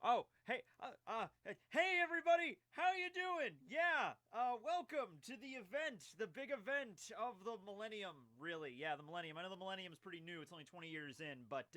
Oh, hey everybody, how you doing? Yeah, welcome to the event, the big event of the millennium, really. Yeah, the millennium. I know the millennium's pretty new, it's only 20 years in, but,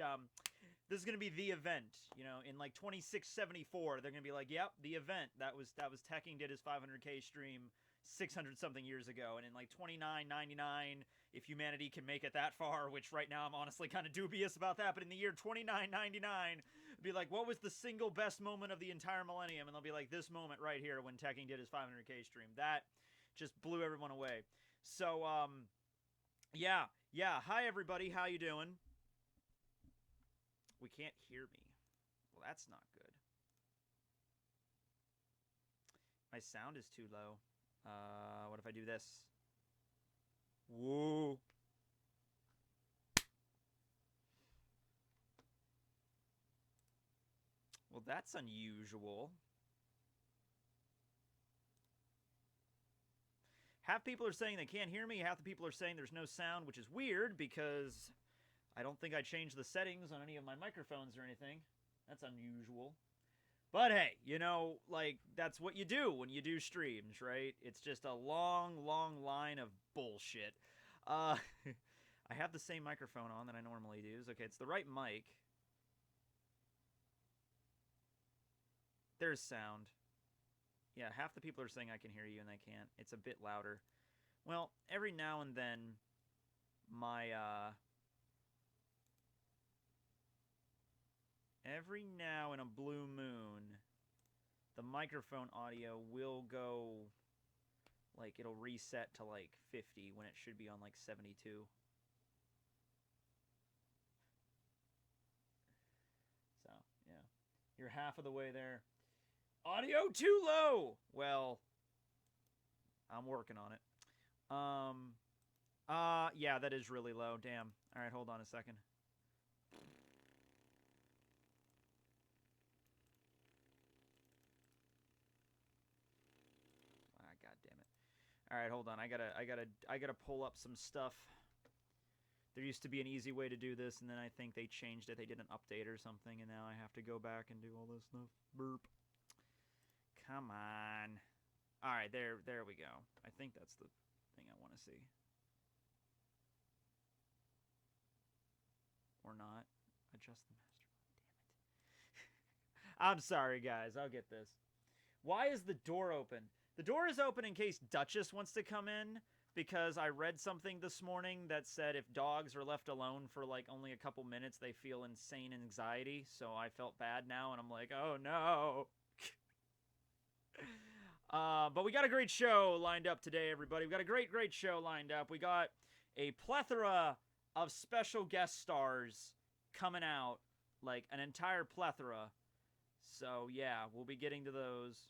this is gonna be the event, you know, in like 2674, they're gonna be like, yep, the event, that was Tekking did his 500k stream 600 something years ago, and in like 2999, if humanity can make it that far, which right now I'm honestly kind of dubious about that, but in the year 2999, be like, what was the single best moment of the entire millennium? And they'll be like, this moment right here when Tekking did his 500k stream. That just blew everyone away. So, yeah. Hi everybody, how you doing? We can't hear me. Well, that's not good. My sound is too low. What if I do this? Woo. Well, that's unusual. Half people are saying they can't hear me, half the people are saying there's no sound, which is weird because I don't think I changed the settings on any of my microphones or anything. That's unusual. But hey, you know, like, that's what you do when you do streams, right? It's just a long, long line of bullshit. Uh, I have the same microphone on that I normally use. Okay, it's the right mic. There's sound. Yeah, half the people are saying I can hear you and they can't. It's a bit louder. Well, every now and then, my, every now in a blue moon, the microphone audio will go, like, it'll reset to, like, 50 when it should be on, like, 72. So, yeah. You're half of the way there. Audio too low! Well, I'm working on it. Yeah, that is really low. Damn. Alright, hold on a second. Ah, god damn it. Alright, hold on. I gotta pull up some stuff. There used to be an easy way to do this, and then I think they changed it. They did an update or something, and now I have to go back and do all this stuff. Burp. Come on. Alright, there we go. I think that's the thing I want to see. Or not. Adjust the master. Damn it. I'm sorry, guys. I'll get this. Why is the door open? The door is open in case Duchess wants to come in, because I read something this morning that said if dogs are left alone for like only a couple minutes, they feel insane anxiety. So I felt bad now, and I'm like, oh no. But we got a great show lined up today, everybody. We got a great show lined up. We got a plethora of special guest stars coming out, like an entire plethora. So yeah, we'll be getting to those.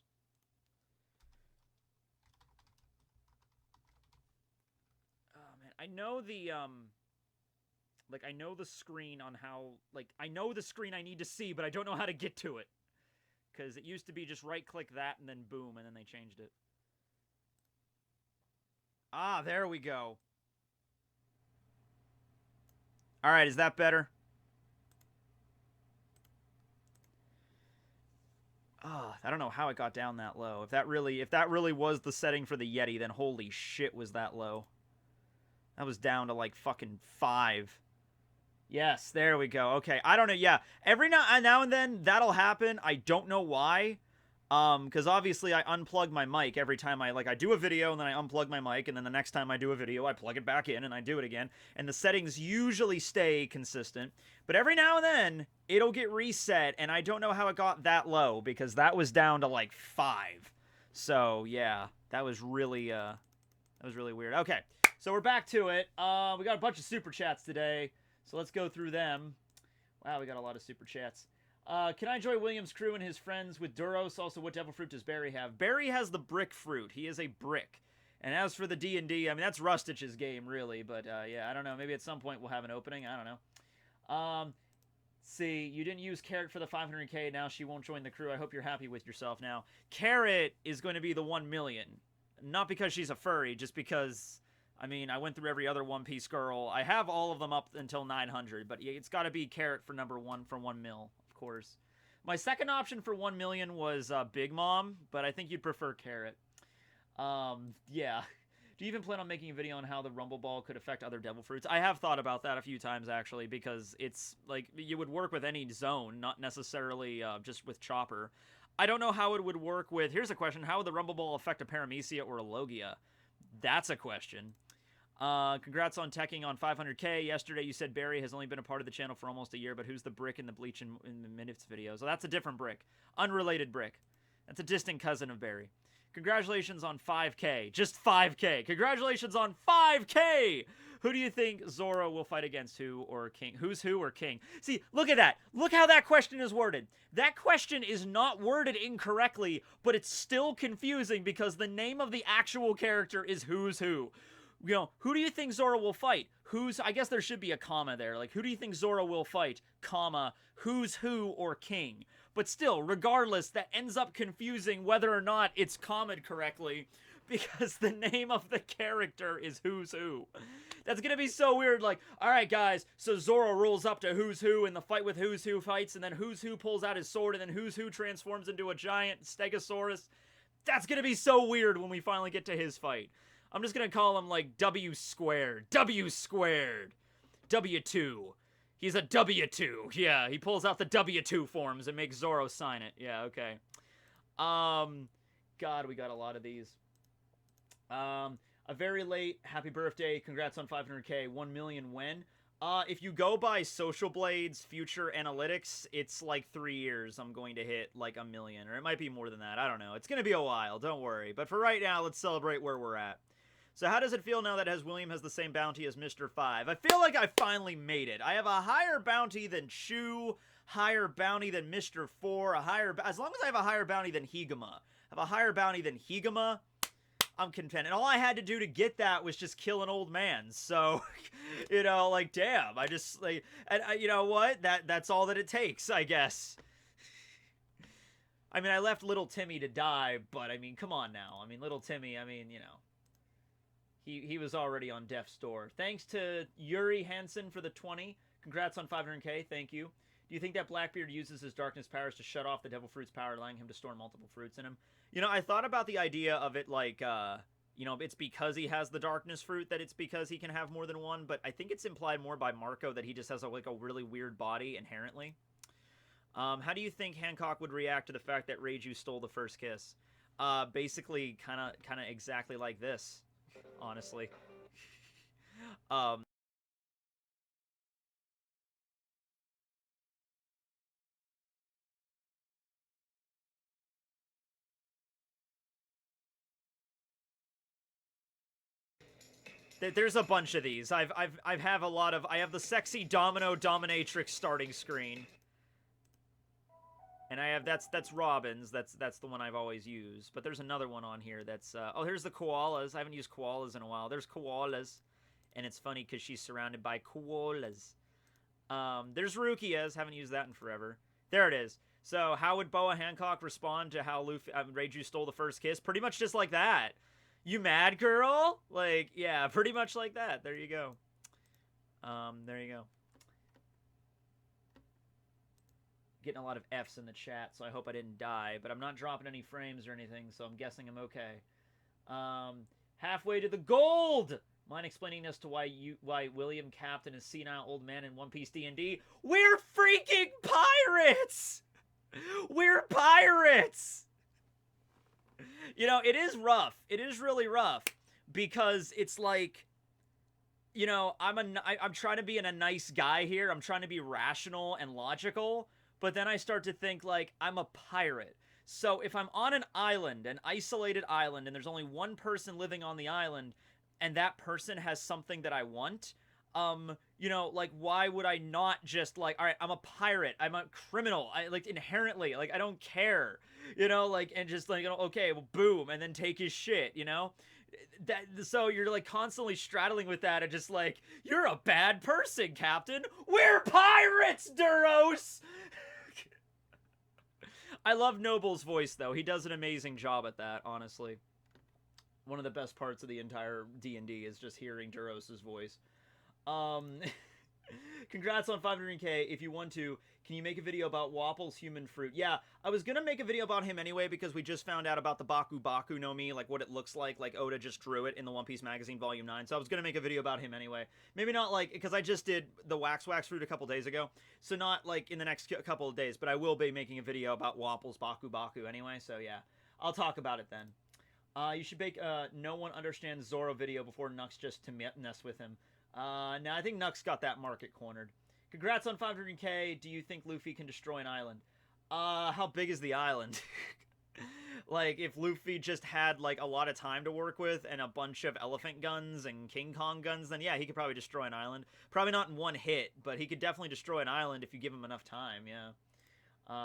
Oh man, I know the like, I know the screen on how, like, I know the screen I need to see, but I don't know how to get to it. Because it used to be just right-click that and then boom, and then they changed it. Ah, there we go. Alright, is that better? Oh, I don't know how it got down that low. If that really was the setting for the Yeti, then holy shit was that low. That was down to like fucking 5. Yes, there we go. Okay, I don't know. Yeah, every now and then that'll happen. I don't know why. Because obviously I unplug my mic every time I do a video, and then I unplug my mic, and then the next time I do a video, I plug it back in and I do it again. And the settings usually stay consistent. But every now and then it'll get reset, and I don't know how it got that low, because that was down to like 5. So yeah, that was really weird. Okay, so we're back to it. We got a bunch of super chats today. So let's go through them. Wow, we got a lot of super chats. Can I enjoy William's crew and his friends with Doros? Also, what devil fruit does Barry have? Barry has the brick fruit. He is a brick. And as for the D&D, I mean, that's Rustich's game, really. But, yeah, I don't know. Maybe at some point we'll have an opening. I don't know. See, you didn't use Carrot for the 500k. Now she won't join the crew. I hope you're happy with yourself now. Carrot is going to be the 1 million. Not because she's a furry, just because... I mean, I went through every other One Piece girl. I have all of them up until 900, but it's got to be Carrot for number 1 for 1 mil, of course. My second option for 1 million was Big Mom, but I think you'd prefer Carrot. Yeah. Do you even plan on making a video on how the Rumble Ball could affect other devil fruits? I have thought about that a few times, actually, because it's, like, you would work with any zone, not necessarily just with Chopper. I don't know how it would work with... Here's a question. How would the Rumble Ball affect a Paramecia or a Logia? That's a question. Congrats on Tekking on 500k. Yesterday you said Barry has only been a part of the channel for almost a year, but who's the brick in the Bleach in the Minutes videos? So that's a different brick. Unrelated brick. That's a distant cousin of Barry. Congratulations on 5k. Just 5k. Congratulations on 5k! Who do you think Zoro will fight against? Who or King? Who's who or King? See, look at that. Look how that question is worded. That question is not worded incorrectly, but it's still confusing because the name of the actual character is who's who. You know, who do you think Zoro will fight? I guess there should be a comma there. Like, who do you think Zoro will fight? Comma, who's who or King? But still, regardless, that ends up confusing whether or not it's commaed correctly because the name of the character is who's who. That's gonna be so weird. Like, alright guys, so Zoro rolls up to who's who in the fight with who's who fights, and then who's who pulls out his sword, and then who's who transforms into a giant stegosaurus. That's gonna be so weird when we finally get to his fight. I'm just gonna call him, like, W squared. W squared. W2. He's a W2. Yeah, he pulls out the W2 forms and makes Zoro sign it. Yeah, okay. God, we got a lot of these. A very late happy birthday. Congrats on 500k. 1 million when? If you go by Social Blade's future analytics, it's like 3 years I'm going to hit like 1 million. Or it might be more than that. I don't know. It's going to be a while. Don't worry. But for right now, let's celebrate where we're at. So how does it feel now that William has the same bounty as Mr. 5? I feel like I finally made it. I have a higher bounty than Shu, higher bounty than Mr. 4, as long as I have a higher bounty than Higama. I have a higher bounty than Higama, I'm content. And all I had to do to get that was just kill an old man. So, you know, like, damn, I just, like, and you know what? That's all that it takes, I guess. I mean, I left little Timmy to die, but, I mean, come on now. I mean, little Timmy, I mean, you know. He was already on death's door. Thanks to Yuri Hansen for the 20. Congrats on 500k. Thank you. Do you think that Blackbeard uses his darkness powers to shut off the Devil Fruit's power, allowing him to store multiple fruits in him? You know, I thought about the idea of it like, you know, it's because he has the darkness fruit that it's because he can have more than one, but I think it's implied more by Marco that he just has like a really weird body inherently. How do you think Hancock would react to the fact that Reiju stole the first kiss? Basically, kind of exactly like this. Honestly. There's a bunch of these. I have a lot of... I have the sexy Dominatrix starting screen. And I have... That's Robin's. That's the one I've always used. But there's another one on here that's... oh, here's the koalas. I haven't used koalas in a while. There's koalas. And it's funny because she's surrounded by koalas. There's Rukia's. Haven't used that in forever. There it is. So, how would Boa Hancock respond to how Reiju stole the first kiss? Pretty much just like that. You mad, girl? Like, yeah, pretty much like that. There you go. There you go. Getting a lot of F's in the chat, so I hope I didn't die. But I'm not dropping any frames or anything, so I'm guessing I'm okay. Halfway to the gold! Mind explaining as to why William Captain is senile old man in One Piece D&D? We're freaking pirates! We're pirates! You know, it is rough. It is really rough. Because it's like... You know, I'm trying to be a nice guy here. I'm trying to be rational and logical. But then I start to think, like, I'm a pirate. So if I'm on an island, an isolated island, and there's only one person living on the island, and that person has something that I want, you know, like, why would I not just, like, all right, I'm a pirate, I'm a criminal, like, inherently, like, I don't care, you know, like, and just, like, you know, okay, well, boom, and then take his shit, you know? So you're, like, constantly straddling with that and just, like, you're a bad person, Captain. We're pirates, Duros! I love Noble's voice, though. He does an amazing job at that, honestly. One of the best parts of the entire D&D is just hearing Duros' voice. Congrats on 500k. If you want to, can you make a video about Wapple's human fruit? Yeah, I was gonna make a video about him anyway because we just found out about the Baku Baku no Mi, like what it looks like. Like Oda just drew it in the One Piece magazine volume 9. So I was gonna make a video about him anyway. Maybe not like, because I just did the wax fruit a couple days ago. So not like in the next couple of days, but I will be making a video about Wapple's Baku Baku anyway. So yeah, I'll talk about it then. You should make No One Understands Zoro video before Nux just to mess with him. Now I think Nux got that market cornered. Congrats on 500k. Do you think Luffy can destroy an island? How big is the island? Like, if Luffy just had, like, a lot of time to work with and a bunch of elephant guns and King Kong guns, then yeah, he could probably destroy an island. Probably not in one hit, but he could definitely destroy an island if you give him enough time, yeah.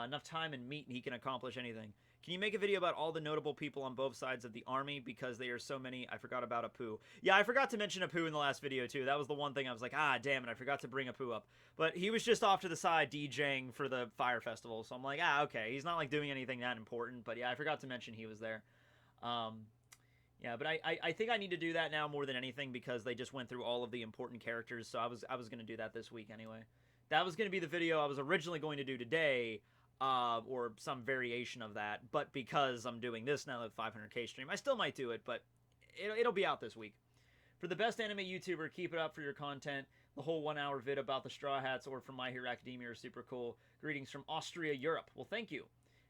Enough time and meat and he can accomplish anything. Can you make a video about all the notable people on both sides of the army? Because there are so many, I forgot about Apu. Yeah, I forgot to mention Apu in the last video, too. That was the one thing I was like, ah, damn it, I forgot to bring Apu up. But he was just off to the side DJing for the Fire Festival, so I'm like, ah, okay. He's not, like, doing anything that important, but yeah, I forgot to mention he was there. Yeah, but I think I need to do that now more than anything because they just went through all of the important characters, so I was going to do that this week anyway. That was going to be the video I was originally going to do today, or some variation of that, but because I'm doing this now, the 500k stream, I still might do it, but it'll be out this week. For the best anime YouTuber, keep it up for your content. The whole 1 hour vid about the Straw Hats or from My Hero Academia are super cool. Greetings from Austria, Europe. Well, thank you.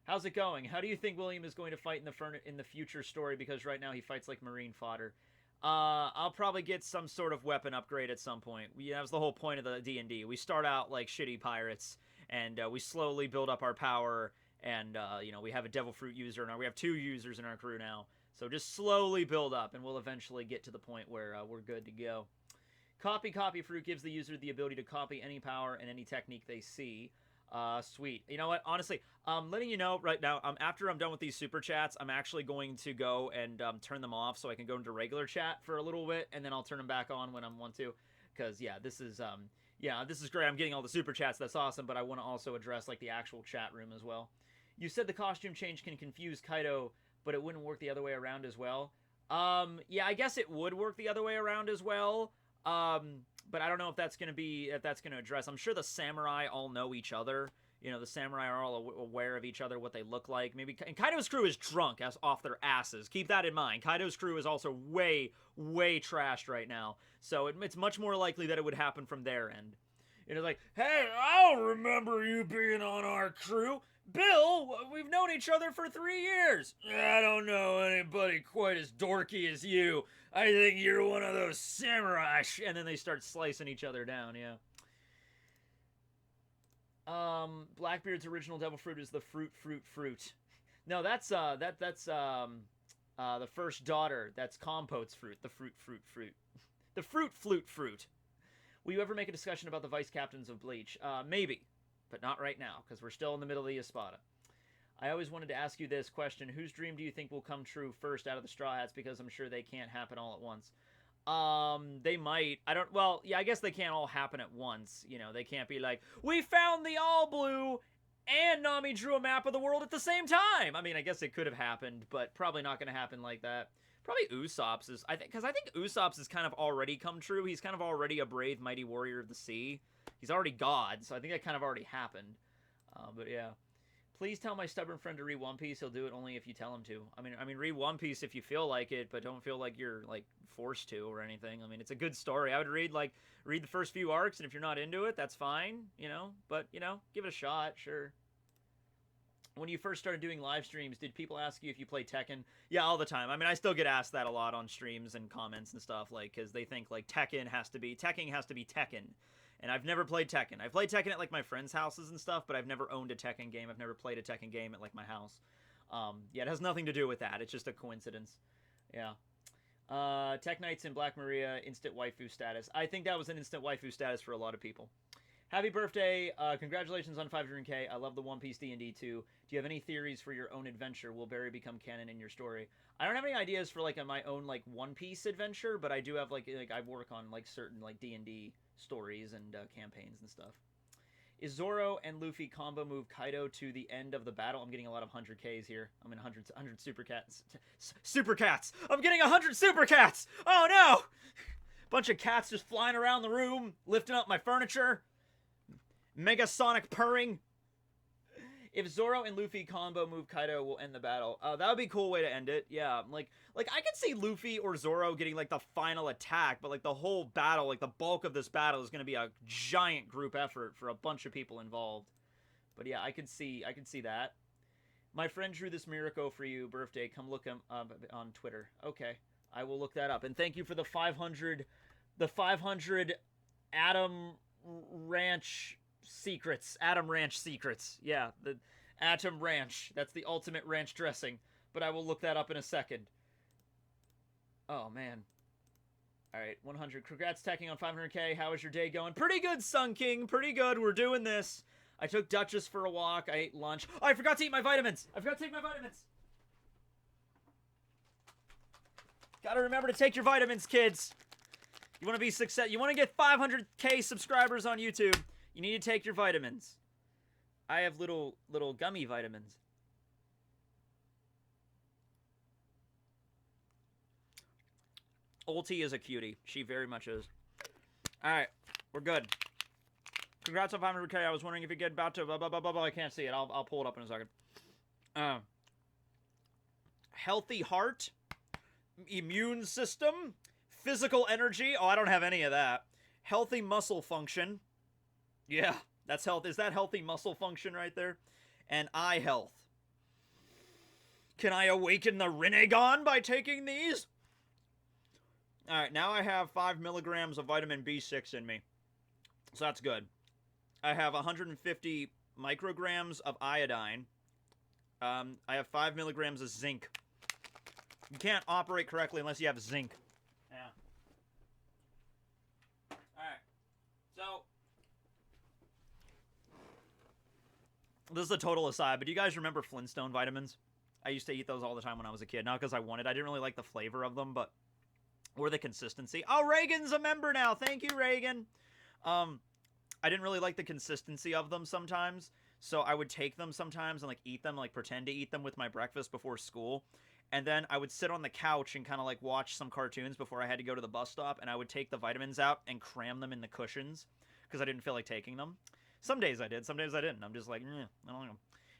How's it going? How do you think William is going to fight in the future story? Because right now he fights like marine fodder. I'll probably get some sort of weapon upgrade at some point. That was the whole point of the D&D. We start out like shitty pirates, and we slowly build up our power, and, you know, we have a Devil Fruit user, and we have 2 users in our crew now. So just slowly build up, and we'll eventually get to the point where we're good to go. Copy Fruit gives the user the ability to copy any power and any technique they see. Sweet. You know what? Honestly, letting you know right now, after I'm done with these super chats, I'm actually going to go and turn them off so I can go into regular chat for a little bit, and then I'll turn them back on when I want to. Because, yeah, this is great. I'm getting all the super chats. That's awesome, but I want to also address, like, the actual chat room as well. You said the costume change can confuse Kaido, but it wouldn't work the other way around as well. Yeah, I guess it would work the other way around as well. But I don't know if that's going to address. I'm sure the samurai all know each other. You know, the samurai are all aware of each other, what they look like. Maybe, and Kaido's crew is drunk off their asses. Keep that in mind. Kaido's crew is also way, way trashed right now. So it's much more likely that it would happen from their end. You know, like, hey, I'll remember you being on our crew. Bill, we've known each other for 3 years. I don't know anybody quite as dorky as you. I think you're one of those samurai. And then they start slicing each other down, yeah. Blackbeard's original Devil Fruit is the fruit. No, that's the first daughter. That's Compote's fruit. The fruit. The fruit. Will you ever make a discussion about the vice captains of Bleach? Maybe, but not right now, because we're still in the middle of the Espada. I always wanted to ask you this question. Whose dream do you think will come true first out of the Straw Hats? Because I'm sure they can't happen all at once. They might. Well, yeah, I guess they can't all happen at once. You know, they can't be like, we found the all blue and Nami drew a map of the world at the same time. I mean, I guess it could have happened, but probably not going to happen like that. Probably Usopp's is, because I think Usopp's has kind of already come true. He's kind of already a brave, mighty warrior of the sea. He's already God, so I think that kind of already happened. But yeah. Please tell my stubborn friend to read One Piece. He'll do it only if you tell him to. I mean, read One Piece if you feel like it, but don't feel like you're, like, forced to or anything. I mean, it's a good story. I would read the first few arcs, and if you're not into it, that's fine, you know? But, you know, give it a shot, sure. When you first started doing live streams, did people ask you if you play Tekken? Yeah, all the time. I mean, I still get asked that a lot on streams and comments and stuff, like, because they think, like, Tekken has to be Tekken. And I've never played Tekken. I've played Tekken at, like, my friends' houses and stuff, but I've never owned a Tekken game. I've never played a Tekken game at, like, my house. Yeah, it has nothing to do with that. It's just a coincidence. Yeah. Tech Knights in Black Maria, instant waifu status. I think that was an instant waifu status for a lot of people. Happy birthday. Congratulations on 500k. I love the One Piece D&D too. Do you have any theories for your own adventure? Will Barry become canon in your story? I don't have any ideas for, like, my own, like, One Piece adventure, but I do have, like I work on, like, certain, like, D&D stories and campaigns and stuff. Is Zoro and Luffy combo move Kaido to the end of the battle? I'm getting a lot of 100Ks here. I'm in 100 super cats. Super cats! I'm getting 100 super cats! Oh no! Bunch of cats just flying around the room, lifting up my furniture. Megasonic purring. If Zoro and Luffy combo move Kaido, will end the battle. That would be a cool way to end it. Yeah, like I could see Luffy or Zoro getting like the final attack, but like the whole battle, like the bulk of this battle is going to be a giant group effort for a bunch of people involved. But yeah, I could see that. My friend drew this miracle for you, birthday. Come look him on Twitter. Okay, I will look that up. And thank you for the 500 Atom Ranch secrets. Atom Ranch secrets. Yeah, the Atom Ranch. That's the ultimate ranch dressing. But I will look that up in a second. Oh, man. All right, 100. Congrats, Tekking on 500K. How is your day going? Pretty good, Sun King. Pretty good. We're doing this. I took Duchess for a walk. I ate lunch. Oh, I forgot to eat my vitamins. I forgot to take my vitamins. Gotta remember to take your vitamins, kids. You want to be success. You want to get 500K subscribers on YouTube. You need to take your vitamins. I have little gummy vitamins. Ulti is a cutie. She very much is. Alright, we're good. Congrats on 500K. I was wondering if you get about to blah, blah, blah, blah, blah. I can't see it. I'll pull it up in a second. Healthy heart. Immune system. Physical energy. Oh, I don't have any of that. Healthy muscle function. Yeah, that's health. Is that healthy muscle function right there? And eye health. Can I awaken the Rinnegan by taking these? Alright, now I have 5 milligrams of vitamin B6 in me. So that's good. I have 150 micrograms of iodine. I have 5 milligrams of zinc. You can't operate correctly unless you have zinc. Yeah. Alright. So, this is a total aside, but do you guys remember Flintstone vitamins? I used to eat those all the time when I was a kid. Not because I wanted. I didn't really like the flavor of them, but or the consistency. Oh, Reagan's a member now. Thank you, Reagan. I didn't really like the consistency of them sometimes, so I would take them sometimes and like eat them, like pretend to eat them with my breakfast before school. And then I would sit on the couch and kind of like watch some cartoons before I had to go to the bus stop, and I would take the vitamins out and cram them in the cushions because I didn't feel like taking them. Some days I did, some days I didn't. I'm just like, I don't know.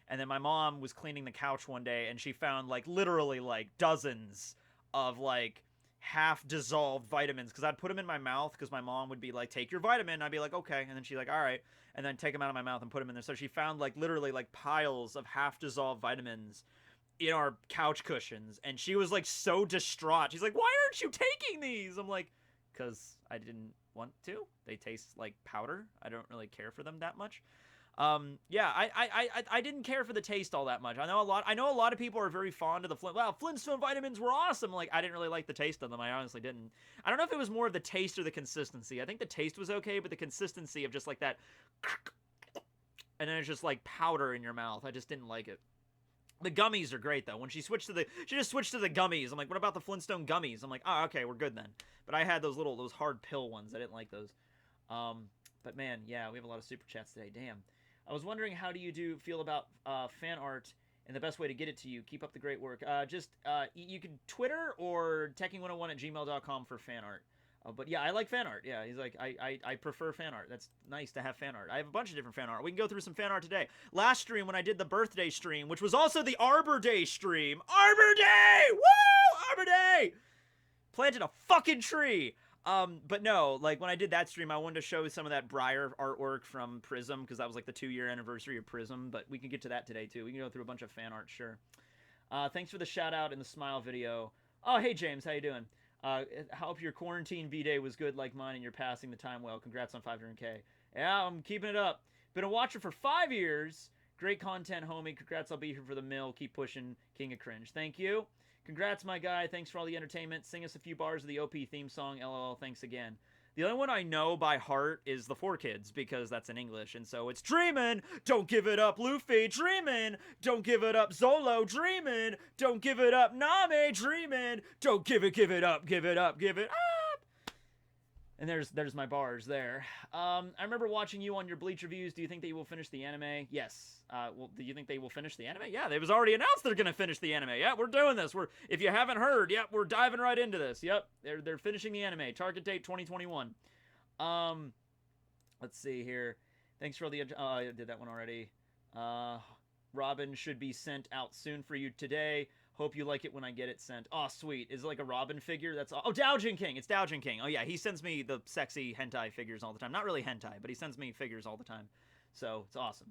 And then my mom was cleaning the couch one day, and she found like literally like dozens of like half-dissolved vitamins, because I'd put them in my mouth, because my mom would be like, take your vitamin, and I'd be like, okay, and then she's like, all right, and then take them out of my mouth and put them in there. So she found like literally like piles of half-dissolved vitamins in our couch cushions, and she was like so distraught. She's like, why aren't you taking these? I'm like, because I didn't want to. They taste like powder. I don't really care for them that much. Yeah, I didn't care for the taste all that much. I know a lot of people are very fond of the Flintstone vitamins were awesome. Like, I didn't really like the taste of them. I honestly didn't. I don't know if it was more of the taste or the consistency. I think the taste was okay, but the consistency of just like that, and then it's just like powder in your mouth. I just didn't like it. The gummies are great though. When she just switched to the gummies. I'm like, what about the Flintstone gummies? I'm like, oh, okay, we're good then. But I had those hard pill ones. I didn't like those. But man, yeah, we have a lot of super chats today. Damn. I was wondering, how do you feel about fan art and the best way to get it to you? Keep up the great work. You can Twitter or Tekking101@gmail.com for fan art. But yeah, I like fan art. Yeah, he's like, I prefer fan art. That's nice to have fan art. I have a bunch of different fan art. We can go through some fan art today. Last stream, when I did the birthday stream, which was also the Arbor Day stream. Arbor Day! Woo! Arbor Day! Planted a fucking tree. But no, like when I did that stream, I wanted to show some of that Briar artwork from Prism, because that was like the 2-year anniversary of Prism, but we can get to that today too. We can go through a bunch of fan art, sure. Thanks for the shout out and the smile video. Oh, hey James, how you doing? Hope your quarantine V-Day was good like mine and you're passing the time well. Congrats on 500K. Yeah, I'm keeping it up. Been a watcher for 5 years. Great content, homie. Congrats, I'll be here for the mill. Keep pushing, King of Cringe. Thank you. Congrats, my guy. Thanks for all the entertainment. Sing us a few bars of the OP theme song. LOL, thanks again. The only one I know by heart is the 4Kids, because that's in English, and so it's Dreamin', don't give it up, Luffy, Dreamin', don't give it up, Zolo, Dreamin', don't give it up, Name, Dreamin', don't give it up, give it up, give it up. And there's my bars there. I remember watching you on your Bleach reviews. Do you think they will finish the anime? Yes. Well, do you think they will finish the anime? Yeah, it was already announced they're gonna finish the anime. Yeah, we're doing this. If you haven't heard, yep, we're diving right into this. Yep, they're finishing the anime. Target date 2021. Let's see here. Thanks for all the. I did that one already. Robin should be sent out soon for you today. Hope you like it when I get it sent. Oh, sweet. Is it like a Robin figure? That's oh, Doujin King. It's Doujin King. Oh, yeah. He sends me the sexy hentai figures all the time. Not really hentai, but he sends me figures all the time. So, it's awesome.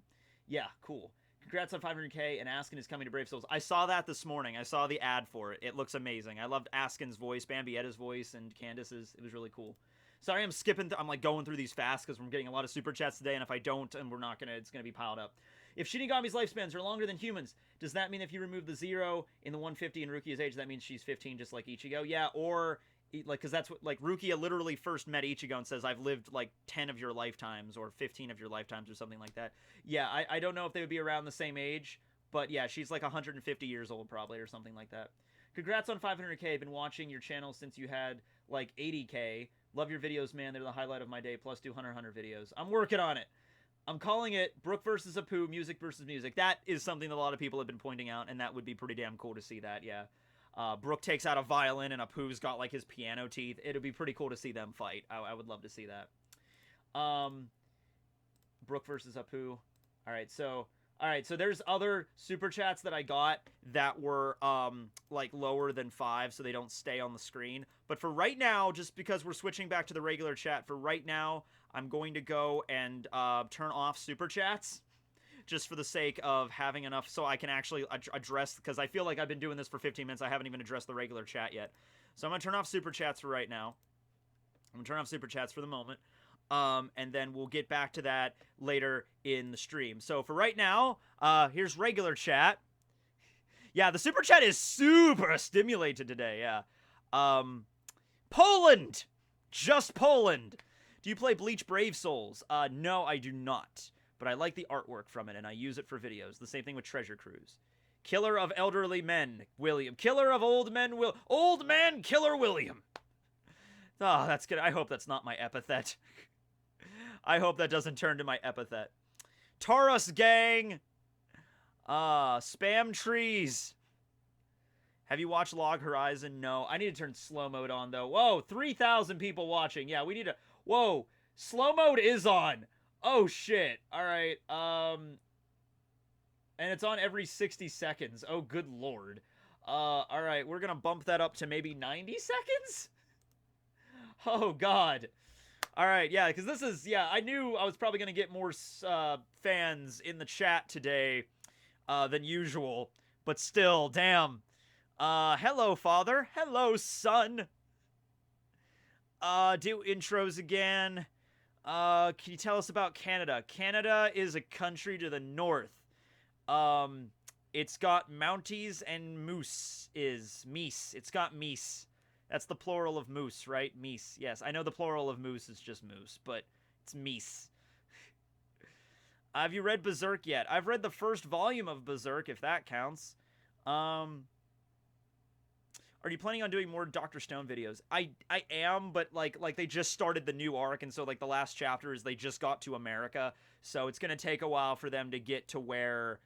Yeah, cool. Congrats on 500K, and Askin is coming to Brave Souls. I saw that this morning. I saw the ad for it. It looks amazing. I loved Askin's voice, Bambietta's voice, and Candace's. It was really cool. Sorry, I'm skipping. I'm like going through these fast because we're getting a lot of super chats today, and if I don't, and we're not gonna, it's gonna be piled up. If Shinigami's lifespans are longer than humans, does that mean if you remove the 0 in the 150 in Rukia's age, that means she's 15 just like Ichigo? Yeah, or like, because that's what, like, Rukia literally first met Ichigo and says, I've lived like 10 of your lifetimes or 15 of your lifetimes or something like that. Yeah, I don't know if they would be around the same age, but yeah, she's like 150 years old probably or something like that. Congrats on 500K. Been watching your channel since you had like 80K. Love your videos, man. They're the highlight of my day. Plus 200 videos. I'm working on it. I'm calling it Brook versus Apu, music versus music. That is something that a lot of people have been pointing out, and that would be pretty damn cool to see that, yeah. Brook takes out a violin, and Apu's got, like, his piano teeth. It'd be pretty cool to see them fight. I would love to see that. Brook versus Apu. Alright, so there's other super chats that I got that were, like, lower than 5, so they don't stay on the screen. But for right now, just because we're switching back to the regular chat, for right now, I'm going to go and turn off super chats, just for the sake of having enough so I can actually address, because I feel like I've been doing this for 15 minutes, I haven't even addressed the regular chat yet. So I'm going to turn off super chats for right now. I'm going to turn off super chats for the moment. And then we'll get back to that later in the stream. So for right now, here's regular chat. Yeah, the super chat is super stimulated today, yeah. Poland! Just Poland! Do you play Bleach Brave Souls? No, I do not. But I like the artwork from it, and I use it for videos. The same thing with Treasure Cruise. Killer of elderly men, William. Killer of old men, Old man Killer William. Oh, that's good. I hope that's not my epithet. I hope that doesn't turn to my epithet. Taurus gang. Spam trees. Have you watched Log Horizon? No. I need to turn slow mode on, though. Whoa, 3,000 people watching. Yeah, we need to... Whoa, slow mode is on. Oh, shit. All right. And it's on every 60 seconds. Oh, good lord. All right, we're going to bump that up to maybe 90 seconds? Oh, God. All right, yeah, because this is... Yeah, I knew I was probably going to get more fans in the chat today than usual. But still, damn. Hello, father. Hello, son. Do intros again. Can you tell us about Canada? Canada is a country to the north. It's got Mounties and moose meese. It's got meese. That's the plural of moose, right? Meese. Yes, I know the plural of moose is just moose, but it's meese. Have you read Berserk yet? I've read the first volume of Berserk, if that counts. Are you planning on doing more Dr. Stone videos? I am, but like they just started the new arc, and so like the last chapter is they just got to America, so it's gonna take a while for them to get to where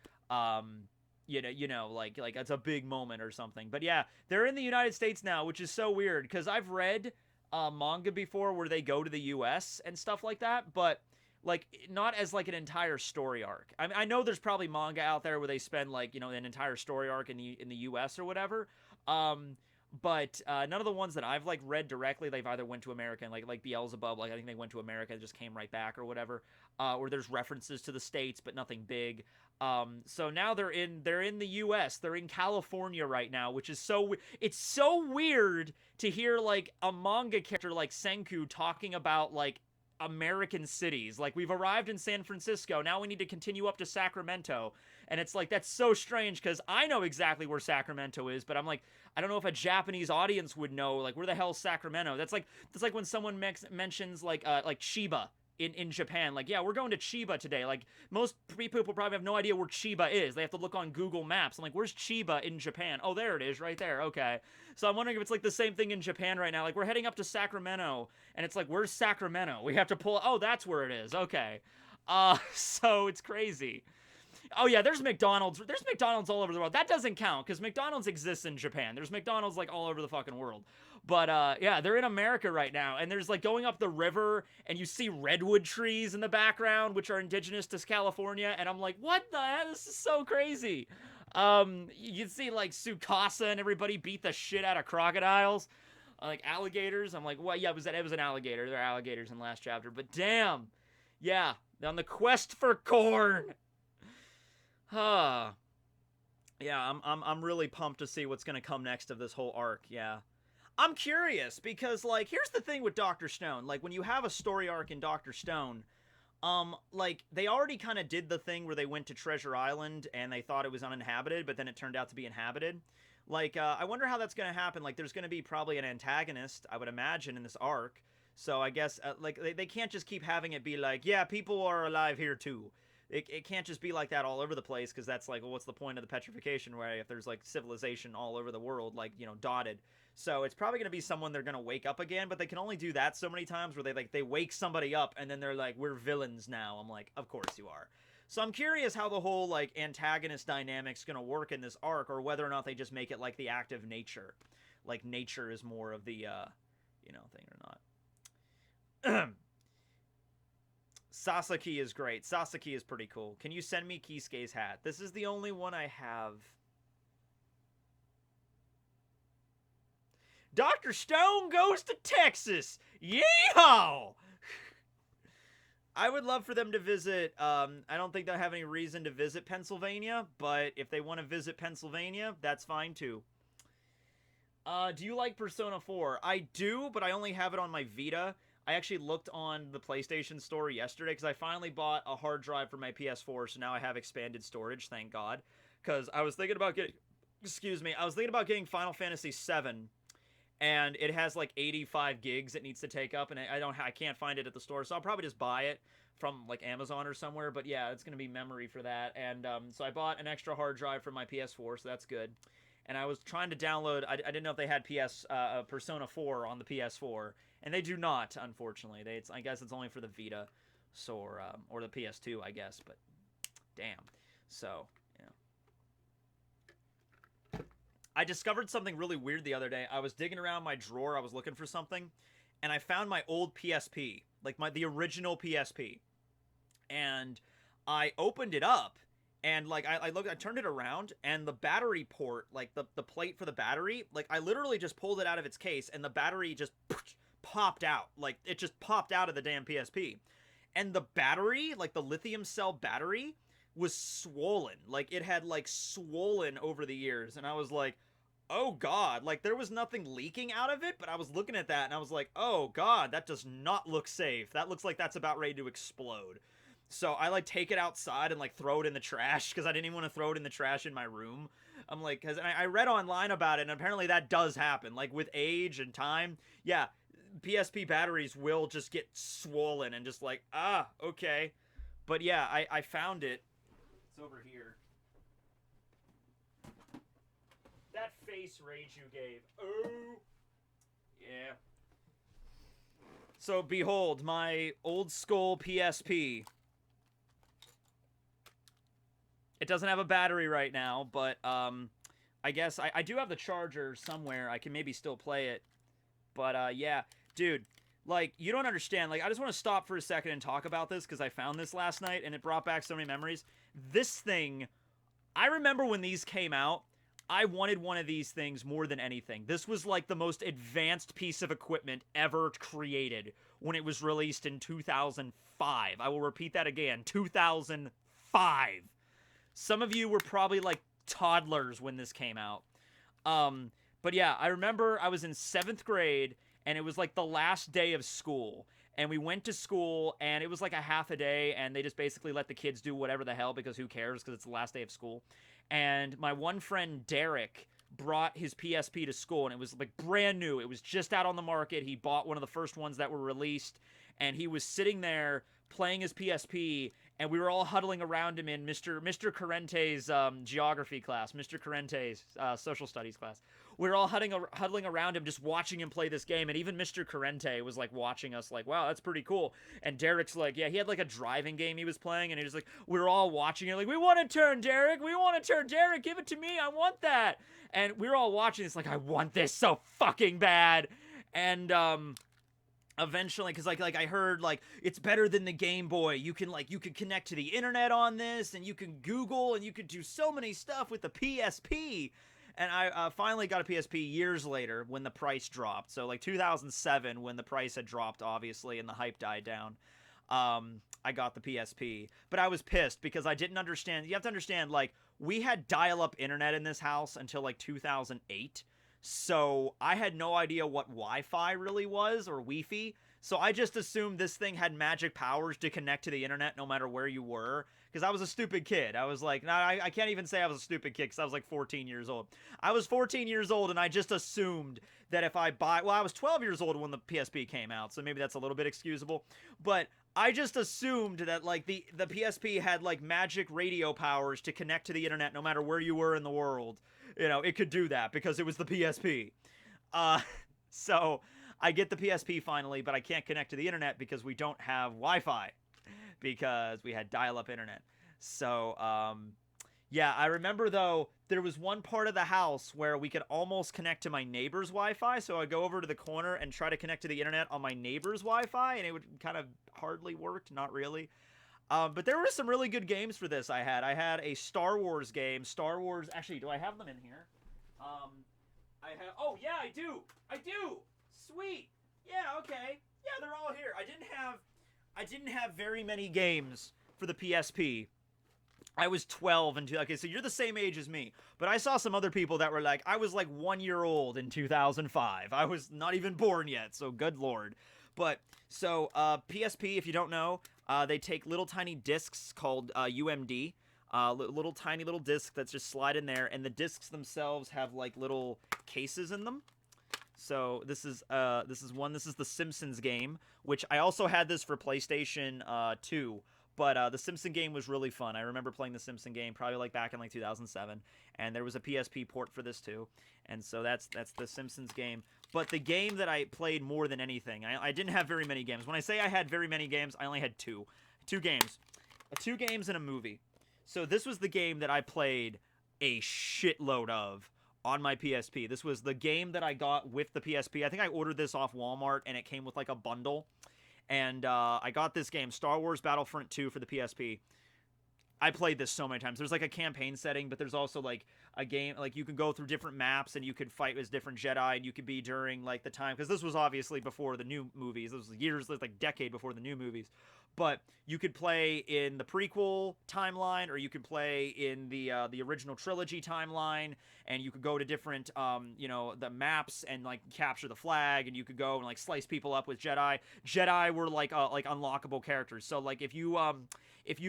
you know like it's a big moment or something. But yeah, they're in the United States now, which is so weird because I've read manga before where they go to the US and stuff like that, but like not as like an entire story arc. I know there's probably manga out there where they spend like, you know, an entire story arc in the US or whatever. But none of the ones that I've like read directly, they've either went to America and like Beelzebub, like I think they went to America and just came right back or whatever. Or there's references to the States, but nothing big. So now they're in the US. They're in California right now, which is it's so weird to hear like a manga character like Senku talking about like American cities. Like, we've arrived in San Francisco, now we need to continue up to Sacramento. And it's like, that's so strange because I know exactly where Sacramento is, but I'm like, I don't know if a Japanese audience would know, like, where the hell is Sacramento? That's like when someone mentions like Chiba in Japan. Like, yeah, we're going to Chiba today. Like, most people probably have no idea where Chiba is. They have to look on Google Maps. I'm like, where's Chiba in Japan? Oh, there it is, right there. Okay. So I'm wondering if it's like the same thing in Japan right now. Like, we're heading up to Sacramento, and it's like, where's Sacramento? We have to pull, oh, that's where it is. Okay. So it's crazy. Oh yeah, there's McDonald's. There's McDonald's all over the world. That doesn't count because McDonald's exists in Japan. There's McDonald's like all over the fucking world. But yeah, they're in America right now, and there's like going up the river, and you see redwood trees in the background, which are indigenous to California, and I'm like, what the hell? This is so crazy. You see like Sukasa and everybody beat the shit out of crocodiles, like alligators. I'm like, what? Yeah, it was an alligator. They're alligators in the last chapter. But damn, yeah, on the quest for corn. Yeah, I'm really pumped to see what's gonna come next of this whole arc. Yeah, I'm curious because like here's the thing with Dr. Stone. Like when you have a story arc in Dr. Stone, like they already kind of did the thing where they went to Treasure Island and they thought it was uninhabited, but then it turned out to be inhabited. Like I wonder how that's gonna happen. Like there's gonna be probably an antagonist, I would imagine, in this arc. So I guess like they can't just keep having it be like, yeah, people are alive here too. It can't just be like that all over the place, because that's like, well, what's the point of the petrification way if there's like civilization all over the world, like, you know, dotted. So it's probably going to be someone they're going to wake up again, but they can only do that so many times where they wake somebody up and then they're like, we're villains now. I'm like, of course you are. So I'm curious how the whole like antagonist dynamic's going to work in this arc, or whether or not they just make it like the active nature. Like nature is more of the, you know, thing or not. Sasaki is great. Sasaki is pretty cool. Can you send me Kisuke's hat? This is the only one I have. Dr. Stone goes to Texas. Yeehaw! I would love for them to visit. I don't think they'll have any reason to visit Pennsylvania, but if they want to visit Pennsylvania, that's fine too. Do you like Persona 4? I do, but I only have it on my Vita. I actually looked on the PlayStation Store yesterday because I finally bought a hard drive for my PS4, so now I have expanded storage, thank God. Because I was thinking about getting, I was thinking about getting Final Fantasy VII, and it has like 85 gigs it needs to take up, and I can't find it at the store, so I'll probably just buy it from like Amazon or somewhere. But yeah, it's gonna be memory for that, and so I bought an extra hard drive for my PS4, so that's good. And I was trying to download. I didn't know if they had Persona 4 on the PS4. And they do not, unfortunately. I guess it's only for the Vita, so, or the PS2, I guess. But damn. So, yeah. I discovered something really weird the other day. I was digging around my drawer. I was looking for something, and I found my old PSP, like the original PSP. And I opened it up, and like I turned it around, and the battery port, like the plate for the battery, like I literally just pulled it out of its case, and the battery just popped out. Like it just popped out of the damn PSP. And the battery, like the lithium cell battery, was swollen. Like it had like swollen over the years. And I was like, oh God, like there was nothing leaking out of it, but I was looking at that and I was like, oh God, that does not look safe. That looks like that's about ready to explode. So I like take it outside and like throw it in the trash, because I didn't even want to throw it in the trash in my room. I'm like, because I read online about it, and apparently that does happen. Like with age and time, yeah, PSP batteries will just get swollen and just like, okay. But yeah, I found it. It's over here. That face rage you gave. Oh. Yeah. So behold, my old school PSP. It doesn't have a battery right now, but I guess I do have the charger somewhere. I can maybe still play it. But yeah, dude, like, you don't understand. Like, I just want to stop for a second and talk about this, because I found this last night, and it brought back so many memories. This thing, I remember when these came out, I wanted one of these things more than anything. This was, like, the most advanced piece of equipment ever created when it was released in 2005. I will repeat that again, 2005. Some of you were probably, like, toddlers when this came out. But yeah, I remember I was in 7th grade, and it was like the last day of school, and we went to school, and it was like a half a day, and they just basically let the kids do whatever the hell, because who cares, because it's the last day of school. And my one friend, Derek, brought his PSP to school, and it was like brand new. It was just out on the market. He bought one of the first ones that were released, and he was sitting there playing his PSP, and we were all huddling around him in Mr. Corrente's geography class, Mr. Corrente's social studies class. We were all huddling around him, just watching him play this game, and even Mr. Corrente was like watching us, like, wow, that's pretty cool. And Derek's like, yeah, he had like a driving game he was playing, and he was like, we were all watching it, like, we want to turn, Derek, give it to me, I want that. And we were all watching this, like, I want this so fucking bad. And eventually, because like I heard, like, it's better than the Game Boy. You can connect to the internet on this, and you can Google, and you can do so many stuff with the PSP. And I finally got a PSP years later when the price dropped. So like 2007, when the price had dropped, obviously, and the hype died down. I got the PSP, but I was pissed because I didn't understand. You have to understand, like, we had dial-up internet in this house until like 2008. So I had no idea what Wi-Fi really was, or Wi-Fi. So I just assumed this thing had magic powers to connect to the internet no matter where you were. Because I was a stupid kid. I was like, I can't even say I was a stupid kid because I was like 14 years old. I was 14 years old, and I just assumed that if I well, I was 12 years old when the PSP came out, so maybe that's a little bit excusable. But I just assumed that, like, the PSP had, like, magic radio powers to connect to the internet no matter where you were in the world. You know, it could do that because it was the PSP. So I get the PSP finally, but I can't connect to the internet because we don't have Wi-Fi. Because we had dial-up internet. So, yeah, I remember, though, there was one part of the house where we could almost connect to my neighbor's Wi-Fi, so I'd go over to the corner and try to connect to the internet on my neighbor's Wi-Fi, and it would kind of hardly work, not really. But there were some really good games for this I had. I had a Star Wars game. Actually, do I have them in here? Oh, yeah, I do! Sweet! Yeah, okay. Yeah, they're all here. I didn't have very many games for the PSP. I was 12 and okay, so you're the same age as me. But I saw some other people that were like, I was like 1 year old in 2005. I was not even born yet, so good lord. But, so, PSP, if you don't know, they take little tiny discs called UMD. Little tiny little disc that's just slide in there, and the discs themselves have like little cases in them. So this is the Simpsons game, which I also had this for PlayStation 2, but the Simpson game was really fun. I remember playing the Simpson game probably like back in like 2007, and there was a PSP port for this too, and so that's the Simpsons game. But the game that I played more than anything, I didn't have very many games. When I say I had very many games, I only had two games, 2 games and a movie. So this was the game that I played a shitload of on my PSP. This was the game that I got with the PSP. I think I ordered this off Walmart, and it came with like a bundle. And I got this game, Star Wars Battlefront 2 for the PSP. I played this so many times. There's like a campaign setting, but there's also like a game, like you can go through different maps, and you could fight as different Jedi, and you could be during like the time, because this was obviously before the new movies. This was years, like decade before the new movies. But you could play in the prequel timeline, or you could play in the original trilogy timeline, and you could go to different, the maps and like capture the flag, and you could go and like slice people up with Jedi. Jedi were like unlockable characters. So like if you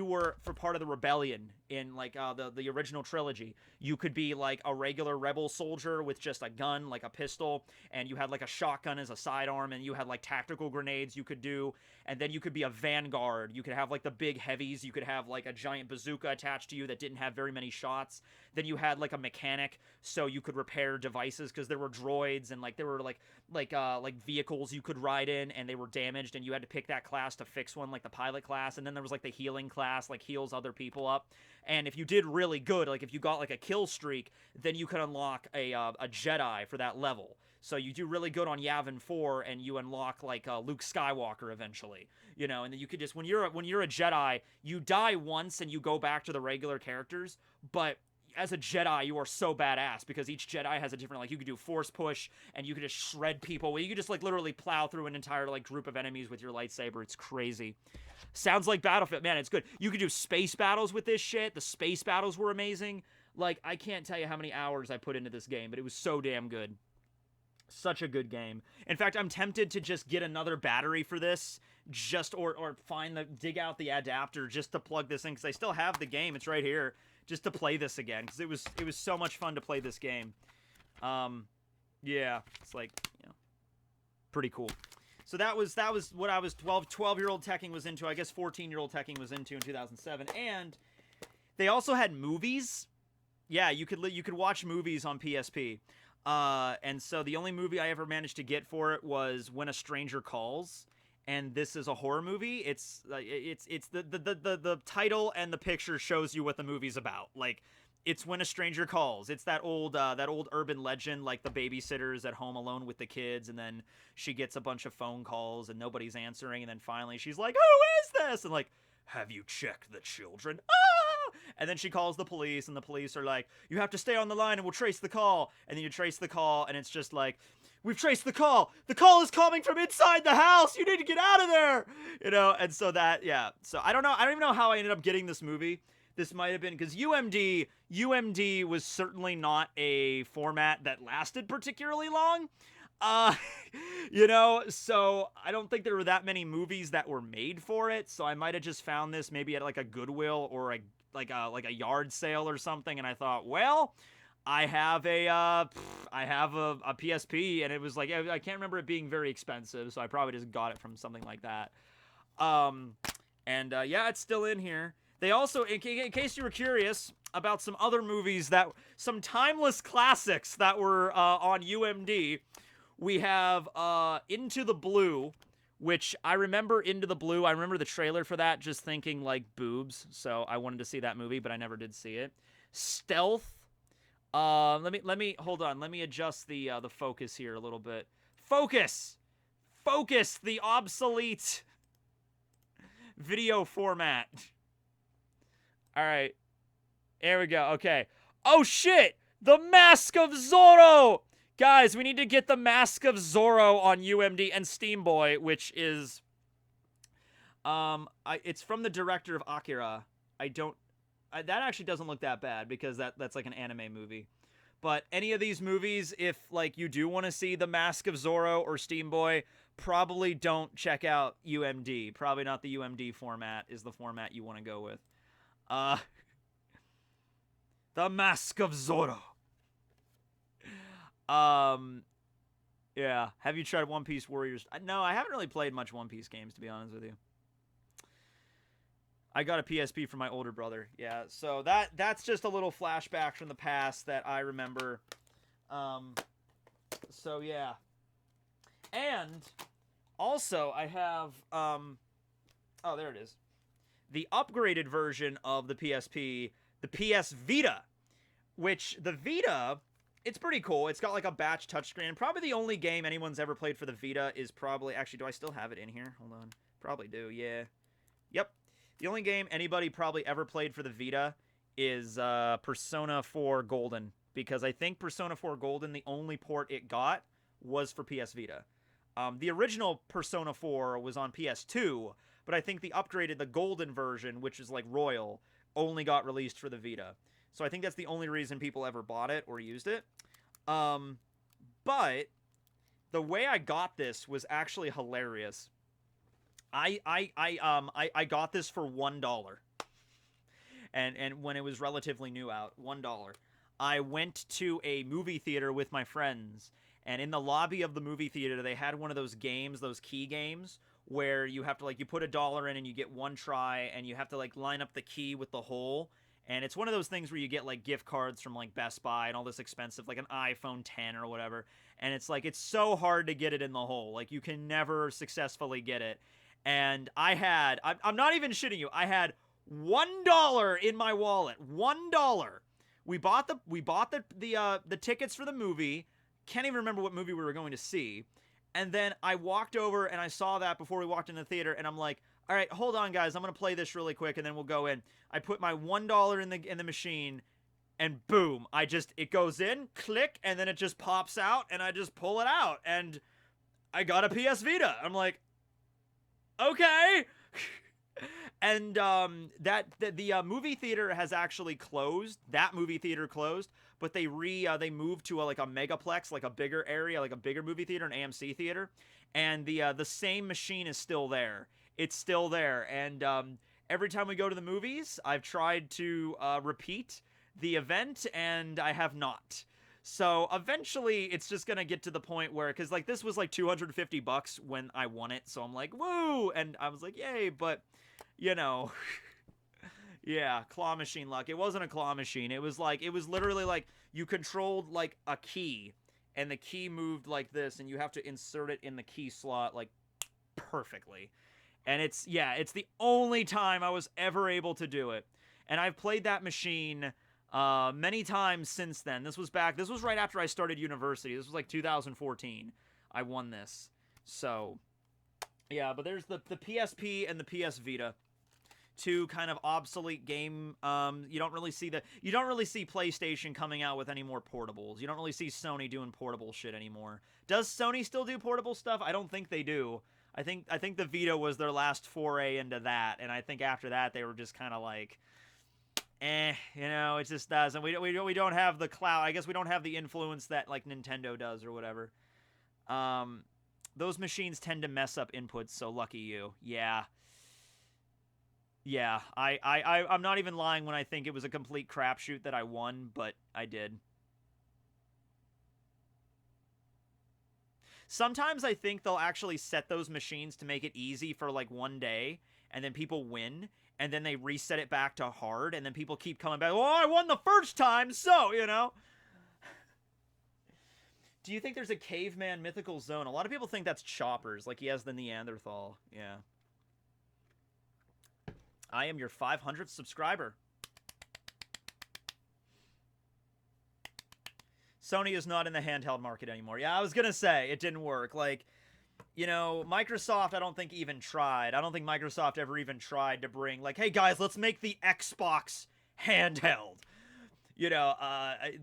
were for part of the rebellion in like the original trilogy, you could be like a regular rebel soldier with just a gun, like a pistol, and you had like a shotgun as a sidearm, and you had like tactical grenades you could do, and then you could be a vanguard. You could have like the big heavies. You could have like a giant bazooka attached to you that didn't have very many shots. Then you had like a mechanic, so you could repair devices, because there were droids, and like there were like vehicles you could ride in, and they were damaged, and you had to pick that class to fix one, like the pilot class. And then there was like the healing class, like heals other people up. And if you did really good, like if you got like a kill streak, then you could unlock a Jedi for that level. So you do really good on Yavin 4, and you unlock like Luke Skywalker eventually, and then you could just, when you're a Jedi, you die once and you go back to the regular characters, but as a Jedi, you are so badass, because each Jedi has a different, like, you could do force push, and you could just shred people. You could just like literally plow through an entire like group of enemies with your lightsaber. It's crazy. Sounds like Battlefield. Man, it's good. You could do space battles with this shit. The space battles were amazing. Like, I can't tell you how many hours I put into this game, but it was so damn good. Such a good game. In fact, I'm tempted to just get another battery for this, or dig out the adapter just to plug this in, because I still have the game. It's right here, just to play this again, because it was so much fun to play this game. Yeah, it's like, pretty cool. So that was what I was 12-year-old Tekking was into. I guess 14-year-old Tekking was into in 2007. And they also had movies. Yeah, you could watch movies on PSP. And so the only movie I ever managed to get for it was When a Stranger Calls. And this is a horror movie. It's the title and the picture shows you what the movie's about. Like, it's When a Stranger Calls. It's that old urban legend, like the babysitter's at home alone with the kids, and then she gets a bunch of phone calls and nobody's answering, and then finally she's like, "Who is this?" And like, "Have you checked the children?" Ah! And then she calls the police, and the police are like, "You have to stay on the line and we'll trace the call." And then you trace the call, and it's just like, "We've traced the call. The call is coming from inside the house. You need to get out of there." And so that, yeah. So I don't know. I don't even know how I ended up getting this movie. This might have been because UMD was certainly not a format that lasted particularly long. So I don't think there were that many movies that were made for it. So I might have just found this maybe at like a Goodwill or a yard sale or something. And I thought, well, I have a PSP, and it was like, I can't remember it being very expensive. So I probably just got it from something like that. Yeah, it's still in here. They also, in case you were curious about some other movies, some timeless classics that were on UMD, we have Into the Blue, which I remember Into the Blue. I remember the trailer for that, just thinking like boobs. So I wanted to see that movie, but I never did see it. Stealth. Let me hold on. Let me adjust the focus here a little bit. Focus, the obsolete video format. All right, there we go. Okay. Oh shit! The Mask of Zorro, guys. We need to get the Mask of Zorro on UMD and Steam Boy, which is, it's from the director of Akira. That actually doesn't look that bad because that's like an anime movie. But any of these movies, if like you do want to see the Mask of Zorro or Steam Boy, probably don't check out UMD. Probably not the UMD format is the format you want to go with. The Mask of Zorro. Yeah. Have you tried One Piece Warriors? No, I haven't really played much One Piece games, to be honest with you. I got a PSP from my older brother. Yeah, so that's just a little flashback from the past that I remember. So yeah. And also I have oh, there it is. The upgraded version of the PSP, the PS Vita, which the Vita, it's pretty cool. It's got like a batch touchscreen. Probably the only game anyone's ever played for the Vita is probably, actually, do I still have it in here? Hold on. Probably do, yeah. Yep. The only game anybody probably ever played for the Vita is Persona 4 Golden, because I think Persona 4 Golden, the only port it got was for PS Vita. The original Persona 4 was on PS2, but I think the Golden version, which is like Royal, only got released for the Vita. So I think that's the only reason people ever bought it or used it. But the way I got this was actually hilarious. I got this for $1. And when it was relatively new out, $1. I went to a movie theater with my friends, and in the lobby of the movie theater, they had one of those games, those key games, where you have to, like, you put $1 in and you get one try, and you have to, like, line up the key with the hole. And it's one of those things where you get, like, gift cards from, like, Best Buy and all this expensive, like an iPhone 10 or whatever. And it's, like, it's so hard to get it in the hole. Like, you can never successfully get it. And I'm not even shitting you, I had $1 in my wallet. $1. We bought the tickets for the movie. Can't even remember what movie we were going to see. And then I walked over and I saw that before we walked in the theater, and I'm like, all right, hold on, guys. I'm going to play this really quick, and then we'll go in. I put my $1 in the machine, and boom. It goes in, click, and then it just pops out, and I just pull it out. And I got a PS Vita. I'm like, okay. And the movie theater has actually closed. That movie theater closed, but they moved to like a megaplex, like a bigger area, like a bigger movie theater, an AMC theater, and the same machine is still there. It's still there, and every time we go to the movies, I've tried to repeat the event, and I have not. So eventually it's just going to get to the point where, because like this was like $250 when I won it. So I'm like, woo. And I was like, yay. But, you know, yeah, claw machine luck. It wasn't a claw machine. It was literally like you controlled like a key and the key moved like this and you have to insert it in the key slot like perfectly. And it's the only time I was ever able to do it. And I've played that machine many times since then. This was right after I started university. This was like 2014. I won this. So, yeah, but there's the PSP and the PS Vita. Two kind of obsolete game. You don't really see PlayStation coming out with any more portables. You don't really see Sony doing portable shit anymore. Does Sony still do portable stuff? I don't think they do. I think the Vita was their last foray into that, and I think after that they were just kind of like, you know, it just doesn't. We don't have the clout. I guess we don't have the influence that like Nintendo does or whatever. Those machines tend to mess up inputs, so lucky you. Yeah. Yeah, I'm not even lying when I think it was a complete crapshoot that I won, but I did. Sometimes I think they'll actually set those machines to make it easy for like one day, and then people win, and then they reset it back to hard, and then people keep coming back, oh, I won the first time, so, you know. Do you think there's a caveman mythical zone? A lot of people think that's Choppers, like he has the Neanderthal, yeah. I am your 500th subscriber. Sony is not in the handheld market anymore. Yeah, I was going to say, it didn't work. Like, you know, Microsoft, I don't think even tried. I don't think Microsoft ever even tried to bring, like, hey, guys, let's make the Xbox handheld. You know,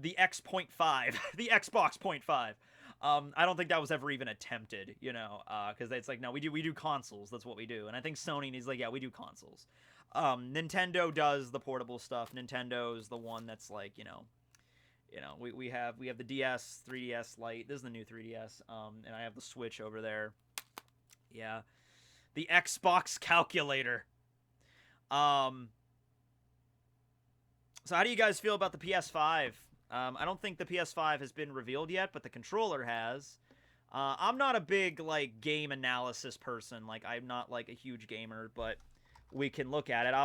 the X.5. The Xbox .5. I don't think that was ever even attempted, you know, because it's like, no, we do consoles. That's what we do. And I think Sony is like, yeah, we do consoles. Nintendo does the portable stuff. Nintendo's the one that's like, you know, we have the DS, 3DS Lite. This is the new 3DS. And I have the Switch over there. Yeah. The Xbox calculator. So how do you guys feel about the PS5? I don't think the PS5 has been revealed yet, but the controller has. I'm not a big, like, game analysis person. Like, I'm not, like, a huge gamer, but we can look at it.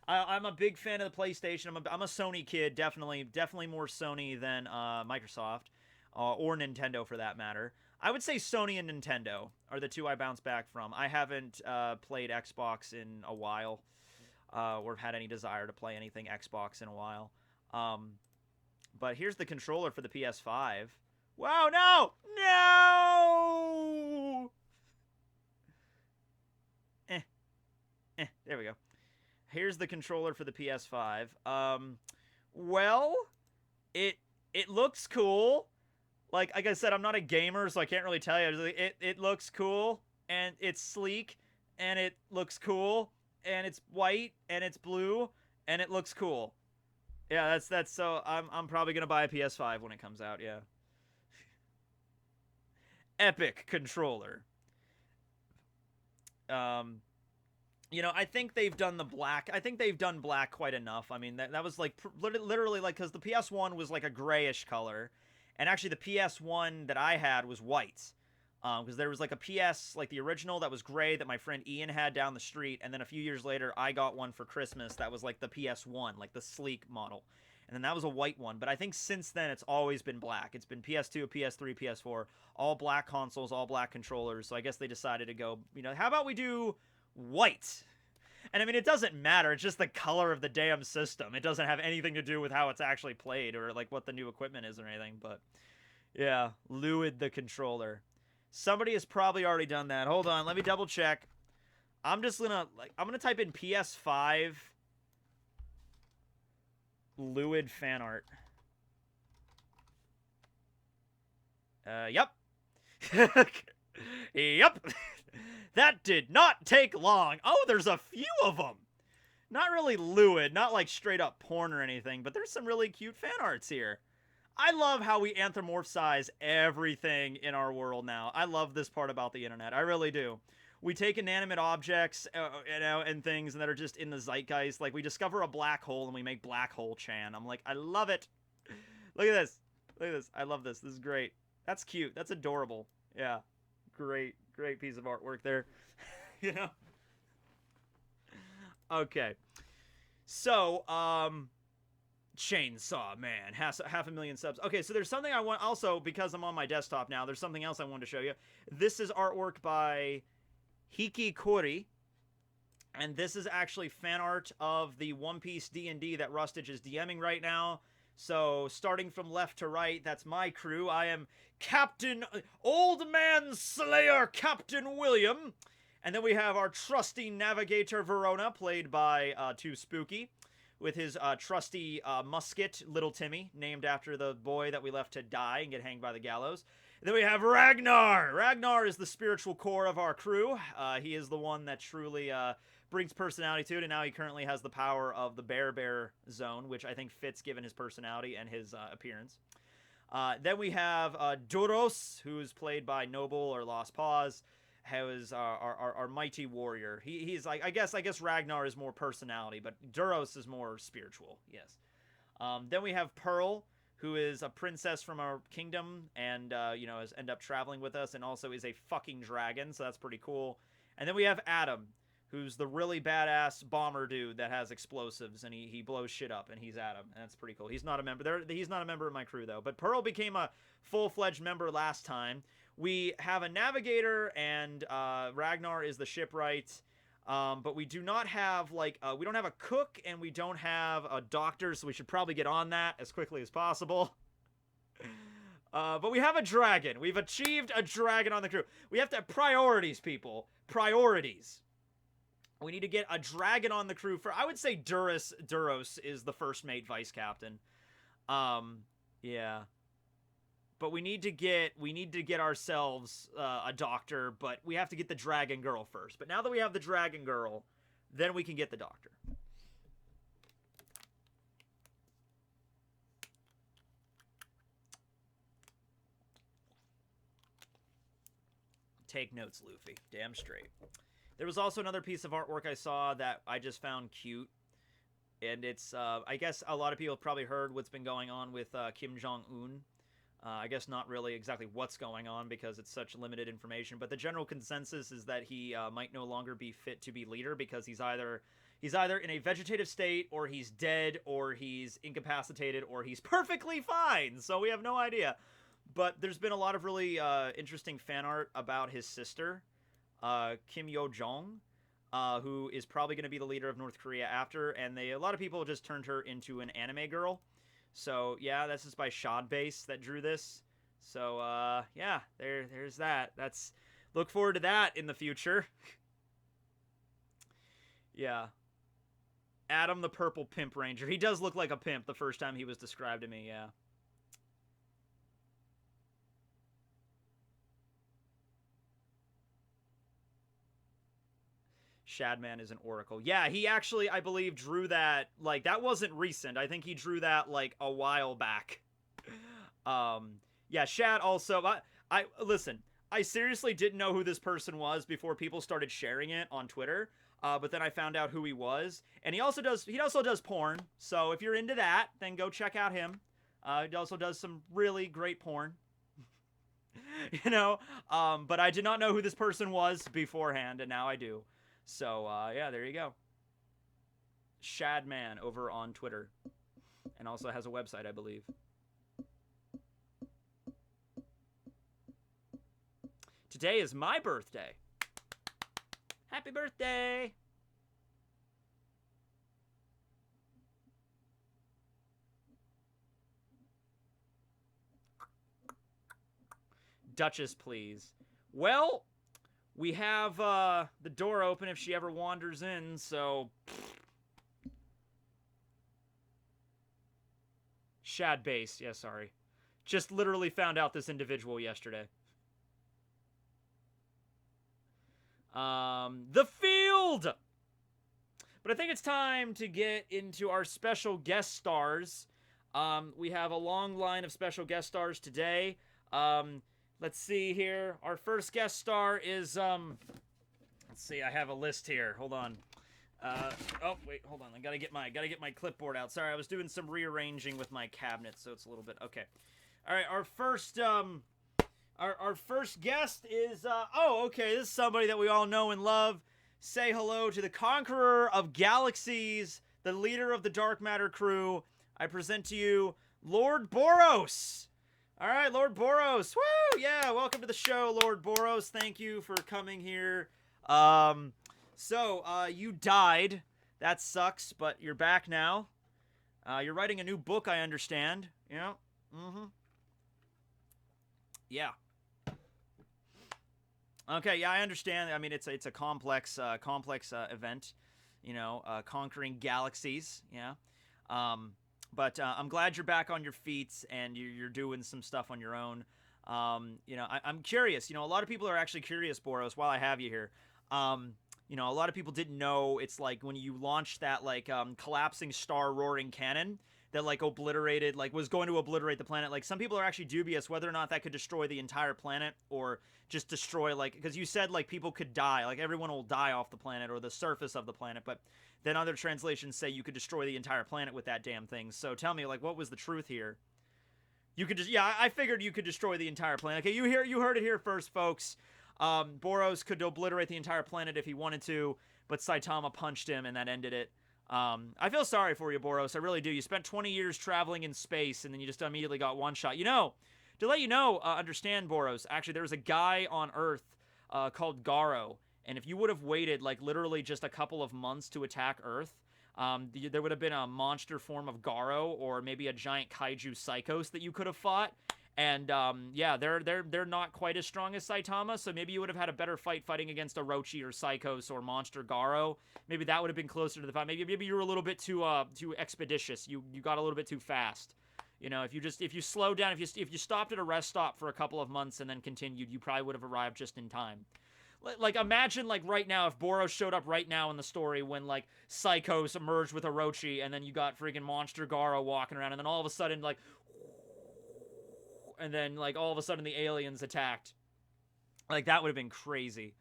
I'm a big fan of the PlayStation. I'm a Sony kid, definitely more Sony than Microsoft, or Nintendo for that matter. I would say Sony and Nintendo are the two I bounce back from. I haven't played Xbox in a while, or had any desire to play anything Xbox in a while. But here's the controller for the PS5. Wow, no! No! There we go. Here's the controller for the PS5. Well, it looks cool. Like I said, I'm not a gamer, so I can't really tell you. It looks cool, and it's sleek, and it looks cool, and it's white, and it's blue, and it looks cool. Yeah, that's so I'm probably gonna buy a PS5 when it comes out, yeah. Epic controller. You know, I think they've done the black. I think they've done black quite enough. I mean, that was like literally like, because the PS1 was like a grayish color, and actually the PS1 that I had was white. Because there was like a PS, like the original that was gray that my friend Ian had down the street, and then a few years later I got one for Christmas that was like the PS1, like the sleek model. And then that was a white one, but I think since then it's always been black. It's been PS2, PS3, PS4, all black consoles, all black controllers, so I guess they decided to go, you know, how about we do white? And I mean, it doesn't matter, it's just the color of the damn system. It doesn't have anything to do with how it's actually played or like what the new equipment is or anything, but yeah, Luid the controller. Somebody has probably already done that. Hold on, let me double check. I'm gonna type in PS5 Luid fan art. Yep. Yep. That did not take long. Oh, there's a few of them. Not really Luid, not like straight up porn or anything, but there's some really cute fan arts here. I love how we anthropomorphize everything in our world now. I love this part about the internet. I really do. We take inanimate objects, you know, and things that are just in the zeitgeist. Like, we discover a black hole and we make Black Hole Chan. I'm like, I love it. Look at this. Look at this. I love this. This is great. That's cute. That's adorable. Yeah. Great piece of artwork there. You know? Okay. So, Chainsaw Man, half a million subs. Okay, so there's something I want, also, because I'm on my desktop now, there's something else I wanted to show you. This is artwork by Hiki Kori, and this is actually fan art of the One Piece D&D that Rustage is DMing right now. So, starting from left to right, that's my crew. I am Captain Old Man Slayer, Captain William. And then we have our trusty navigator Verona, played by Too Spooky, with his trusty musket, Little Timmy, named after the boy that we left to die and get hanged by the gallows. And then we have Ragnar. Ragnar is the spiritual core of our crew. He is the one that truly brings personality to it, and now he currently has the power of the Bear zone, which I think fits given his personality and his appearance. Then we have Boros, who's played by Noble or Lost Paws, who is our mighty warrior. He's like, I guess Ragnar is more personality, but Duros is more spiritual. Yes. Then we have Pearl, who is a princess from our kingdom, and has ended up traveling with us, and also is a fucking dragon, so that's pretty cool. And then we have Adam, who's the really badass bomber dude that has explosives, and he blows shit up, and he's Adam, and that's pretty cool. He's not a member. He's not a member of my crew, though. But Pearl became a full-fledged member last time. We have a navigator, and Ragnar is the shipwright, but we do not have, we don't have a cook, and we don't have a doctor, so we should probably get on that as quickly as possible. But we have a dragon. We've achieved a dragon on the crew. We have to have priorities, people. Priorities. We need to get a dragon on the crew for, I would say Duros is the first mate vice captain. Yeah. But we need to get ourselves a doctor, but we have to get the dragon girl first. But now that we have the dragon girl, then we can get the doctor. Take notes, Luffy. Damn straight. There was also another piece of artwork I saw that I just found cute. And it's, I guess a lot of people have probably heard what's been going on with Kim Jong-un. I guess not really exactly what's going on because it's such limited information. But the general consensus is that he might no longer be fit to be leader because he's either in a vegetative state, or he's dead, or he's incapacitated, or he's perfectly fine. So we have no idea. But there's been a lot of really interesting fan art about his sister, Kim Yo-jong, who is probably going to be the leader of North Korea after, and a lot of people just turned her into an anime girl. So, yeah, this is by Shadbase that drew this. So, yeah, there's that. Look forward to that in the future. Yeah. Adam the Purple Pimp Ranger. He does look like a pimp the first time he was described to me, yeah. Shadman is an oracle. Yeah, he actually, I believe, drew that, that wasn't recent. I think he drew that, a while back. Yeah, Shad also, listen, I seriously didn't know who this person was before people started sharing it on Twitter, but then I found out who he was, and he also does porn, so if you're into that, then go check out him. He also does some really great porn. But I did not know who this person was beforehand, and now I do. So, yeah, there you go. Shadman over on Twitter. And also has a website, I believe. Today is my birthday. Happy birthday! Duchess, please. Well, we have the door open if she ever wanders in, so... Shadbase, yeah, sorry. Just literally found out this individual yesterday. The field! But I think it's time to get into our special guest stars. We have a long line of special guest stars today. Let's see here. Our first guest star is, let's see, I have a list here. Hold on. Oh, wait, hold on. I gotta get my clipboard out. Sorry, I was doing some rearranging with my cabinet, so it's a little bit, okay. All right, our first our first guest is oh, okay, this is somebody that we all know and love. Say hello to the conqueror of galaxies, the leader of the dark matter crew. I present to you Lord Boros. All right, Lord Boros. Woo! Yeah, welcome to the show, Lord Boros. Thank you for coming here. You died. That sucks, but you're back now. You're writing a new book, I understand. Yeah. Mm-hmm. Yeah. Okay, yeah, I understand. I mean, it's a complex event, you know, conquering galaxies. Yeah. But I'm glad you're back on your feet and you're doing some stuff on your own. You know, I'm curious. You know, a lot of people are actually curious, Boros, while I have you here. You know, a lot of people didn't know it's like when you launched that like collapsing star roaring cannon that like obliterated, like was going to obliterate the planet. Like some people are actually dubious whether or not that could destroy the entire planet or just destroy, like, because you said like people could die, like everyone will die off the planet or the surface of the planet, but then other translations say you could destroy the entire planet with that damn thing. So tell me, like, what was the truth here? You could just, yeah, I figured you could destroy the entire planet. Okay, you heard it here first, folks. Boros could obliterate the entire planet if he wanted to, but Saitama punched him and that ended it. I feel sorry for you, Boros. I really do. You spent 20 years traveling in space and then you just immediately got one shot. You know, to let you know, understand, Boros, actually there was a guy on Earth called Garo, and if you would have waited like literally just a couple of months to attack Earth, there would have been a monster form of Garo or maybe a giant kaiju Psychos that you could have fought. And yeah, they're not quite as strong as Saitama, so maybe you would have had a better fight fighting against Orochi or Psychos or Monster Garo. Maybe that would have been closer to the fight. Maybe you were a little bit too expeditious. You got a little bit too fast. You know, if you slowed down, if you stopped at a rest stop for a couple of months and then continued, you probably would have arrived just in time. Like, imagine, like, right now, if Boros showed up right now in the story when, like, Psychos emerged with Orochi, and then you got freaking Monster Garo walking around, and then all of a sudden, like, and then, like, all of a sudden the aliens attacked. Like, that would have been crazy.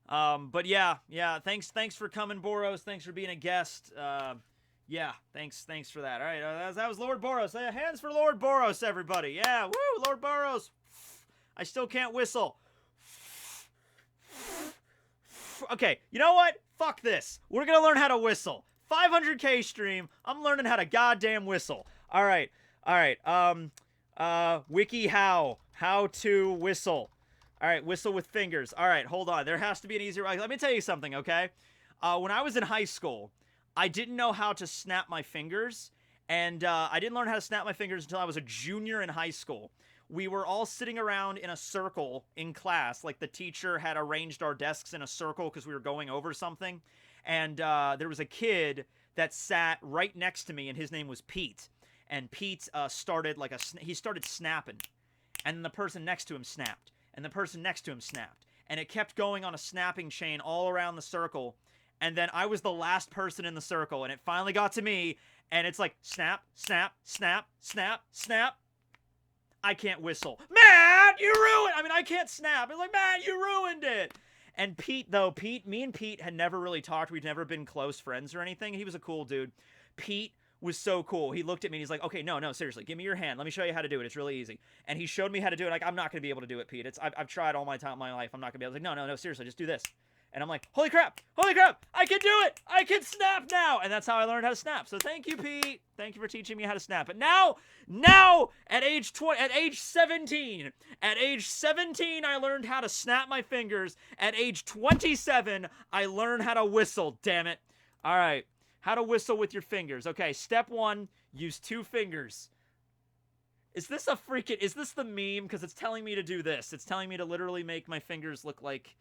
But yeah, thanks for coming, Boros. Thanks for being a guest. Yeah, thanks for that. All right, that was Lord Boros. Hands for Lord Boros, everybody. Yeah, woo, Lord Boros. I still can't whistle. Okay, you know what? Fuck this. We're gonna learn how to whistle. 500K stream. I'm learning how to goddamn whistle. All right. Wiki how to whistle. All right, whistle with fingers. All right, hold on. There has to be an easier way. Let me tell you something, okay? When I was in high school, I didn't know how to snap my fingers, and I didn't learn how to snap my fingers until I was a junior in high school. We were all sitting around in a circle in class, like the teacher had arranged our desks in a circle because we were going over something, and there was a kid that sat right next to me, and his name was Pete. And Pete started he started snapping, and then the person next to him snapped, and the person next to him snapped, and it kept going on a snapping chain all around the circle, and then I was the last person in the circle, and it finally got to me, and it's like snap, snap, snap, snap, snap. I can't whistle. Man, you ruined. I mean, I can't snap. It's like, man, you ruined it. And me and Pete had never really talked. We'd never been close friends or anything. He was a cool dude. Pete was so cool. He looked at me and he's like, okay, no, seriously, give me your hand. Let me show you how to do it. It's really easy. And he showed me how to do it. Like, I'm not going to be able to do it, Pete. I've tried all my life. I'm not going to be able to. Like, no, seriously, just do this. And I'm like, holy crap, I can do it. I can snap now. And that's how I learned how to snap. So thank you, Pete. Thank you for teaching me how to snap. But now at age 17, I learned how to snap my fingers. At age 27, I learned how to whistle, damn it. All right, how to whistle with your fingers. Okay, step 1, use 2 fingers. Is this the meme? Because it's telling me to do this. It's telling me to literally make my fingers look like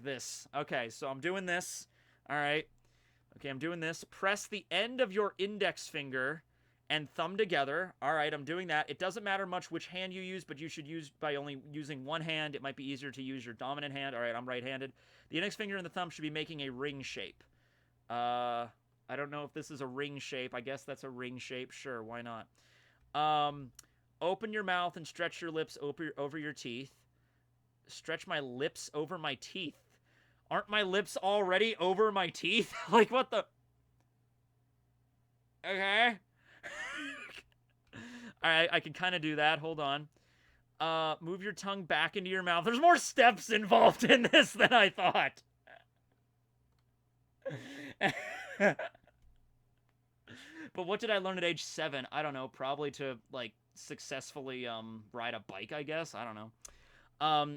this. Okay, so I'm doing this. All right. Okay, I'm doing this. Press the end of your index finger and thumb together. All right, I'm doing that. It doesn't matter much which hand you use, but you should use by only using one hand. It might be easier to use your dominant hand. All right, I'm right-handed. The index finger and the thumb should be making a ring shape. I don't know if this is a ring shape. I guess that's a ring shape. Sure, why not? Open your mouth and stretch your lips over your teeth. Stretch my lips over my teeth. Aren't my lips already over my teeth? Like, what the? Okay. I can kind of do that. Hold on. Move your tongue back into your mouth. There's more steps involved in this than I thought. But what did I learn at age 7? I don't know. Probably to, like, successfully ride a bike, I guess. I don't know.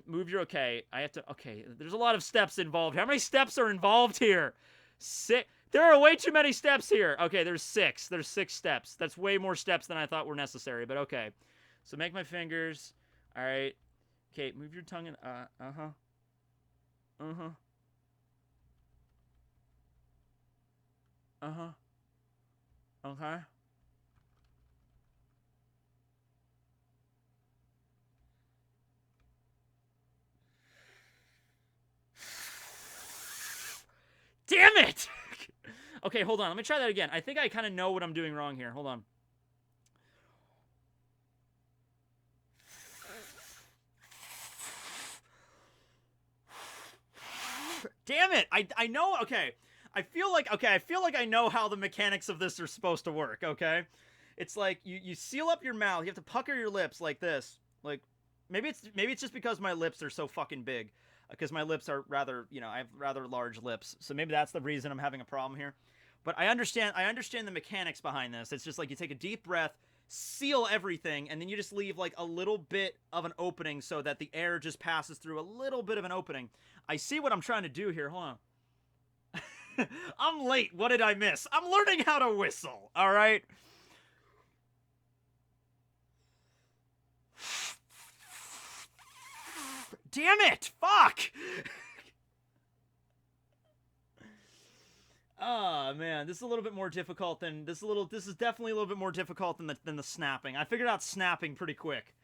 Move your... Okay. I have to... Okay. There's a lot of steps involved. How many steps are involved here? 6... There are way too many steps here. Okay, there's 6. There's 6 steps. That's way more steps than I thought were necessary, but okay. So make my fingers. All right. Okay, move your tongue and... Uh-huh. Uh-huh. Uh-huh. Okay. Damn it! Okay, hold on. Let me try that again. I think I kind of know what I'm doing wrong here. Hold on. Damn it! I know... Okay. I feel like I know how the mechanics of this are supposed to work, okay? It's like, you seal up your mouth. You have to pucker your lips like this. Like, maybe it's just because my lips are so fucking big. Because my lips are rather, you know, I have rather large lips. So maybe that's the reason I'm having a problem here. But I understand the mechanics behind this. It's just like you take a deep breath, seal everything, and then you just leave like a little bit of an opening so that the air just passes through a little bit of an opening. I see what I'm trying to do here. Hold on. I'm late. What did I miss? I'm learning how to whistle, all right? Damn it! Fuck! Oh man, this is a little bit more difficult than this is definitely a little bit more difficult than the snapping. I figured out snapping pretty quick.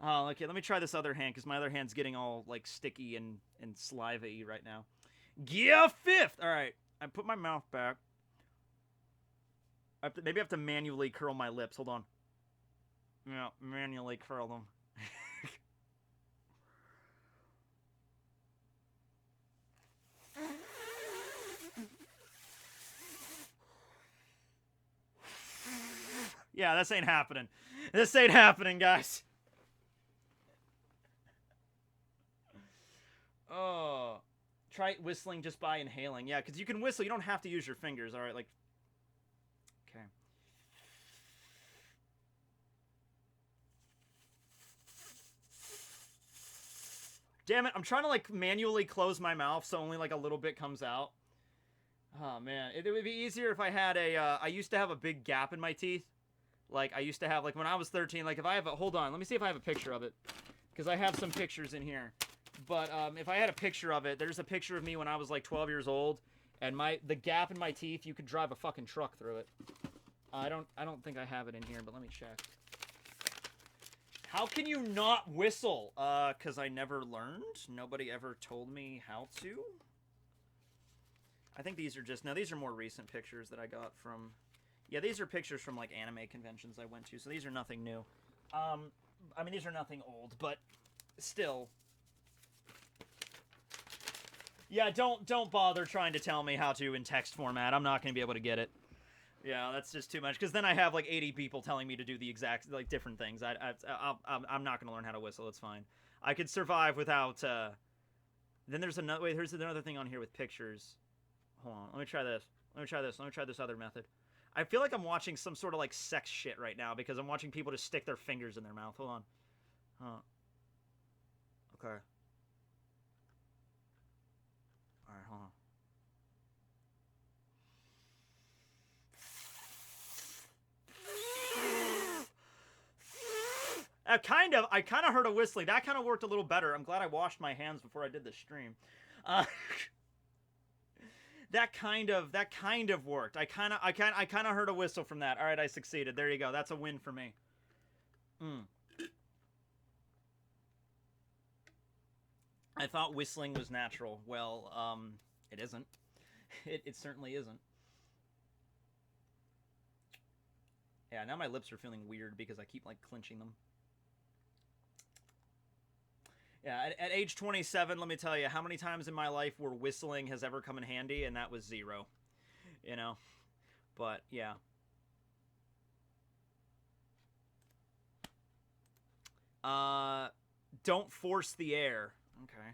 Oh, okay, let me try this other hand because my other hand's getting all like sticky and saliva-y right now. Gear 5th. All right, I put my mouth back. Maybe I have to manually curl my lips. Hold on. Yeah, manually curl them. Yeah, this ain't happening. This ain't happening, guys. Oh. Try whistling just by inhaling. Yeah, because you can whistle. You don't have to use your fingers. All right, like... Okay. Damn it, I'm trying to, like, manually close my mouth so only, like, a little bit comes out. Oh, man. It would be easier if I had a... I used to have a big gap in my teeth. Like, I used to have, like, when I was 13, like, if I have a... Hold on, let me see if I have a picture of it. Because I have some pictures in here. But, if I had a picture of it, there's a picture of me when I was, like, 12 years old. And the gap in my teeth, you could drive a fucking truck through it. I don't think I have it in here, but let me check. How can you not whistle? Because I never learned. Nobody ever told me how to. I think these are just... No, these are more recent pictures that I got from... Yeah, these are pictures from, like, anime conventions I went to, so these are nothing new. I mean, these are nothing old, but still. Yeah, don't bother trying to tell me how to in text format. I'm not going to be able to get it. Yeah, that's just too much, because then I have, like, 80 people telling me to do the exact, like, different things. I'm not going to learn how to whistle. It's fine. I could survive without, Then there's another... Wait, there's another thing on here with pictures. Hold on. Let me try this. Let me try this other method. I feel like I'm watching some sort of, like, sex shit right now because I'm watching people just stick their fingers in their mouth. Hold on. Okay. Alright, hold on. I kind of heard a whistling. That kind of worked a little better. I'm glad I washed my hands before I did the stream. That kind of worked. I kind of heard a whistle from that. All right, I succeeded. There you go. That's a win for me. I thought whistling was natural. Well, it isn't. It certainly isn't. Yeah, now my lips are feeling weird because I keep, like, clenching them. Yeah, at age 27, let me tell you, how many times in my life where whistling has ever come in handy, and that was 0. You know? But, yeah. Don't force the air. Okay.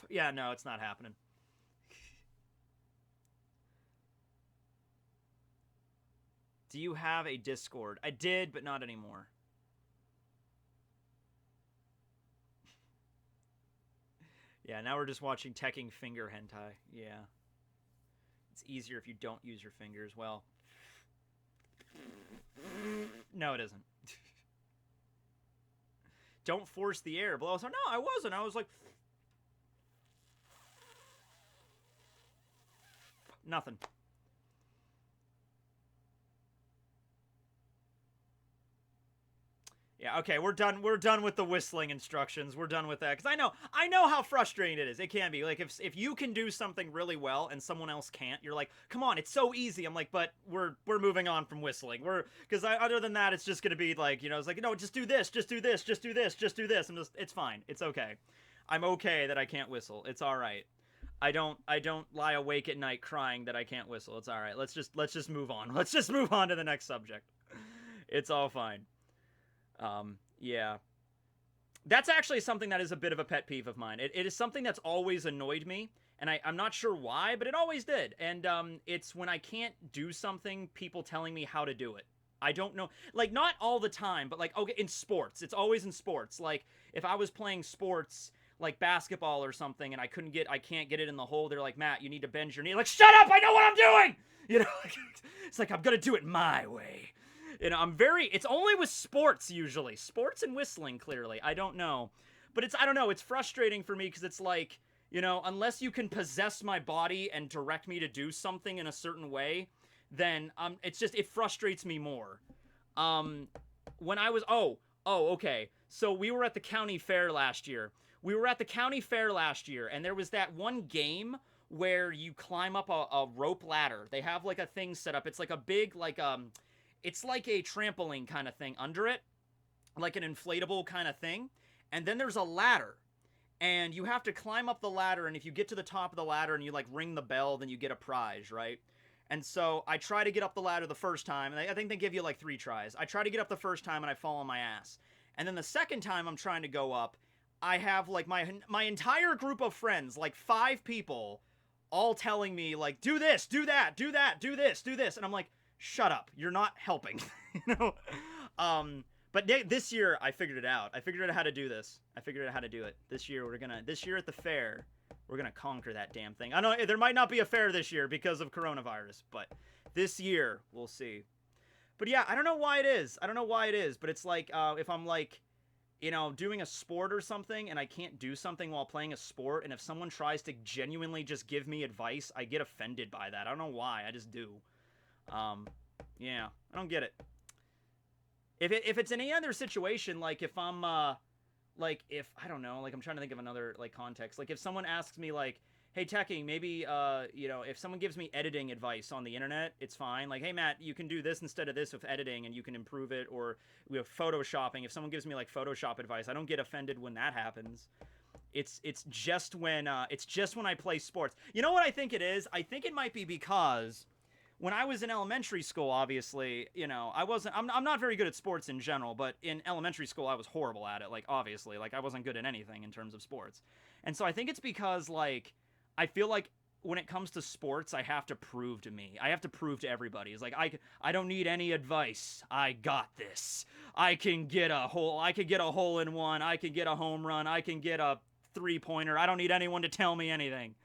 Yeah, no, it's not happening. Do you have a Discord? I did, but not anymore. Yeah, now we're just watching Tekking finger hentai. Yeah. It's easier if you don't use your fingers. Well, no, it isn't. Don't force the air. Blow. So, no, I wasn't. I was like... Nothing. Yeah, okay, we're done. We're done with the whistling instructions. We're done with that because I know how frustrating it is. It can be like if you can do something really well and someone else can't, you're like, come on, it's so easy. I'm like, but we're moving on from whistling. Because other than that, it's just gonna be like, it's like, no, just do this, just do this, just do this, just do this. It's fine. It's okay. I'm okay that I can't whistle. It's all right. I don't lie awake at night crying that I can't whistle. It's all right. Let's just move on. Let's just move on to the next subject. It's all fine. Yeah. That's actually something that is a bit of a pet peeve of mine. It is something that's always annoyed me, and I'm not sure why, but it always did. And it's when I can't do something, people telling me how to do it. I don't know. Like, not all the time, but like, okay, in sports. It's always in sports. Like, if I was playing sports, like basketball or something, and I can't get it in the hole, they're like, Matt, you need to bend your knee. Like, shut up! I know what I'm doing! It's like, I'm gonna do it my way. It's only with sports, usually. Sports and whistling, clearly. I don't know. But I don't know, it's frustrating for me, because it's like, unless you can possess my body and direct me to do something in a certain way, then, it frustrates me more. When I was, okay. So we were at the county fair last year. And there was that one game where you climb up a rope ladder. They have, like, a thing set up. It's like a big, like, it's like a trampoline kind of thing under it, like an inflatable kind of thing. And then there's a ladder, and you have to climb up the ladder, and if you get to the top of the ladder and you, like, ring the bell, then you get a prize, right? And so I try to get up the ladder the first time, and I think they give you, like, 3 tries. I try to get up the first time, and I fall on my ass. And then the second time I'm trying to go up, I have, like, my entire group of friends, like 5 people, all telling me, like, do this, do that, do that, do this, do this. And I'm like, shut up, you're not helping. But this year I figured it out. I figured out how to do this. I figured out how to do it. This year at the fair, we're gonna conquer that damn thing. I know there might not be a fair this year because of coronavirus, but this year we'll see. But yeah, I don't know why it is. But it's like, if I'm like, doing a sport or something and I can't do something while playing a sport, and if someone tries to genuinely just give me advice, I get offended by that. I don't know why, I just do. Yeah, I don't get it. If it's in any other situation, like if I'm, like if, I don't know, like I'm trying to think of another, like, context. Like if someone asks me, like, hey, Tekking, maybe, if someone gives me editing advice on the internet, it's fine. Like, hey, Matt, you can do this instead of this with editing and you can improve it. Or with photoshopping, if someone gives me, like, Photoshop advice, I don't get offended when that happens. It's just when I play sports. You know what I think it is? I think it might be because when I was in elementary school, obviously, I'm not very good at sports in general, but in elementary school, I was horrible at it. Like, obviously, like, I wasn't good at anything in terms of sports. And so I think it's because, like, I feel like when it comes to sports, I have to prove to everybody. It's like, I don't need any advice. I got this. I can get a hole in one. I can get a home run. I can get a 3-pointer. I don't need anyone to tell me anything,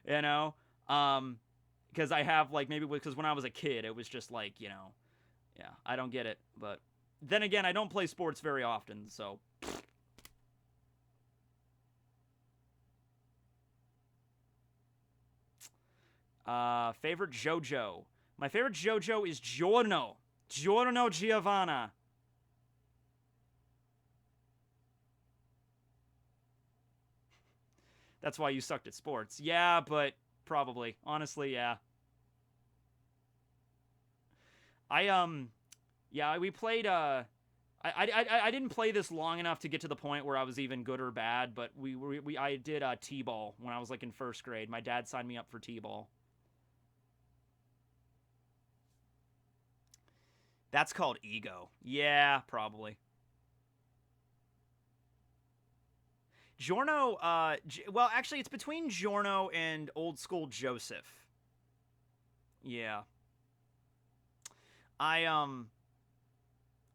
because I have, like, maybe because when I was a kid, it was just like, yeah, I don't get it. But then again, I don't play sports very often, so. Favorite JoJo. My favorite JoJo is Giorno Giovanna. That's why you sucked at sports. Yeah, but probably. Honestly, yeah. We played, I didn't play this long enough to get to the point where I was even good or bad, but I did, T-ball when I was, like, in 1st grade. My dad signed me up for T-ball. That's called ego. Yeah, probably. Giorno, well, actually, it's between Giorno and old school Joseph. Yeah. I,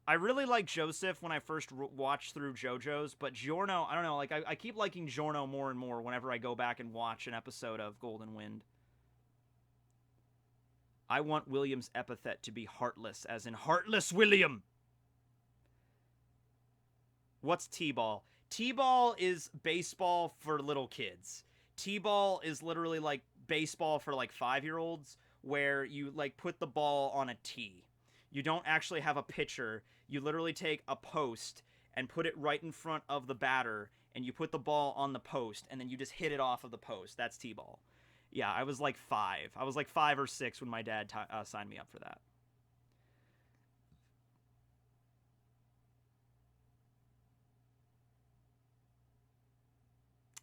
I really like Joseph when I first watched through JoJo's, but Giorno, I don't know, like, I keep liking Giorno more and more whenever I go back and watch an episode of Golden Wind. I want William's epithet to be heartless, as in Heartless William! What's T-ball? T-ball is baseball for little kids. T-ball is literally like baseball for like 5-year-olds, where you like put the ball on a tee. You don't actually have a pitcher. You literally take a post and put it right in front of the batter, and you put the ball on the post, and then you just hit it off of the post. That's T-ball. Yeah, I was like 5. I was like 5 or 6 when my dad signed me up for that.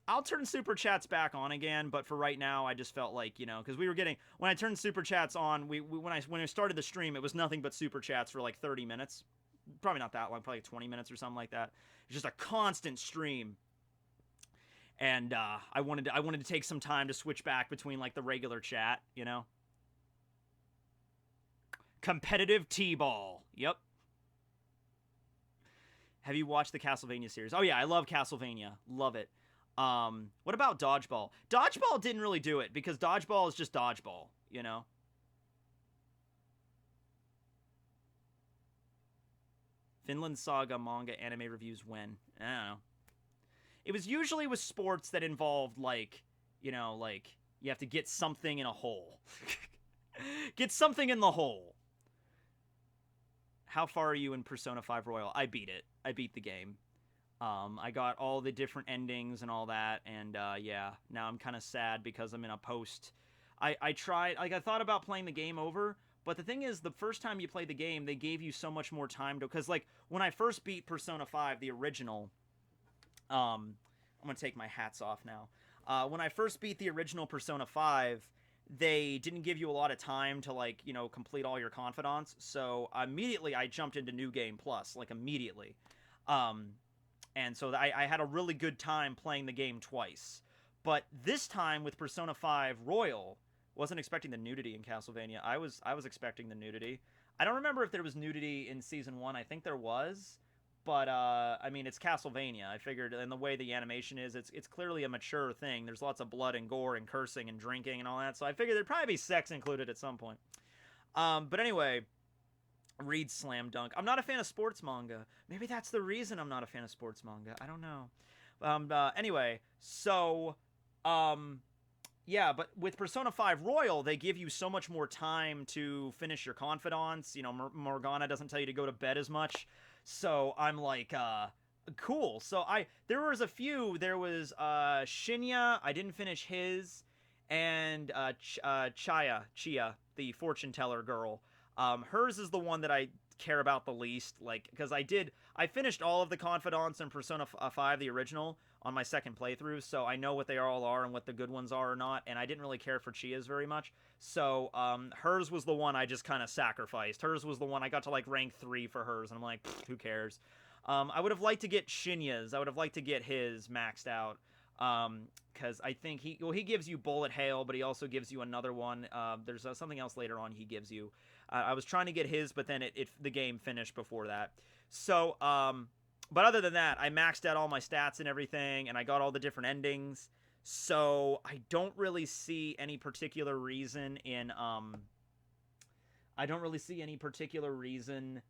I'll turn super chats back on again, but for right now, I just felt like, because we were getting, when I turned super chats on, when I started the stream, it was nothing but super chats for like 30 minutes. Probably not that long, probably like 20 minutes or something like that. It's just a constant stream. And I wanted to take some time to switch back between like the regular chat, Competitive T-ball. Yep. Have you watched the Castlevania series? Oh yeah, I love Castlevania. Love it. What about Dodgeball? Dodgeball didn't really do it because Dodgeball is just Dodgeball. Finland Saga manga anime reviews when? I don't know. It was usually with sports that involved like you have to get something in a hole. Get something in the hole. How far are you in Persona 5 Royal? I beat it. I beat the game. I got all the different endings and all that, and yeah, now I'm kind of sad because I'm in a post. I tried, like, I thought about playing the game over, but the thing is, the first time you play the game, they gave you so much more time to, because, like, when I first beat Persona 5, the original, I'm gonna take my hats off now. When I first beat the original Persona 5, they didn't give you a lot of time to, like, complete all your confidants, so immediately I jumped into New Game Plus, like, immediately. And so I had a really good time playing the game twice. But this time with Persona 5 Royal, wasn't expecting the nudity in Castlevania. I was expecting the nudity. I don't remember if there was nudity in Season 1. I think there was. But, I mean, it's Castlevania. I figured, and the way the animation is, it's clearly a mature thing. There's lots of blood and gore and cursing and drinking and all that. So I figured there'd probably be sex included at some point. But anyway, read Slam Dunk. I'm not a fan of sports manga. Maybe that's the reason I'm not a fan of sports manga. I don't know. Anyway, so, yeah, but with Persona 5 Royal, they give you so much more time to finish your confidants. Morgana doesn't tell you to go to bed as much. So I'm like, cool. So there was a few. There was Shinya. I didn't finish his. And Chia, the fortune teller girl. Hers is the one that I care about the least, like, because I finished all of the confidants in Persona 5, the original, on my second playthrough, so I know what they all are and what the good ones are or not, and I didn't really care for Chia's very much, so, hers was the one I just kind of sacrificed. Hers was the one I got to, like, rank 3 for hers, and I'm like, who cares? I would have liked to get Shinya's. I would have liked to get his maxed out, because I think he gives you Bullet Hail, but he also gives you another one. There's something else later on he gives you. I was trying to get his, but then the game finished before that. So, but other than that, I maxed out all my stats and everything, and I got all the different endings. So I don't really see any particular reason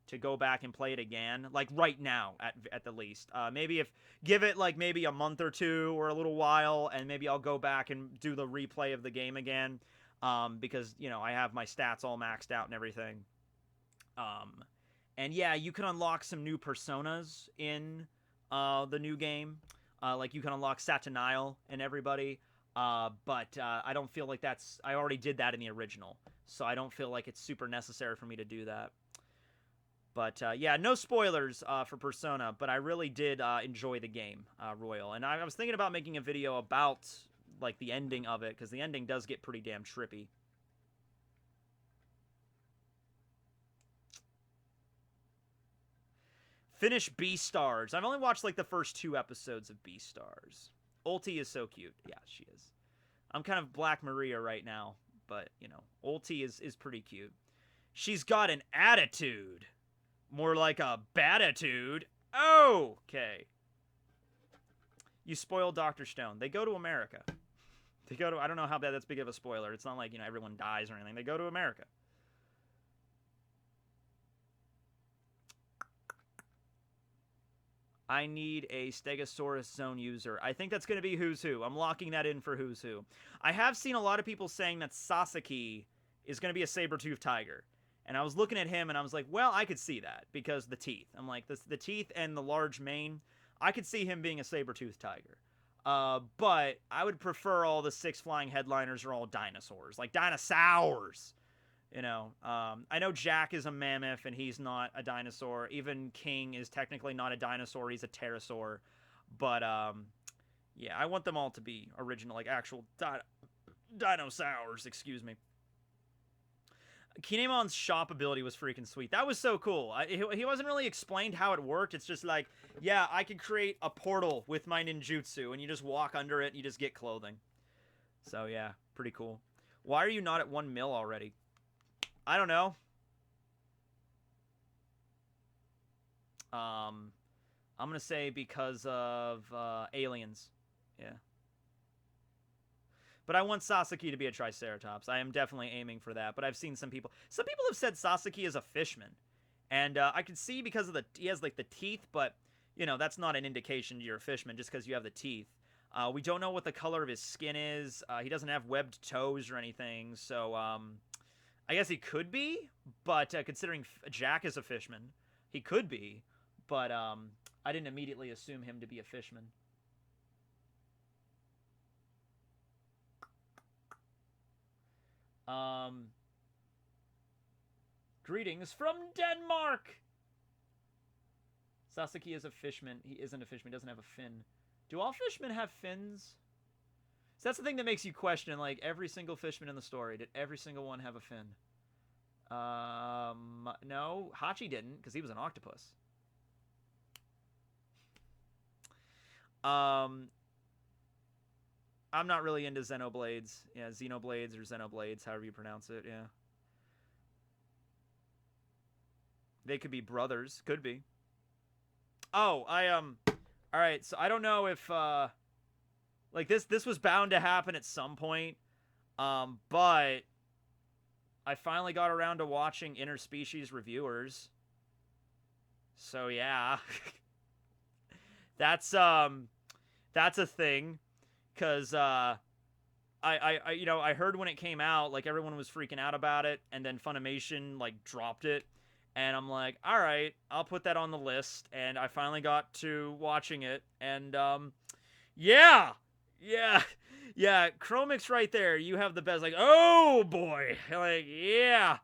to go back and play it again, like right now at the least. Maybe give it like maybe a month or two or a little while, and maybe I'll go back and do the replay of the game again, because I have my stats all maxed out and everything. And yeah, you can unlock some new personas in the new game. Like you can unlock Saturnile and everybody. But I don't feel like I already did that in the original, so I don't feel like it's super necessary for me to do that. But yeah, no spoilers for Persona, but I really did enjoy the game, Royal. And I was thinking about making a video about like the ending of it, because the ending does get pretty damn trippy. Finish Beastars. I've only watched like the first 2 episodes of Beastars. Ulti is so cute. Yeah, she is. I'm kind of Black Maria right now, but, you know, Ulti is pretty cute. She's got an attitude. More like a baditude. Oh, okay. You spoiled Dr. Stone. They go to America. They go to, I don't know how bad that's big of a spoiler. It's not like, you know, everyone dies or anything. They go to America. I need a Stegosaurus Zone user. I think that's going to be Who's Who. I'm locking that in for Who's Who. I have seen a lot of people saying that Sasaki is going to be a saber-toothed tiger. And I was looking at him and I was like, well, I could see that because the teeth. I'm like, the teeth and the large mane, I could see him being a saber-toothed tiger. But I would prefer all the 6 flying headliners are all dinosaurs. Like dinosaurs. You know, I know Jack is a mammoth and he's not a dinosaur. Even King is technically not a dinosaur. He's a pterosaur. But, yeah, I want them all to be original, like actual dinosaurs, excuse me. Kinemon's shop ability was freaking sweet. That was so cool. He wasn't really explained how it worked. It's just like, yeah, I could create a portal with my ninjutsu, and you just walk under it, and you just get clothing. So, yeah, pretty cool. Why are you not at 1 mil already? I don't know. I'm going to say because of aliens. Yeah. But I want Sasaki to be a Triceratops. I am definitely aiming for that. But I've seen some people have said Sasaki is a fishman. And I can see because of he has like the teeth, but, you know, that's not an indication you're a fishman just because you have the teeth. We don't know what the color of his skin is. He doesn't have webbed toes or anything. So, I guess he could be. But considering Jack is a fishman, he could be. But I didn't immediately assume him to be a fishman. Greetings from Denmark! Sasaki is a fishman. He isn't a fishman. He doesn't have a fin. Do all fishmen have fins? So that's the thing that makes you question, like, every single fishman in the story. Did every single one have a fin? No. Hachi didn't, because he was an octopus. I'm not really into Xenoblades. Yeah, Xenoblades or Xenoblades, however you pronounce it, yeah. They could be brothers. Could be. Oh, alright, so I don't know if, like, this was bound to happen at some point, but I finally got around to watching Interspecies Reviewers. So, yeah. That's a thing. Because, I you know, I heard when it came out, like, everyone was freaking out about it, and then Funimation, like, dropped it, and I'm like, alright, I'll put that on the list, and I finally got to watching it, and, yeah, Chromix right there, you have the best, like, oh, boy, like, yeah,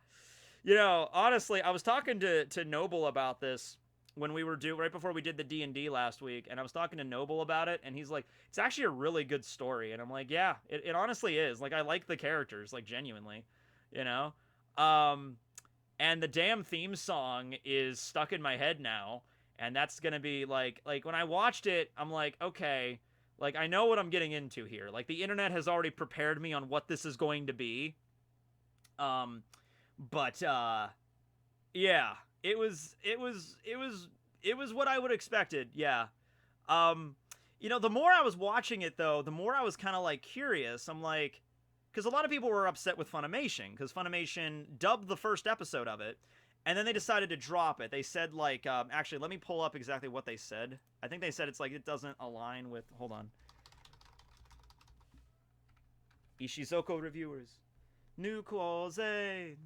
you know, honestly, I was talking to Noble about this, when we were right before we did the D&D last week, and I was talking to Noble about it, and he's like, it's actually a really good story, and I'm like, yeah, it honestly is, like, I like the characters, like, genuinely, you know, and the damn theme song is stuck in my head now, and that's gonna be, like, when I watched it, I'm like, okay, like, I know what I'm getting into here, like, the internet has already prepared me on what this is going to be, but, yeah, it was what I would have expected, yeah. You know, the more I was watching it, though, the more I was kind of, like, curious. I'm like, because a lot of people were upset with Funimation, because Funimation dubbed the first episode of it, and then they decided to drop it. They said, like, actually, let me pull up exactly what they said. I think they said it's like, it doesn't align with, hold on. Ishizoko Reviewers. New Kwose.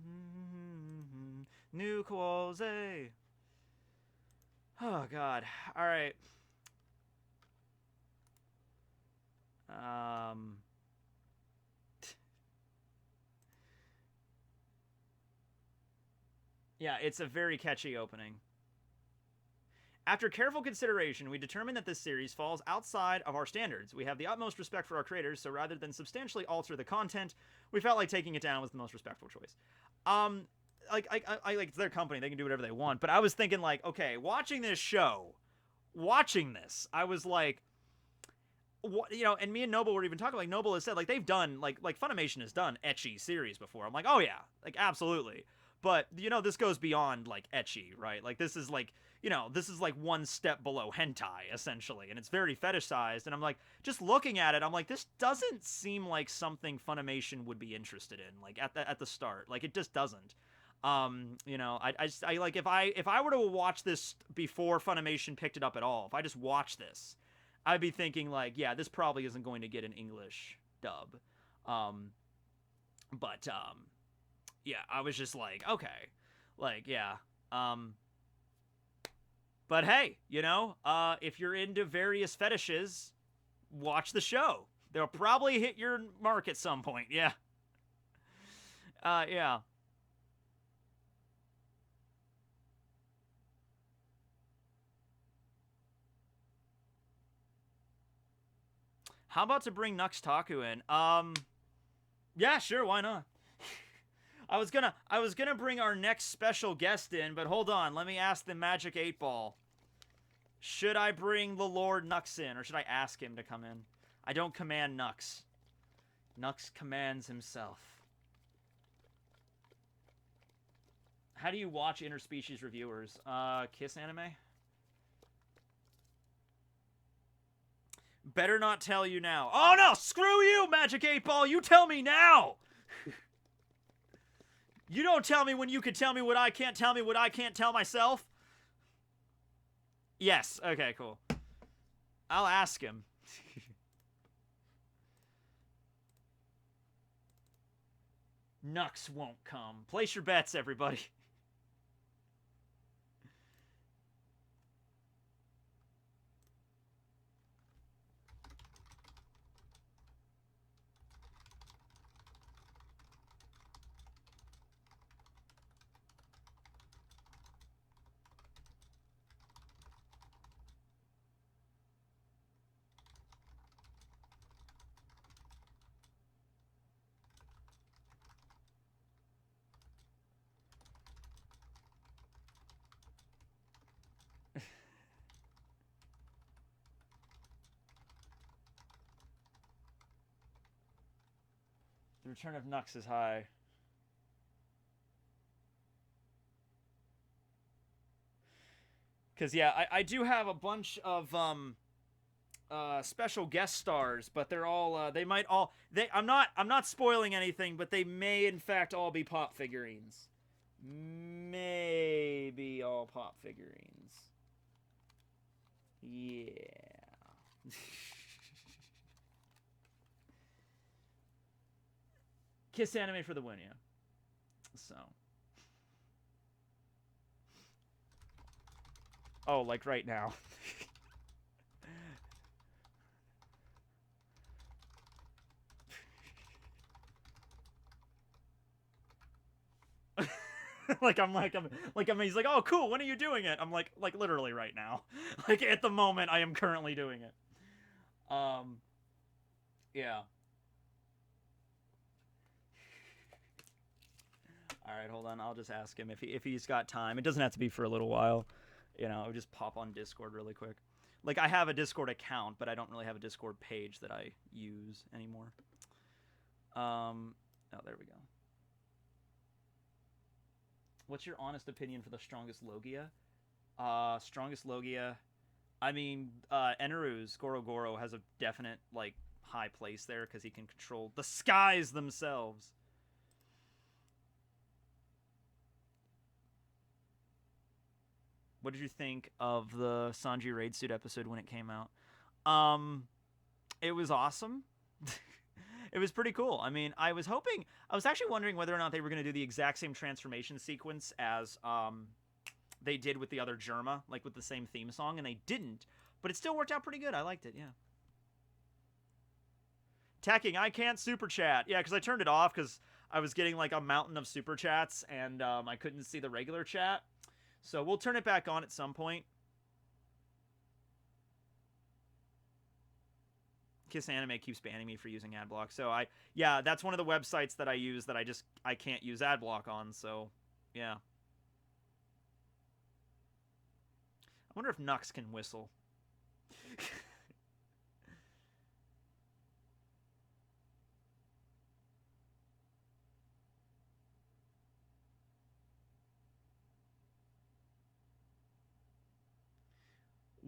New Kwose. Oh, God. All right. Yeah, it's a very catchy opening. After careful consideration, we determined that this series falls outside of our standards. We have the utmost respect for our creators, so rather than substantially alter the content, we felt like taking it down was the most respectful choice. like it's their company, they can do whatever they want. But I was thinking like, okay, watching this show, I was like, what, you know, and me and Noble were even talking, like Noble has said, like they've done like Funimation has done ecchi series before. I'm like, oh yeah, like absolutely. But you know, this goes beyond like ecchi, right? Like this is like, you know, this is like one step below hentai essentially, and it's very fetishized. And I'm like, just looking at it, I'm like, this doesn't seem like something Funimation would be interested in. Like at the start, like it just doesn't. You know, I like if I were to watch this before Funimation picked it up at all, if I just watched this, I'd be thinking like, yeah, this probably isn't going to get an English dub. But yeah, I was just like, okay, like yeah. But hey, you know, if you're into various fetishes, watch the show. They'll probably hit your mark at some point. Yeah. Yeah. How about to bring Nux Taku in? Yeah, sure, why not? I was gonna bring our next special guest in, but hold on, let me ask the Magic 8 Ball. Should I bring the Lord Nux in, or should I ask him to come in? I don't command Nux. Nux commands himself. How do you watch interspecies reviewers? Kiss Anime? Better not tell you now. Oh no, screw you, Magic 8 Ball, you tell me now! You don't tell me when you can tell me what I can't tell me what I can't tell myself. Yes, okay, cool. I'll ask him. Nux won't come. Place your bets, everybody. The return of Nux is high. Because, yeah, I do have a bunch of special guest stars, but they're all, they might all, I'm not spoiling anything, but they may, in fact, all be pop figurines. Maybe all pop figurines. Yeah. Kiss Anime for the win, yeah. So. Oh, like right now. he's like, oh cool, when are you doing it? I'm like literally right now. Like at the moment I am currently doing it. Yeah. All right, hold on. I'll just ask him if he's got time. It doesn't have to be for a little while. You know, just pop on Discord really quick. Like I have a Discord account, but I don't really have a Discord page that I use anymore. Oh, there we go. What's your honest opinion for the strongest Logia? Strongest Logia. I mean, Eneru's Goro has a definite, like, high place there because he can control the skies themselves. What did you think of the Sanji Raid Suit episode when it came out? It was awesome. It was pretty cool. I mean, I was actually wondering whether or not they were going to do the exact same transformation sequence as they did with the other Germa, like with the same theme song, and they didn't. But it still worked out pretty good. I liked it, yeah. Tekking, I can't super chat. Yeah, because I turned it off because I was getting like a mountain of super chats, and I couldn't see the regular chat. So we'll turn it back on at some point. Kiss Anime keeps banning me for using adblock. So yeah, that's one of the websites that I use that I can't use adblock on. So Yeah. I wonder if Nux can whistle.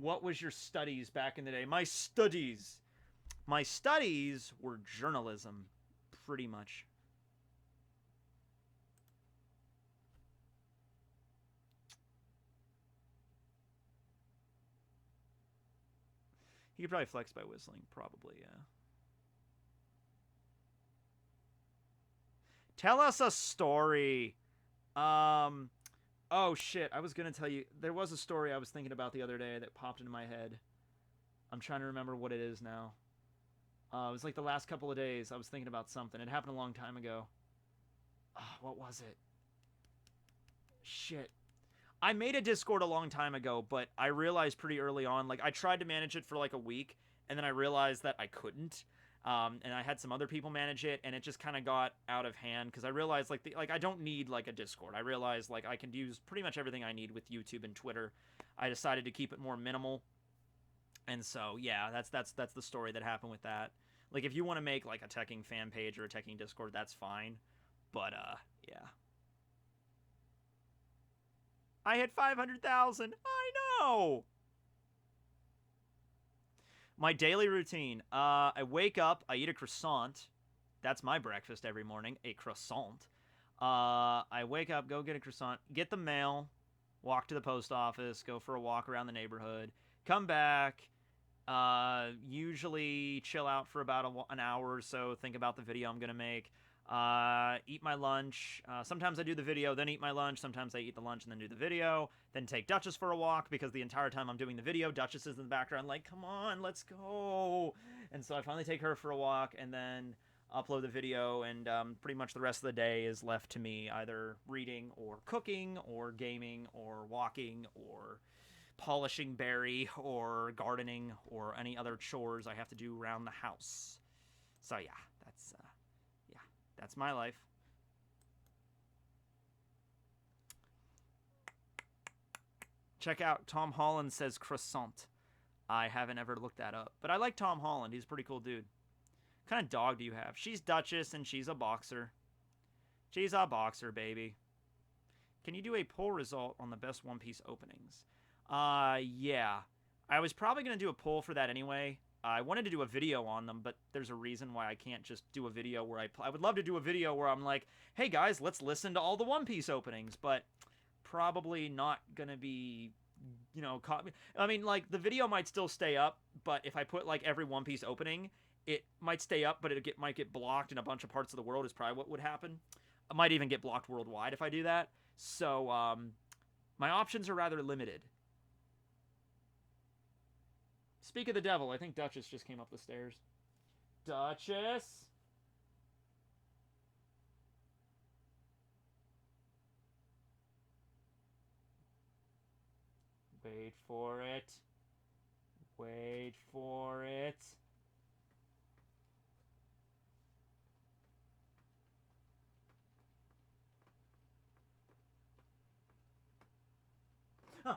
What was your studies back in the day? My studies. My studies were journalism, pretty much. He could probably flex by whistling, probably, yeah. Tell us a story. Oh shit, I was gonna tell you, there was a story I was thinking about the other day that popped into my head. I'm trying to remember what it is now. It was like the last couple of days I was thinking about something. It happened a long time ago. What was it? Shit. I made a Discord a long time ago, but I realized pretty early on, like, I tried to manage it for like a week, and then I realized that I couldn't. And I had some other people manage it, and it just kind of got out of hand because I realized like I don't need like a Discord. I realized like I can use pretty much everything I need with YouTube and Twitter. I decided to keep it more minimal, and so yeah, that's the story that happened with that. Like if you want to make like a Tekking fan page or a Tekking Discord, that's fine, but yeah. I hit 500,000. I know. My daily routine. I wake up, I eat a croissant. That's my breakfast every morning, a croissant. I wake up, go get a croissant, get the mail, walk to the post office, go for a walk around the neighborhood, come back, usually chill out for about an hour or so, think about the video I'm going to make, eat my lunch. Sometimes I do the video, then eat my lunch. Sometimes I eat the lunch and then do the video. Then take Duchess for a walk because the entire time I'm doing the video, Duchess is in the background like, come on, let's go. And so I finally take her for a walk and then upload the video, and pretty much the rest of the day is left to me either reading or cooking or gaming or walking or polishing berry or gardening or any other chores I have to do around the house. So yeah, that's my life. Check out Tom Holland says croissant. I haven't ever looked that up, but I like Tom Holland. He's a pretty cool dude. What kind of dog do you have? She's Duchess and she's a boxer. She's a boxer, baby. Can you do a poll result on the best One Piece openings? Yeah. I was probably going to do a poll for that anyway. I wanted to do a video on them, but there's a reason why I can't just do a video where I would love to do a video where I'm like, hey guys, let's listen to all the One Piece openings, but probably not gonna be, you know, I mean, like, the video might still stay up, but if I put, like, every One Piece opening, it might stay up, but might get blocked in a bunch of parts of the world is probably what would happen. I might even get blocked worldwide if I do that. So, my options are rather limited. Speak of the devil, I think Duchess just came up the stairs. Duchess? Wait for it. Wait for it. Huh.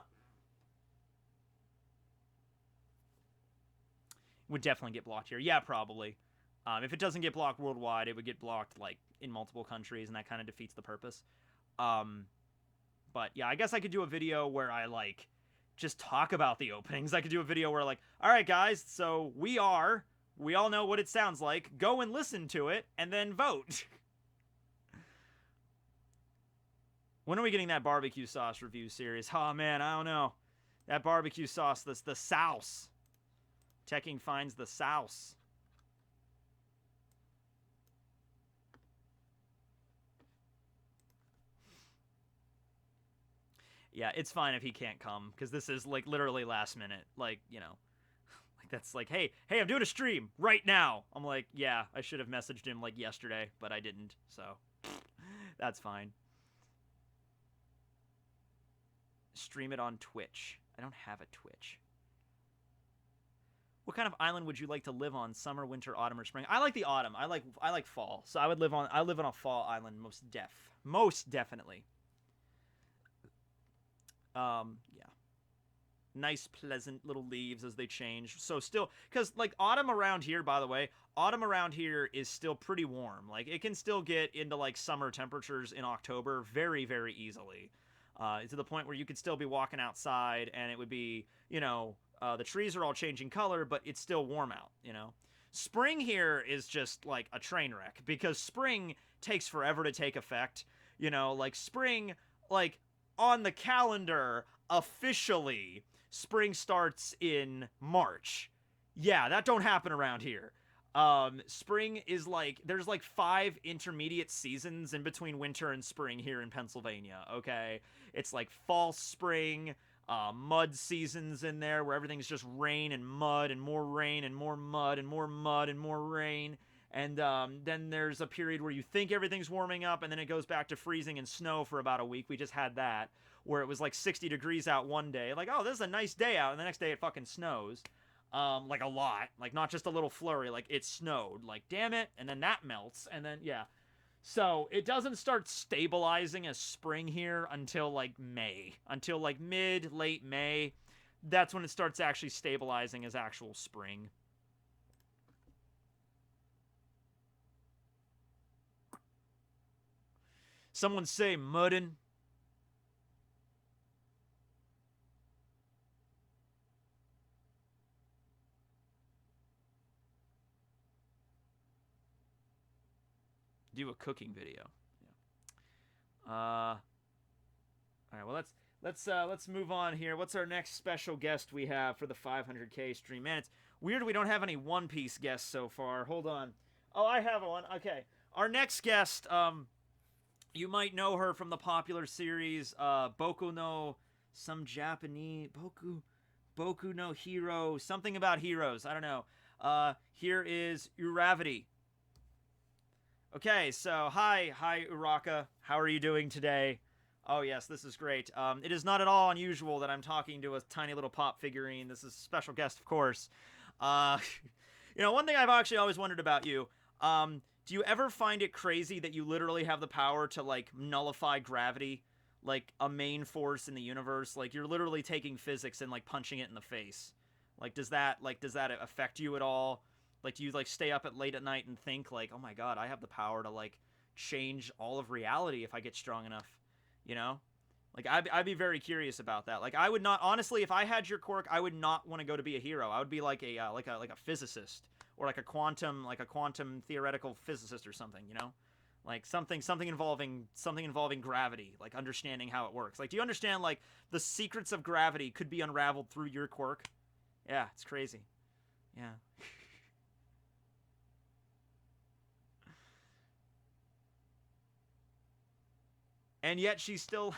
Would definitely get blocked here. Yeah, probably. If it doesn't get blocked worldwide, it would get blocked, like, in multiple countries, and that kind of defeats the purpose. But, yeah, I guess I could do a video where I, like, just talk about the openings. I could do a video where, like, alright, guys, so we all know what it sounds like. Go and listen to it, and then vote. When are we getting that barbecue sauce review series? Oh, man, I don't know. That barbecue sauce, the sauce. Tekking finds the sauce. Yeah, it's fine if he can't come, because this is, like, literally last minute. Like, you know, like, that's like, hey, I'm doing a stream right now. I'm like, yeah, I should have messaged him, like, yesterday, but I didn't, so that's fine. Stream it on Twitch. I don't have a Twitch. What kind of island would you like to live on? Summer, winter, autumn, or spring? I like the autumn. I like fall. So I live on a fall island most definitely. Yeah. Nice, pleasant little leaves as they change. So still, because like autumn around here, by the way, autumn around here is still pretty warm. Like it can still get into like summer temperatures in October very, very easily. To the point where you could still be walking outside and it would be, the trees are all changing color, but it's still warm out, Spring here is just like a train wreck because spring takes forever to take effect. Like spring, like on the calendar, officially, spring starts in March. Yeah, that don't happen around here. Spring is like, there's like 5 intermediate seasons in between winter and spring here in Pennsylvania, okay? It's like fall, spring, mud seasons in there where everything's just rain and mud and more rain and more mud and more mud and more rain. And then there's a period where you think everything's warming up and then it goes back to freezing and snow for about a week. We just had that, where it was like 60 degrees out one day. Like, oh, this is a nice day out. And the next day it fucking snows. Like a lot. Like not just a little flurry. Like it snowed. Like, damn it. And then that melts. And then, yeah. So it doesn't start stabilizing as spring here until like May. Until like late May. That's when it starts actually stabilizing as actual spring. Someone say muddin'. Do a cooking video. Yeah. All right. Well, let's move on here. What's our next special guest we have for the 500K stream? Man, it's weird we don't have any One Piece guests so far. Hold on. Oh, I have one. Okay. Our next guest, you might know her from the popular series Boku no some Japanese Boku no Hero, something about heroes. I don't know. Here is Uravity. Okay, so hi Uraka. How are you doing today? Oh yes, this is great. It is not at all unusual that I'm talking to a tiny little pop figurine. This is a special guest, of course. One thing I've actually always wondered about you. Do you ever find it crazy that you literally have the power to like nullify gravity, like a main force in the universe? Like you're literally taking physics and like punching it in the face. Like does that affect you at all? Like, do you, like, stay up late at night and think, like, oh, my God, I have the power to, like, change all of reality if I get strong enough, Like, I'd be very curious about that. Like, I would not, honestly, if I had your quirk, I would not want to go to be a hero. I would be like a physicist or like a quantum theoretical physicist or something, Like, something involving gravity, like, understanding how it works. Like, do you understand, like, the secrets of gravity could be unraveled through your quirk? Yeah, it's crazy. Yeah. And yet she's still...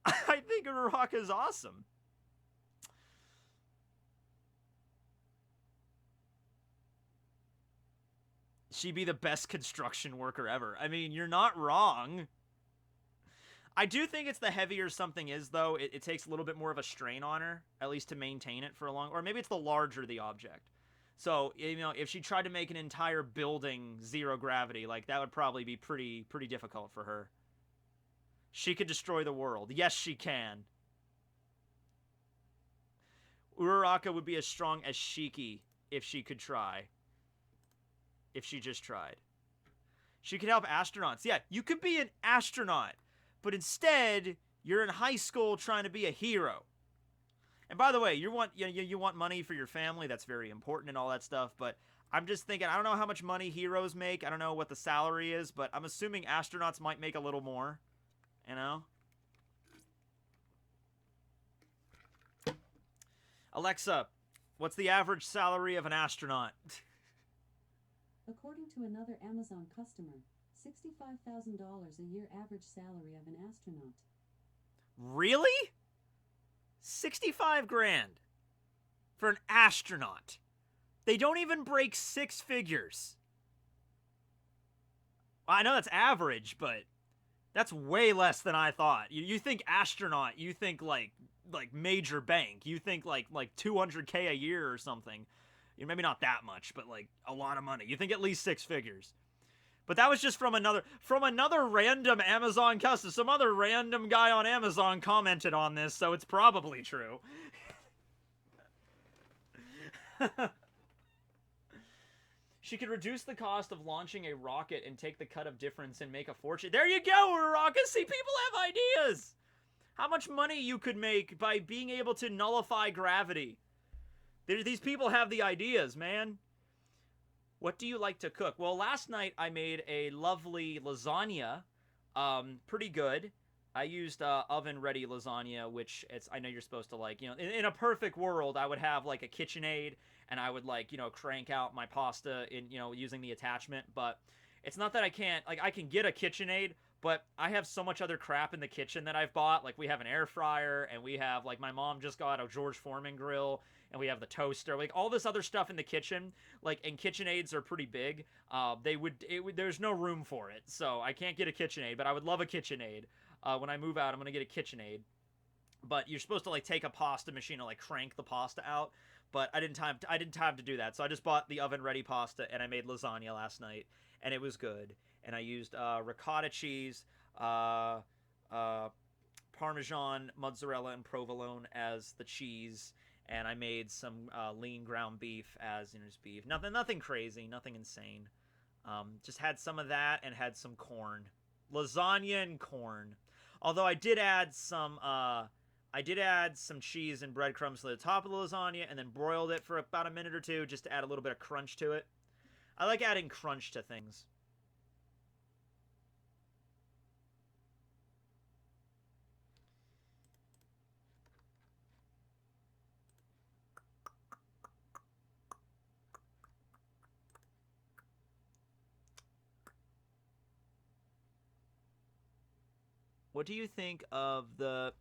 I think Uraraka's awesome. She'd be the best construction worker ever. I mean, you're not wrong. I do think it's the heavier something is, though. It takes a little bit more of a strain on her, at least to maintain it for a long... Or maybe it's the larger the object. So, if she tried to make an entire building zero gravity, like, that would probably be pretty difficult for her. She could destroy the world. Yes, she can. Uraraka would be as strong as Shiki if she could try. If she just tried. She could help astronauts. Yeah, you could be an astronaut, but instead, you're in high school trying to be a hero. And by the way, you want money for your family. That's very important and all that stuff, but I'm just thinking, I don't know how much money heroes make. I don't know what the salary is, but I'm assuming astronauts might make a little more. Alexa, what's the average salary of an astronaut? According to another Amazon customer, $65,000 a year average salary of an astronaut. Really? 65 grand for an astronaut. They don't even break 6 figures. Well, I know that's average, but that's way less than I thought. You think astronaut, you think like major bank. You think like 200K a year or something. Maybe not that much, but like a lot of money. You think at least 6 figures. But that was just from another random Amazon customer. Some other random guy on Amazon commented on this, so it's probably true. She could reduce the cost of launching a rocket and take the cut of difference and make a fortune. There you go, Uraraka! See, people have ideas! How much money you could make by being able to nullify gravity. These people have the ideas, man. What do you like to cook? Well, last night I made a lovely lasagna. Pretty good. I used oven-ready lasagna, which I know you're supposed to like. You know, in a perfect world, I would have like a KitchenAid, and I would like, you know, crank out my pasta in, you know, using the attachment. But it's not that I can't, like, I can get a KitchenAid, but I have so much other crap in the kitchen that I've bought. Like, we have an air fryer, and we have, like, my mom just got a George Foreman grill, and we have the toaster, like all this other stuff in the kitchen, like, and KitchenAids are pretty big. There's no room for it, so I can't get a KitchenAid, but I would love a KitchenAid. When I move out, I'm gonna get a KitchenAid. But you're supposed to like take a pasta machine and like crank the pasta out, but I didn't time to do that, so I just bought the oven ready pasta and I made lasagna last night, and it was good. And I used ricotta cheese, Parmesan, mozzarella, and provolone as the cheese. And I made some lean ground beef as beef. Nothing crazy, nothing insane. Just had some of that and had some corn, lasagna and corn. Although I did add some cheese and breadcrumbs to the top of the lasagna and then broiled it for about a minute or two just to add a little bit of crunch to it. I like adding crunch to things. What do you think of the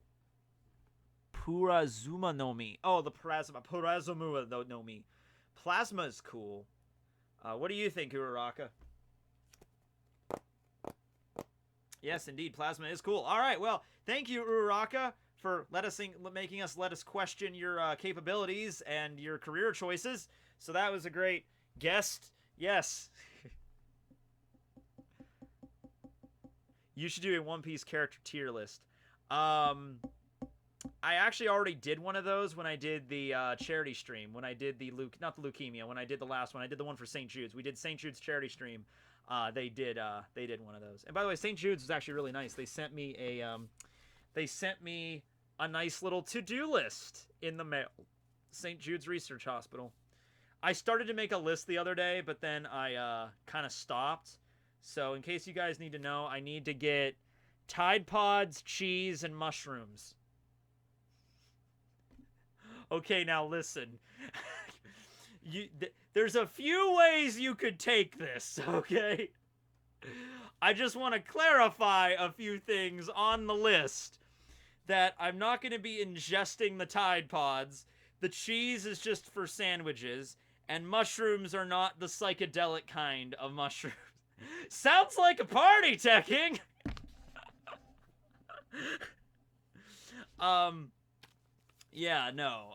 Purazuma no Mi? Oh, the Purazuma no Mi. Plasma is cool. What do you think, Uraraka? Yes, indeed, plasma is cool. All right, well, thank you, Uraraka, for making us let us question your capabilities and your career choices. So that was a great guest. Yes. You should do a One Piece character tier list. I actually already did one of those when I did the charity stream. When I did not the leukemia. When I did the last one, I did the one for St. Jude's. We did St. Jude's charity stream. They did one of those. And by the way, St. Jude's was actually really nice. They sent me a nice little to-do list in the mail. St. Jude's Research Hospital. I started to make a list the other day, but then I kind of stopped. So in case you guys need to know, I need to get Tide Pods, cheese, and mushrooms. Okay, now listen. There's a few ways you could take this, okay? I just want to clarify a few things on the list. That I'm not going to be ingesting the Tide Pods. The cheese is just for sandwiches. And mushrooms are not the psychedelic kind of mushrooms. Sounds like a party, Tekking! Yeah, no.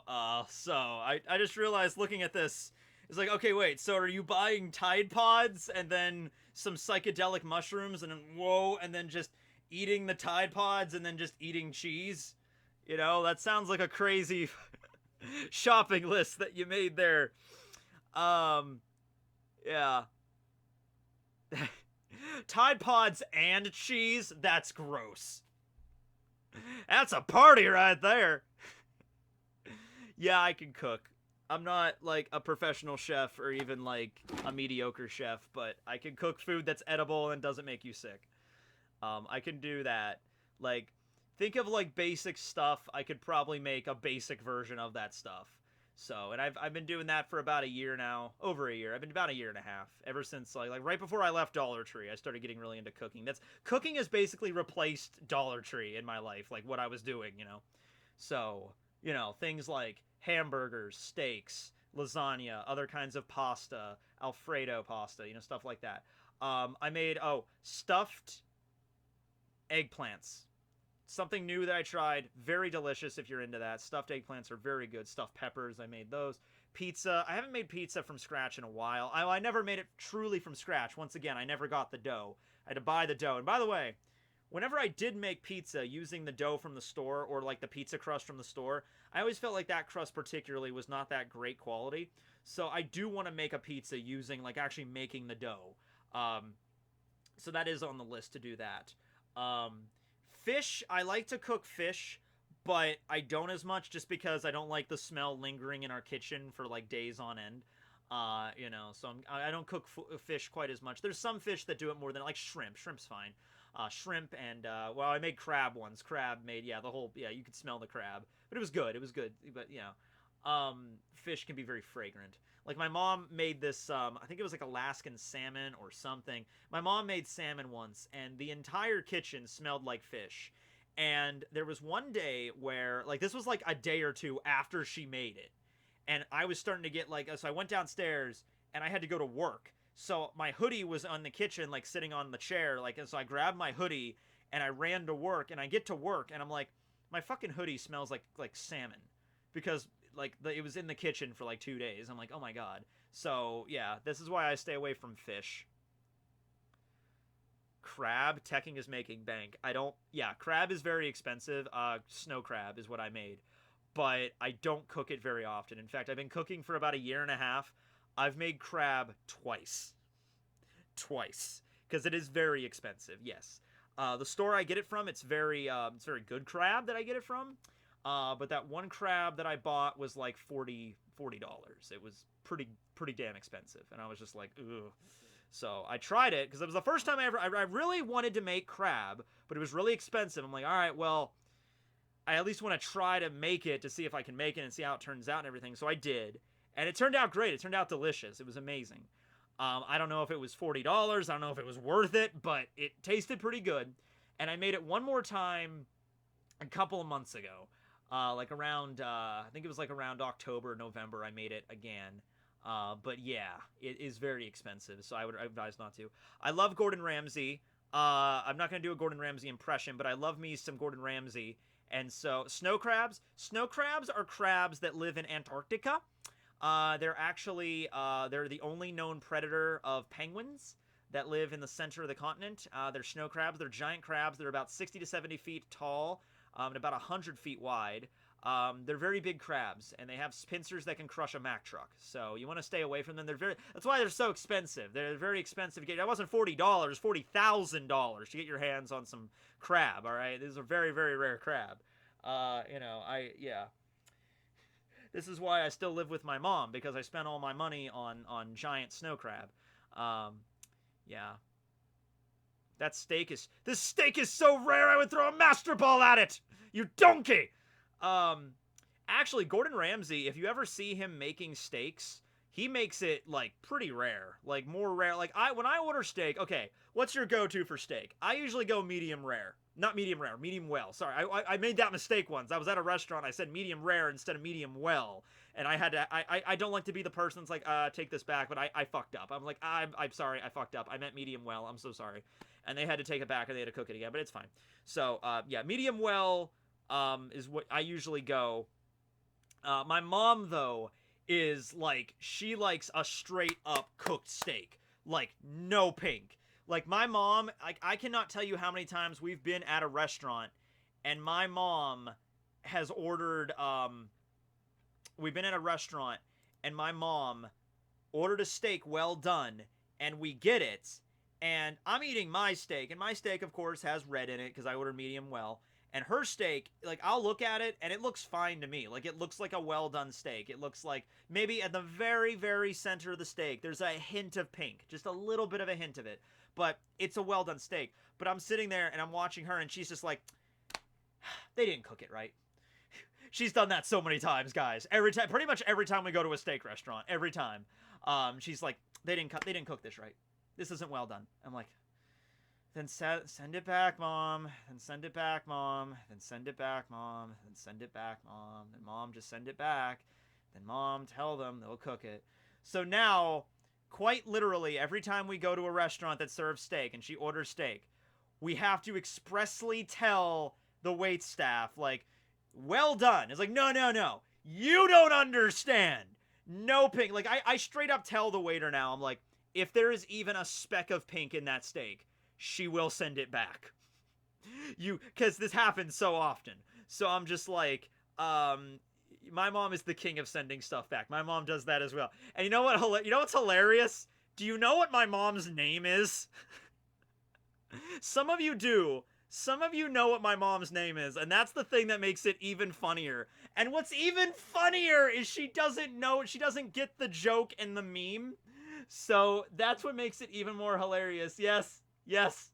So, I just realized looking at this, it's like, okay, wait, so are you buying Tide Pods and then some psychedelic mushrooms and then, whoa, and then just eating the Tide Pods and then just eating cheese? You know, that sounds like a crazy shopping list that you made there. Yeah. Tide Pods and cheese? That's gross. That's a party right there. Yeah, I can cook. I'm not, like, a professional chef or even, like, a mediocre chef, but I can cook food that's edible and doesn't make you sick. I can do that. Like, think of, like, basic stuff. I could probably make a basic version of that stuff. So, and I've been doing that for about a year now. Over a year. I've been about a year and a half. Ever since, like right before I left Dollar Tree, I started getting really into cooking. Cooking has basically replaced Dollar Tree in my life, like what I was doing, you know? So, you know, things like hamburgers, steaks, lasagna, other kinds of pasta, Alfredo pasta, you know, stuff like that. I made, stuffed eggplants. something new that I tried. Very delicious if you're into that. Stuffed eggplants are very good. Stuffed peppers, I made those. Pizza. I haven't made pizza from scratch in a while. I never made it truly from scratch. Once again, I never got the dough. I had to buy the dough. And by the way, whenever I did make pizza using the dough from the store or like the pizza crust from the store, I always felt like that crust particularly was not that great quality. So I do want to make a pizza using like actually making the dough. So that is on the list to do that. Fish, I like to cook fish, but I don't as much just because I don't like the smell lingering in our kitchen for like days on end. You know, so I don't cook fish quite as much. There's some fish that do it more than like shrimp. Shrimp's fine. Shrimp and well, I made crab once. Crab made you could smell the crab, but it was good. It was good, but you know, fish can be very fragrant. Like my mom made this, I think it was like Alaskan salmon or something. My mom made salmon once, and the entire kitchen smelled like fish. And there was one day where, like, this was like a day or two after she made it, and I was starting to get like, so I went downstairs and I had to go to work. So my hoodie was on the kitchen, like sitting on the chair, like, and so I grabbed my hoodie and I ran to work, and I get to work and I'm like, my fucking hoodie smells like salmon, because like it was in the kitchen for like 2 days. I'm like, oh my god. So yeah, this is why I stay away from fish. Crab, Tekking is making bank. Crab is very expensive. Snow crab is what I made, but I don't cook it very often. In fact, I've been cooking for about a year and a half. I've made crab twice, because it is very expensive. Yes, the store I get it from, it's very good crab that I get it from. But that one crab that I bought was like $40. It was pretty damn expensive, and I was just like, ugh. So I tried it because it was the first time I really wanted to make crab, but it was really expensive. I'm like, all right, well, I at least want to try to make it to see if I can make it and see how it turns out and everything. So I did, and it turned out great. It turned out delicious. It was amazing. I don't know if it was $40. I don't know if it was worth it, but it tasted pretty good. And I made it one more time a couple of months ago. Like around, I think it was like around October, November, I made it again. But yeah, it is very expensive, so I would advise not to. I love Gordon Ramsay. I'm not going to do a Gordon Ramsay impression, but I love me some Gordon Ramsay. And so, snow crabs. Snow crabs are crabs that live in Antarctica. They're actually, they're the only known predator of penguins that live in the center of the continent. They're snow crabs. They're giant crabs. They're about 60 to 70 feet tall, and about 100 feet wide. They're very big crabs, and they have pincers that can crush a Mack truck. So you want to stay away from them. That's why they're so expensive. They're very expensive to get. That wasn't $40, $40,000 to get your hands on some crab. All right, these are very, very rare crab. This is why I still live with my mom, because I spent all my money on giant snow crab. Yeah. This steak is so rare I would throw a master ball at it. You donkey. Actually, Gordon Ramsay, if you ever see him making steaks, he makes it like pretty rare, like more rare. Like when I order steak, okay, what's your go-to for steak? I usually go medium rare, not medium rare, medium well. Sorry, I made that mistake once. I was at a restaurant, I said medium rare instead of medium well, and I had to. I don't like to be the person that's like, take this back, but I fucked up. I'm like, I'm sorry, I fucked up. I meant medium well. I'm so sorry, and they had to take it back and they had to cook it again, but it's fine. So yeah, medium well. Is what I usually go. My mom, though, is like, she likes a straight up cooked steak. Like, no pink. Like, my mom, I cannot tell you how many times we've been at a restaurant and my mom has ordered, we've been at a restaurant and my mom ordered a steak well done, and we get it, and I'm eating my steak, and my steak, of course, has red in it because I ordered medium well. And her steak, like, I'll look at it, and it looks fine to me. Like, it looks like a well-done steak. It looks like maybe at the very, very center of the steak, there's a hint of pink. Just a little bit of a hint of it. But it's a well-done steak. But I'm sitting there, and I'm watching her, and she's just like, they didn't cook it right. She's done that so many times, guys. Every time, pretty much every time we go to a steak restaurant, every time, she's like, they didn't cook this right. This isn't well done. I'm like, then send it back, Mom. Then send it back, Mom. Then send it back, Mom. Then send it back, Mom. Then Mom, just send it back. Then Mom, tell them they'll cook it. So now, quite literally, every time we go to a restaurant that serves steak and she orders steak, we have to expressly tell the wait staff, like, well done. It's like, no, no, no. You don't understand. No pink. Like, I straight up tell the waiter now, I'm like, if there is even a speck of pink in that steak, she will send it back. Because this happens so often. So I'm just like, my mom is the king of sending stuff back. My mom does that as well. And you know what? You know what's hilarious? Do you know what my mom's name is? Some of you do. Some of you know what my mom's name is, and that's the thing that makes it even funnier. And what's even funnier is she doesn't know, she doesn't get the joke and the meme. So that's what makes it even more hilarious. Yes, yes.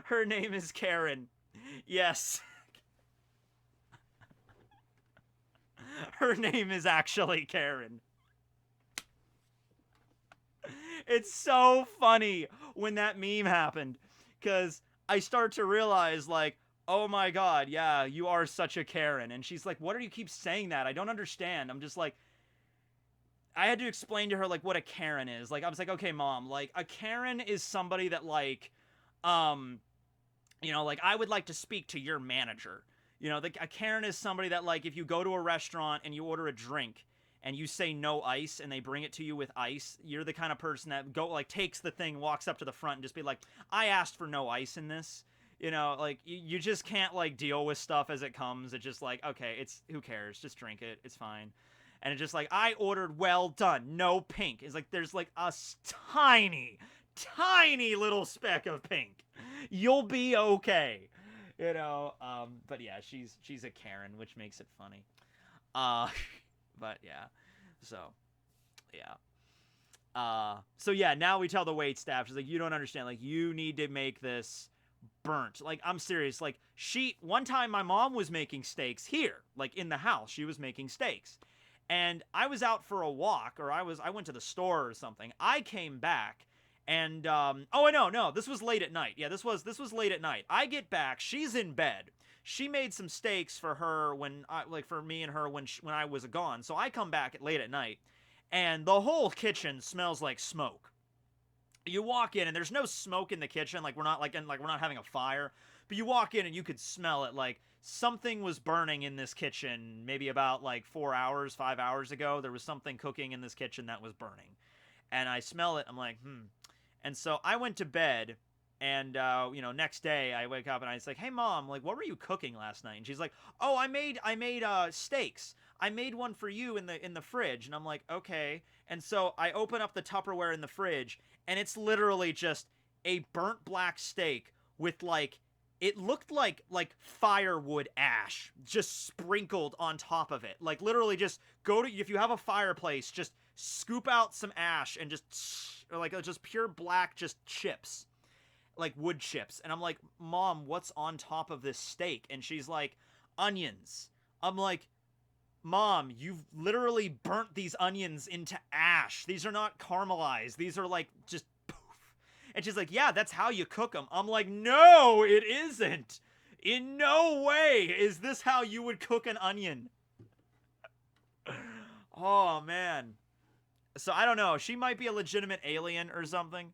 Her name is Karen. Yes. Her name is actually Karen. It's so funny when that meme happened, because I start to realize, like, oh my god, yeah, you are such a Karen. And she's like, what do you keep saying that? I don't understand. I'm just like, I had to explain to her, like, what a Karen is. Like, I was like, okay, mom, like, a Karen is somebody that, like, you know, like, I would like to speak to your manager. You know, a Karen is somebody that, like, if you go to a restaurant and you order a drink and you say no ice and they bring it to you with ice, you're the kind of person that takes the thing, walks up to the front and just be like, I asked for no ice in this. You know, like, you just can't, like, deal with stuff as it comes. It's just like, okay, who cares? Just drink it. It's fine. And it's just like, I ordered well done, no pink. It's like, there's like a tiny, tiny little speck of pink. You'll be okay. You know, but yeah, she's a Karen, which makes it funny. But yeah, so yeah. So yeah, now we tell the wait staff, she's like, you don't understand, like, you need to make this burnt. Like, I'm serious. Like, one time my mom was making steaks here, like, in the house. She was making steaks. And I was out for a walk, or I went to the store or something. I came back, and oh, no, this was late at night. Yeah, this was late at night. I get back, she's in bed. She made some steaks for her for me and her when I was gone. So I come back late at night, and the whole kitchen smells like smoke. You walk in and there's no smoke in the kitchen, like we're not having a fire, but you walk in and you could smell it, like something was burning in this kitchen maybe about like 5 hours ago. There was something cooking in this kitchen that was burning. And I smell it, I'm like, And so I went to bed, and next day I wake up and I was like, hey mom, like, what were you cooking last night? And she's like, oh, I made steaks. I made one for you in the fridge. And I'm like, okay. And so I open up the Tupperware in the fridge, and it's literally just a burnt black steak with, like, it looked like firewood ash just sprinkled on top of it. Like, literally just if you have a fireplace, just scoop out some ash and just pure black, just chips, like wood chips. And I'm like, mom, what's on top of this steak? And she's like, onions. I'm like, mom, you've literally burnt these onions into ash. These are not caramelized. These are like just poof. And she's like, yeah, that's how you cook them. I'm like, no, it isn't. In no way is this how you would cook an onion. Oh, man. So I don't know. She might be a legitimate alien or something.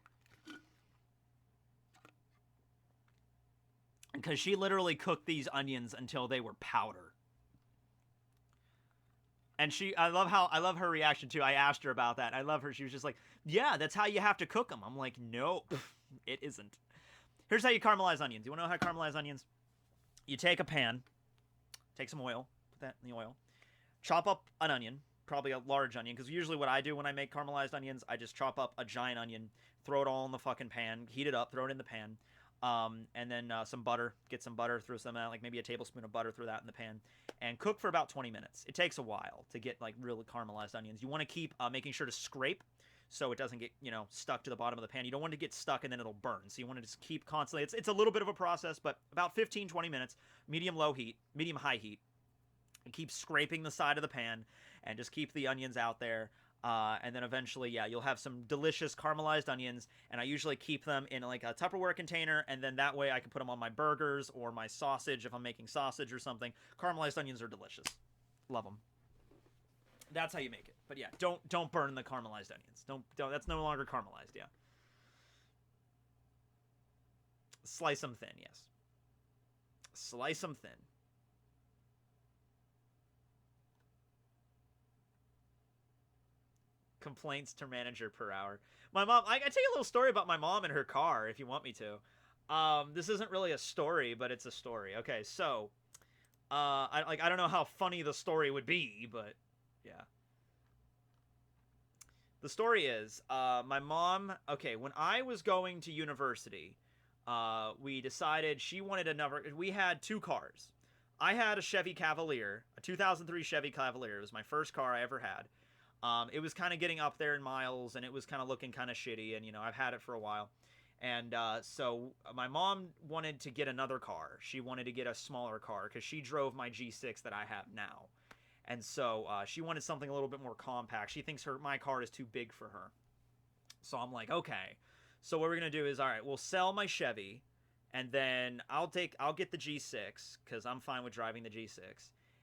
Because she literally cooked these onions until they were powder. And I love her reaction too. I asked her about that. I love her. She was just like, yeah, that's how you have to cook them. I'm like, nope, it isn't. Here's how you caramelize onions. You want to know how to caramelize onions? You take a pan, take some oil, put that in the oil, chop up an onion, probably a large onion, because usually what I do when I make caramelized onions, I just chop up a giant onion, throw it all in the fucking pan, heat it up, throw it in the pan, and then some butter, get some butter, throw some like maybe a tablespoon of butter, throw that in the pan, and cook for about 20 minutes. It takes a while to get like really caramelized onions. You want to keep making sure to scrape so it doesn't get, stuck to the bottom of the pan. You don't want it to get stuck and then it'll burn. So you want to just keep constantly, it's a little bit of a process, but about 15-20 minutes, medium-high heat, and keep scraping the side of the pan and just keep the onions out there. And then eventually, yeah, you'll have some delicious caramelized onions, and I usually keep them in like a Tupperware container, and then that way I can put them on my burgers or my sausage if I'm making sausage or something. Caramelized onions are delicious. Love them. That's how you make it. But yeah, don't burn the caramelized onions. Don't. That's no longer caramelized. Yeah. Slice them thin. Yes. Slice them thin. Complaints to manager per hour. My mom, I tell you a little story about my mom and her car if you want me to. This isn't really a story, but it's a story. Okay, so I don't know how funny the story would be, but yeah. The story is, my mom, okay, when I was going to university, we decided she wanted another, we had two cars. I had a Chevy Cavalier, a 2003 Chevy Cavalier. It was my first car I ever had. It was kind of getting up there in miles, and it was kind of looking kind of shitty, and, you know, I've had it for a while. And so my mom wanted to get another car. She wanted to get a smaller car, because she drove my G6 that I have now. And so she wanted something a little bit more compact. She thinks my car is too big for her. So I'm like, okay. So what we're going to do is, all right, we'll sell my Chevy, and then I'll get the G6, because I'm fine with driving the G6,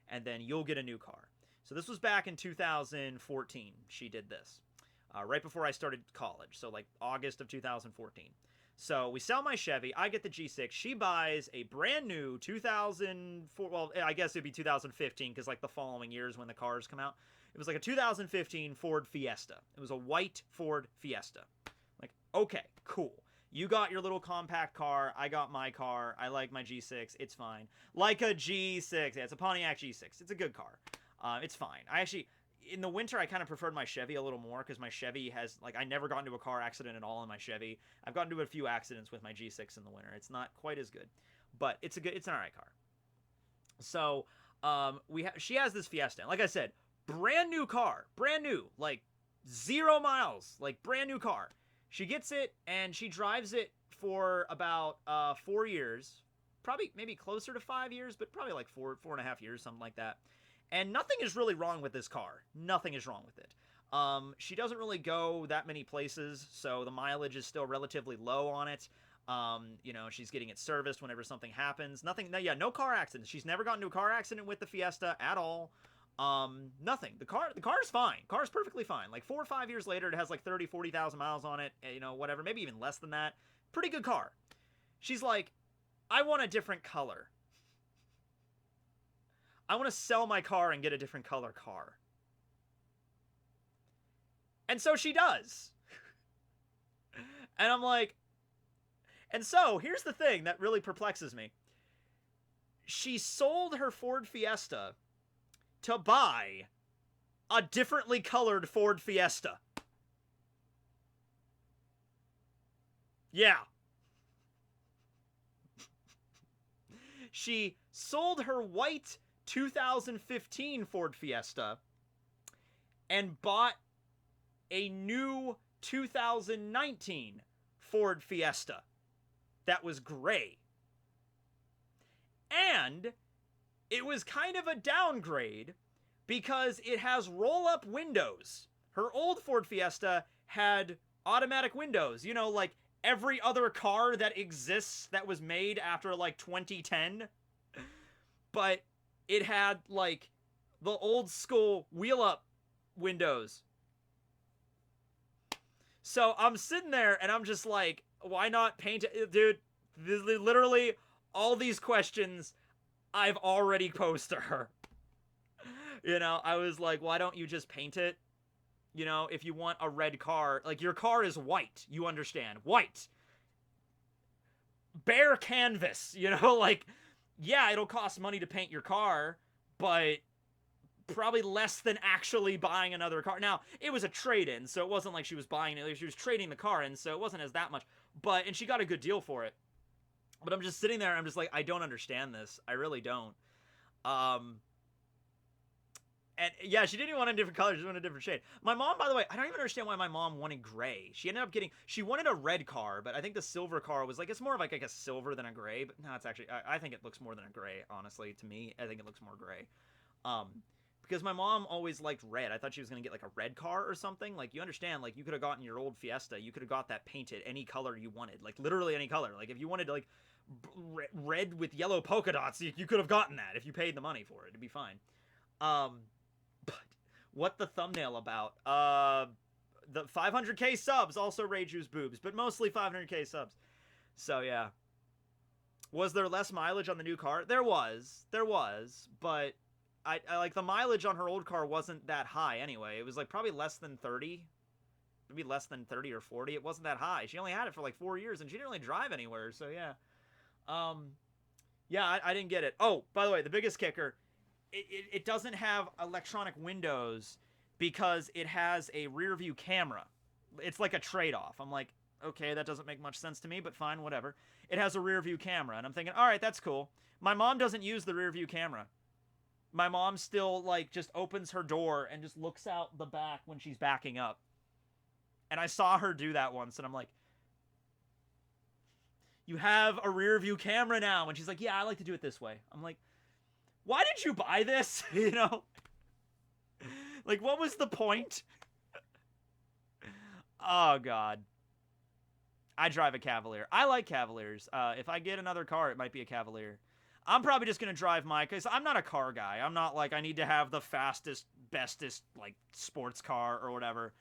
and then you'll get a new car. So this was back in 2014. She did this, right before I started college. So like August of 2014. So we sell my Chevy. I get the G6. She buys a brand new 2004. Well, I guess it'd be 2015 because like the following years when the cars come out. It was like a 2015 Ford Fiesta. It was a white Ford Fiesta. Like, okay, cool. You got your little compact car. I got my car. I like my G6. It's fine. Like a G6. Yeah, it's a Pontiac G6. It's a good car. It's fine. I actually, in the winter, I kind of preferred my Chevy a little more because my Chevy has, like, I never got into a car accident at all in my Chevy. I've gotten into a few accidents with my G6 in the winter. It's not quite as good, but it's an alright car. So, she has this Fiesta. Like I said, brand new car. Brand new. Like, 0 miles. Like, brand new car. She gets it, and she drives it for about 4 years. Probably, maybe closer to 5 years, but probably like 4.5 years, something like that. And nothing is really wrong with this car. Nothing is wrong with it. She doesn't really go that many places, so the mileage is still relatively low on it. You know, she's getting it serviced whenever something happens. No car accidents. She's never gotten into a car accident with the Fiesta at all. Nothing. The car is fine. Car's perfectly fine. Like 4 or 5 years later, it has like 30, 40,000 miles on it. You know, whatever. Maybe even less than that. Pretty good car. She's like, I want a different color. I want to sell my car and get a different color car. And so she does. And I'm like, and so here's the thing that really perplexes me. She sold her Ford Fiesta to buy a differently colored Ford Fiesta. Yeah. She sold her white 2015 Ford Fiesta and bought a new 2019 Ford Fiesta that was gray. And it was kind of a downgrade because it has roll-up windows. Her old Ford Fiesta had automatic windows, you know, like every other car that exists that was made after like 2010. But it had, like, the old school wheel-up windows. So I'm sitting there, and I'm just like, why not paint it? Dude, literally, all these questions I've already posed to her. You know, I was like, why don't you just paint it? You know, if you want a red car, like, your car is white, you understand. White. Bare canvas, you know, like... Yeah, it'll cost money to paint your car, but probably less than actually buying another car. Now, it was a trade-in, so it wasn't like she was buying it. She was trading the car in, so it wasn't as that much. And she got a good deal for it. But I'm just sitting there, and I'm just like, I don't understand this. I really don't. And yeah, she didn't even want a different color. She wanted a different shade. My mom, by the way, I don't even understand why my mom wanted gray. She ended up she wanted a red car, but I think the silver car was like, it's more of like a silver than a gray. But no, it's actually, I think it looks more than a gray, honestly. To me, I think it looks more gray. Because my mom always liked red. I thought she was going to get like a red car or something. Like, you understand, like, you could have gotten your old Fiesta. You could have got that painted any color you wanted. Like, literally any color. Like, if you wanted, like, red with yellow polka dots, you could have gotten that if you paid the money for it. It'd be fine. But what the thumbnail about? The 500k subs also Reiju's boobs, but mostly 500k subs. So yeah. Was there less mileage on the new car? There was, but I like the mileage on her old car wasn't that high anyway. It was like probably less than 30, maybe less than 30 or 40. It wasn't that high. She only had it for like 4 years, and she didn't really drive anywhere. So yeah, yeah, I didn't get it. Oh, by the way, the biggest kicker, it doesn't have electronic windows because it has a rear view camera. It's like a trade-off. I'm like, okay, that doesn't make much sense to me, but fine, whatever. It has a rear view camera, and I'm thinking, all right, that's cool. My mom doesn't use the rear view camera. My mom still, like, just opens her door and just looks out the back when she's backing up. And I saw her do that once, and I'm like, you have a rear view camera now. And she's like, yeah, I like to do it this way. I'm like, why did you buy this? You know? Like, what was the point? Oh, God. I drive a Cavalier. I like Cavaliers. If I get another car, it might be a Cavalier. I'm probably just going to drive my... Because I'm not a car guy. I'm not like, I need to have the fastest, bestest, like, sports car or whatever.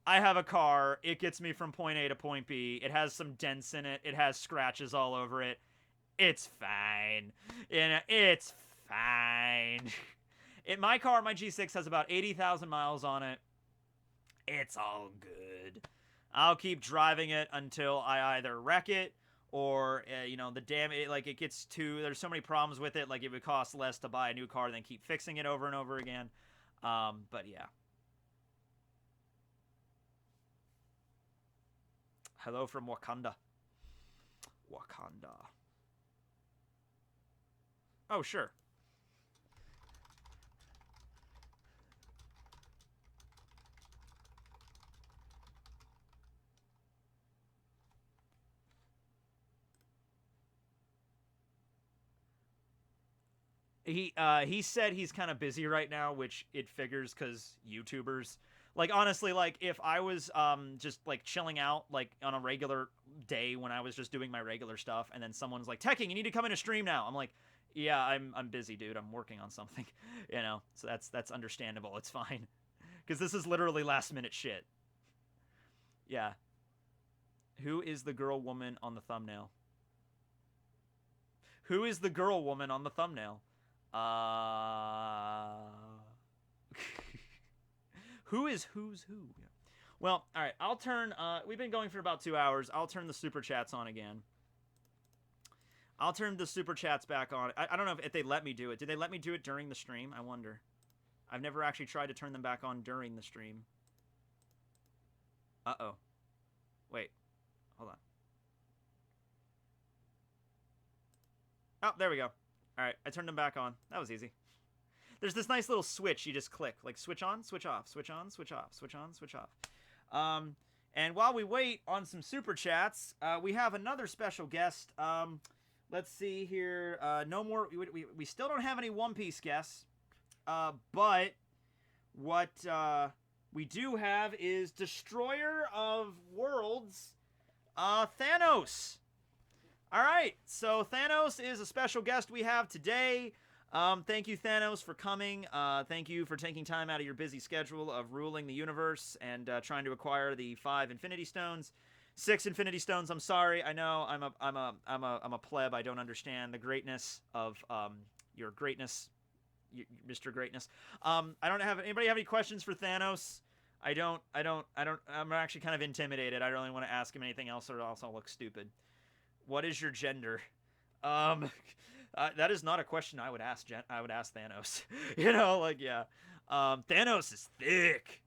I have a car. It gets me from point A to point B. It has some dents in it. It has scratches all over it. It's fine. It's fine. My car, my G6, has about 80,000 miles on it. It's all good. I'll keep driving it until I either wreck it or, you know, the damage, like, it gets too, there's so many problems with it, like, it would cost less to buy a new car than keep fixing it over and over again. But yeah. Hello from Wakanda. Wakanda. Oh, sure. He said he's kind of busy right now, which it figures because YouTubers. Like, honestly, like, if I was just, like, chilling out, like, on a regular day when I was just doing my regular stuff, and then someone's like, Tekking, you need to come in a stream now. I'm like, yeah, I'm busy, dude. I'm working on something, you know? So that's understandable. It's fine. Because this is literally last-minute shit. Yeah. Who is the girl woman on the thumbnail? Who is the girl woman on the thumbnail? Who's who? Yeah. Well, all right. I'll turn. We've been going for about 2 hours. I'll turn the super chats on again. I'll turn the super chats back on. I don't know if they let me do it. Did they let me do it during the stream? I wonder. I've never actually tried to turn them back on during the stream. Uh-oh. Wait. Hold on. Oh, there we go. All right, I turned them back on. That was easy. There's this nice little switch you just click. Like, switch on, switch off, switch on, switch off, switch on, switch off. And while we wait on some super chats, we have another special guest. Let's see here. No more. We still don't have any One Piece guests. But what we do have is Destroyer of Worlds, Thanos. All right, so Thanos is a special guest we have today. Thank you, Thanos, for coming. Thank you for taking time out of your busy schedule of ruling the universe and trying to acquire the 5 Infinity Stones, 6 Infinity Stones. I'm sorry. I know I'm a pleb. I don't understand the greatness of your greatness, Mr. Greatness. I don't have anybody have any questions for Thanos. I don't. I'm actually kind of intimidated. I don't really want to ask him anything else, or else I'll look stupid. What is your gender? That is not a question I would ask. I would ask Thanos. You know, like, yeah. Thanos is thick.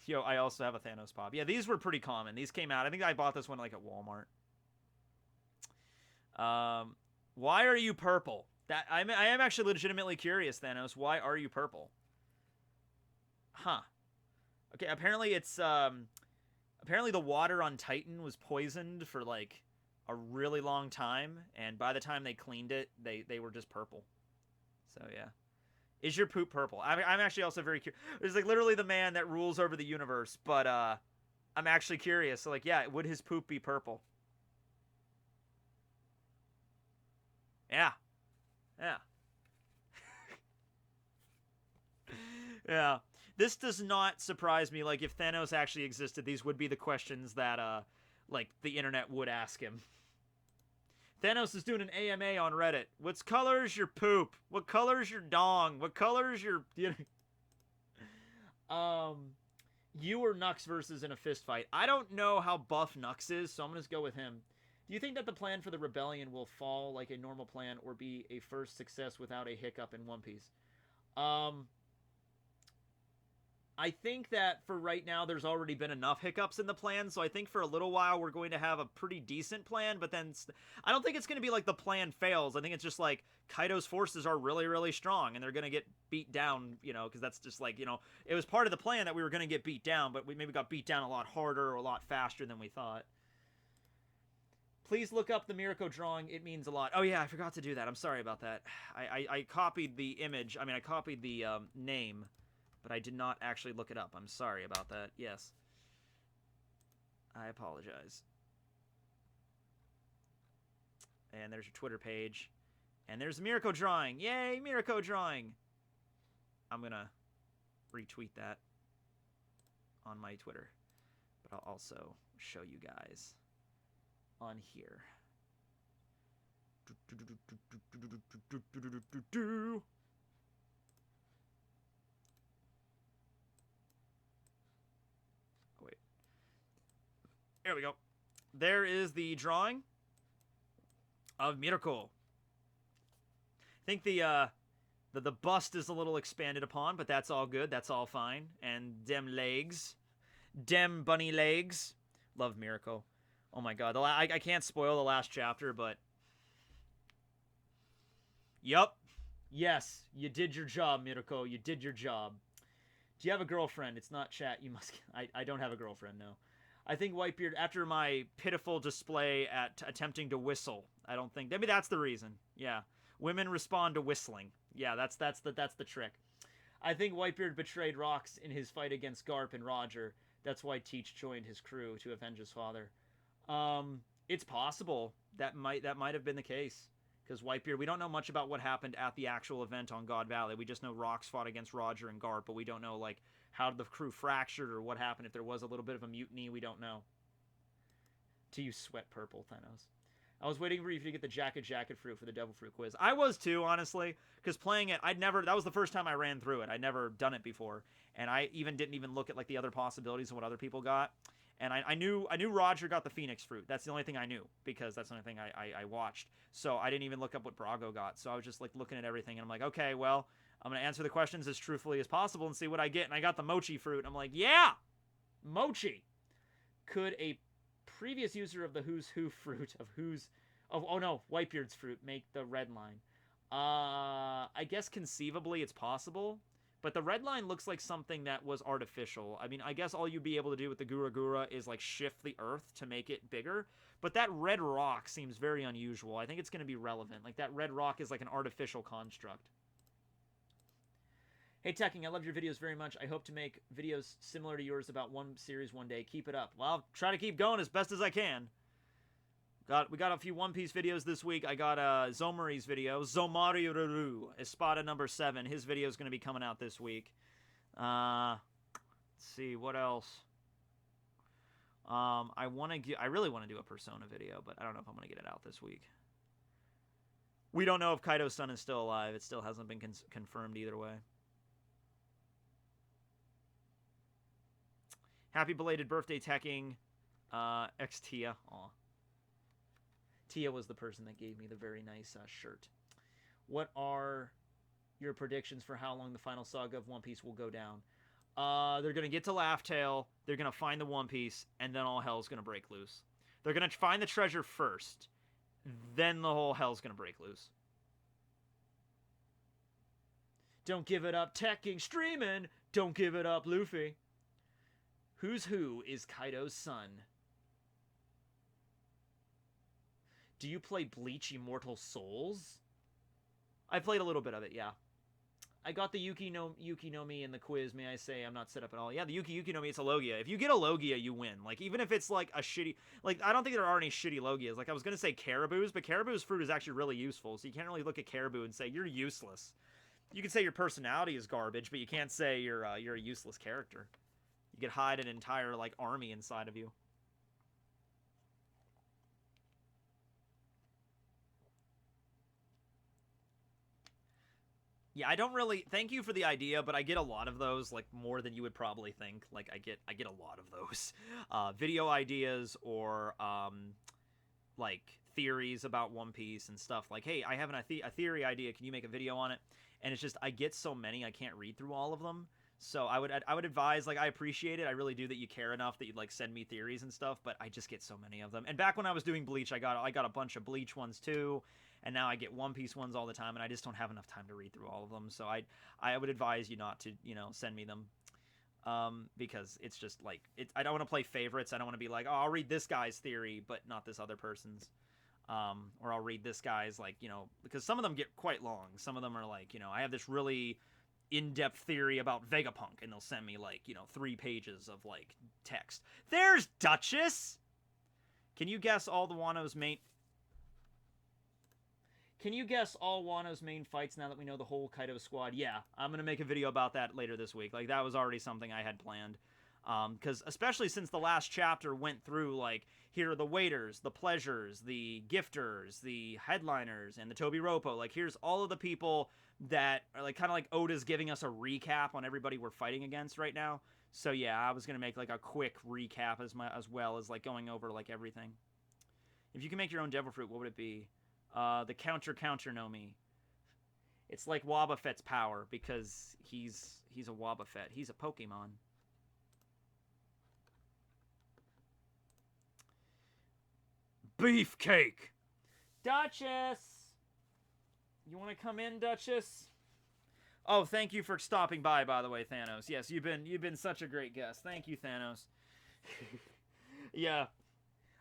Yo, I also have a Thanos pop. Yeah, these were pretty common. These came out. I think I bought this one like at Walmart. Why are you purple? I am actually legitimately curious, Thanos. Why are you purple? Huh. Okay, apparently it's apparently the water on Titan was poisoned for like a really long time, and by the time they cleaned it, they were just purple. So yeah. Is your poop purple? I'm actually also very curious. It's like literally the man that rules over the universe, but I'm actually curious. So like, yeah, would his poop be purple? Yeah. Yeah. Yeah. This does not surprise me. Like, if Thanos actually existed, these would be the questions that like the internet would ask him. Thanos is doing an AMA on Reddit. What color is your poop? What color is your dong? What color is your... You or Nux versus in a fist fight. I don't know how buff Nux is, so I'm going to go with him. Do you think that the plan for the rebellion will fall like a normal plan or be a first success without a hiccup in One Piece? I think that for right now, there's already been enough hiccups in the plan, so I think for a little while we're going to have a pretty decent plan, but then I don't think it's going to be like the plan fails. I think it's just like Kaido's forces are really, really strong, and they're going to get beat down, you know, because that's just like, you know, it was part of the plan that we were going to get beat down, but we maybe got beat down a lot harder or a lot faster than we thought. Please look up the Mirko drawing. It means a lot. Oh, yeah, I forgot to do that. I'm sorry about that. I copied the image. I mean, I copied the name, but I did not actually look it up. I'm sorry about that. Yes. I apologize. And there's your Twitter page. And there's Mirko drawing. Yay, Mirko drawing. I'm going to retweet that on my Twitter. But I'll also show you guys on here. Oh, wait. There we go. There is the drawing of Mirko. I think the bust is a little expanded upon, but that's all good. That's all fine. And dem legs. Dem bunny legs. Love Mirko. Oh my god. I can't spoil the last chapter, but... Yup. Yes. You did your job, Mirko. You did your job. Do you have a girlfriend? It's not chat. You must... I don't have a girlfriend, no. I think Whitebeard, after my pitiful display at attempting to whistle, I don't think... Maybe that's the reason. Yeah. Women respond to whistling. Yeah, that's the trick. I think Whitebeard betrayed Rox in his fight against Garp and Roger. That's why Teach joined his crew to avenge his father. It's possible. That might have been the case. Because Whitebeard, we don't know much about what happened at the actual event on God Valley. We just know Rox fought against Roger and Garp, but we don't know, like, how the crew fractured or what happened. If there was a little bit of a mutiny, we don't know. To use sweat purple, Thanos. I was waiting for you to get the jacket fruit for the devil fruit quiz. I was too, honestly, because playing it, that was the first time I ran through it. I'd never done it before, and I didn't even look at like the other possibilities and what other people got. And I knew Roger got the Phoenix fruit. That's the only thing I knew, because that's the only thing I watched. So I didn't even look up what Brago got. So I was just like looking at everything, and I'm like, okay, well, I'm gonna answer the questions as truthfully as possible and see what I get. And I got the mochi fruit. I'm like, yeah, mochi. Could a previous user of the Who's Who fruit oh no, Whitebeard's fruit make the red line? I guess conceivably it's possible, but the red line looks like something that was artificial. I mean, I guess all you'd be able to do with the Gura Gura is like shift the earth to make it bigger, but that red rock seems very unusual. I think it's going to be relevant. Like that red rock is like an artificial construct. Hey, Tekking, I love your videos very much. I hope to make videos similar to yours about one series one day. Keep it up. Well, I'll try to keep going as best as I can. We got a few One Piece videos this week. I got Zomari's video. Zomaruru, Espada number 7. His video is going to be coming out this week. Let's see, what else? I really want to do a Persona video, but I don't know if I'm going to get it out this week. We don't know if Kaido's son is still alive. It still hasn't been confirmed either way. Happy belated birthday, Tekking. Ex Tia. Aw. Tia was the person that gave me the very nice shirt. What are your predictions for how long the final saga of One Piece will go down? They're going to get to Laugh Tale. They're going to find the One Piece, and then all hell's going to break loose. They're going to find the treasure first. Then the whole hell's going to break loose. Don't give it up, Tekking streaming. Don't give it up, Luffy. Who's Who is Kaido's son? Do you play Bleach Immortal Souls? I played a little bit of it, yeah. I got the Yuki no Mi in the quiz, may I say. I'm not set up at all. Yeah, the Yuki no Mi, it's a Logia. If you get a Logia, you win. Like, even if it's, like, a shitty... Like, I don't think there are any shitty Logias. Like, I was going to say Caribou's, but Caribou's fruit is actually really useful, so you can't really look at Caribou and say, you're useless. You can say your personality is garbage, but you can't say you're a useless character. You could hide an entire, like, army inside of you. Yeah, I don't really thank you for the idea, but I get a lot of those, like more than you would probably think. Like I get a lot of those video ideas or like theories about One Piece and stuff. Like, hey, I have a theory idea. Can you make a video on it? And it's just I get so many I can't read through all of them. So I would advise, like, I appreciate it. I really do that you care enough that you'd like send me theories and stuff. But I just get so many of them. And back when I was doing Bleach, I got a bunch of Bleach ones too. And now I get One Piece ones all the time, and I just don't have enough time to read through all of them. So I would advise you not to, send me them, because it's just like I don't want to play favorites. I don't want to be like, oh, I'll read this guy's theory, but not this other person's, or I'll read this guy's, like, because some of them get quite long. Some of them are like, I have this really in-depth theory about Vegapunk, and they'll send me like 3 pages of like text. There's Duchess. Can you guess all Wano's main fights now that we know the whole Kaido squad? Yeah, I'm going to make a video about that later this week. Like, that was already something I had planned. Because especially since the last chapter went through, like, here are the waiters, the pleasures, the gifters, the headliners, and the Tobiropo. Like, here's all of the people that are, like, kind of like Oda's giving us a recap on everybody we're fighting against right now. So, yeah, I was going to make, like, a quick recap as well as, like, going over, like, everything. If you can make your own devil fruit, what would it be? The counter Nomi. It's like Wobbuffet's power, because he's a Wobbuffet. He's a Pokemon. Beefcake! Duchess! You want to come in, Duchess? Oh, thank you for stopping by the way, Thanos. Yes, you've been such a great guest. Thank you, Thanos. Yeah.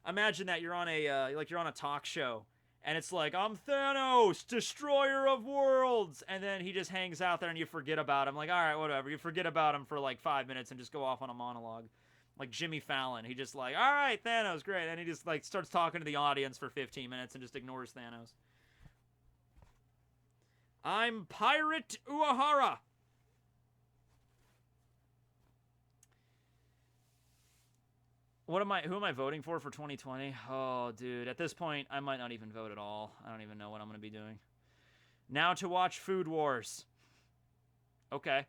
Imagine that you're on a talk show. And it's like, I'm Thanos, destroyer of worlds. And then he just hangs out there and you forget about him. Like, all right, whatever. You forget about him for like 5 minutes and just go off on a monologue. Like Jimmy Fallon. He just like, all right, Thanos, great. And he just like starts talking to the audience for 15 minutes and just ignores Thanos. I'm Pirate Uehara. Who am I voting for 2020? Oh, dude. At this point, I might not even vote at all. I don't even know what I'm going to be doing. Now to watch Food Wars. Okay.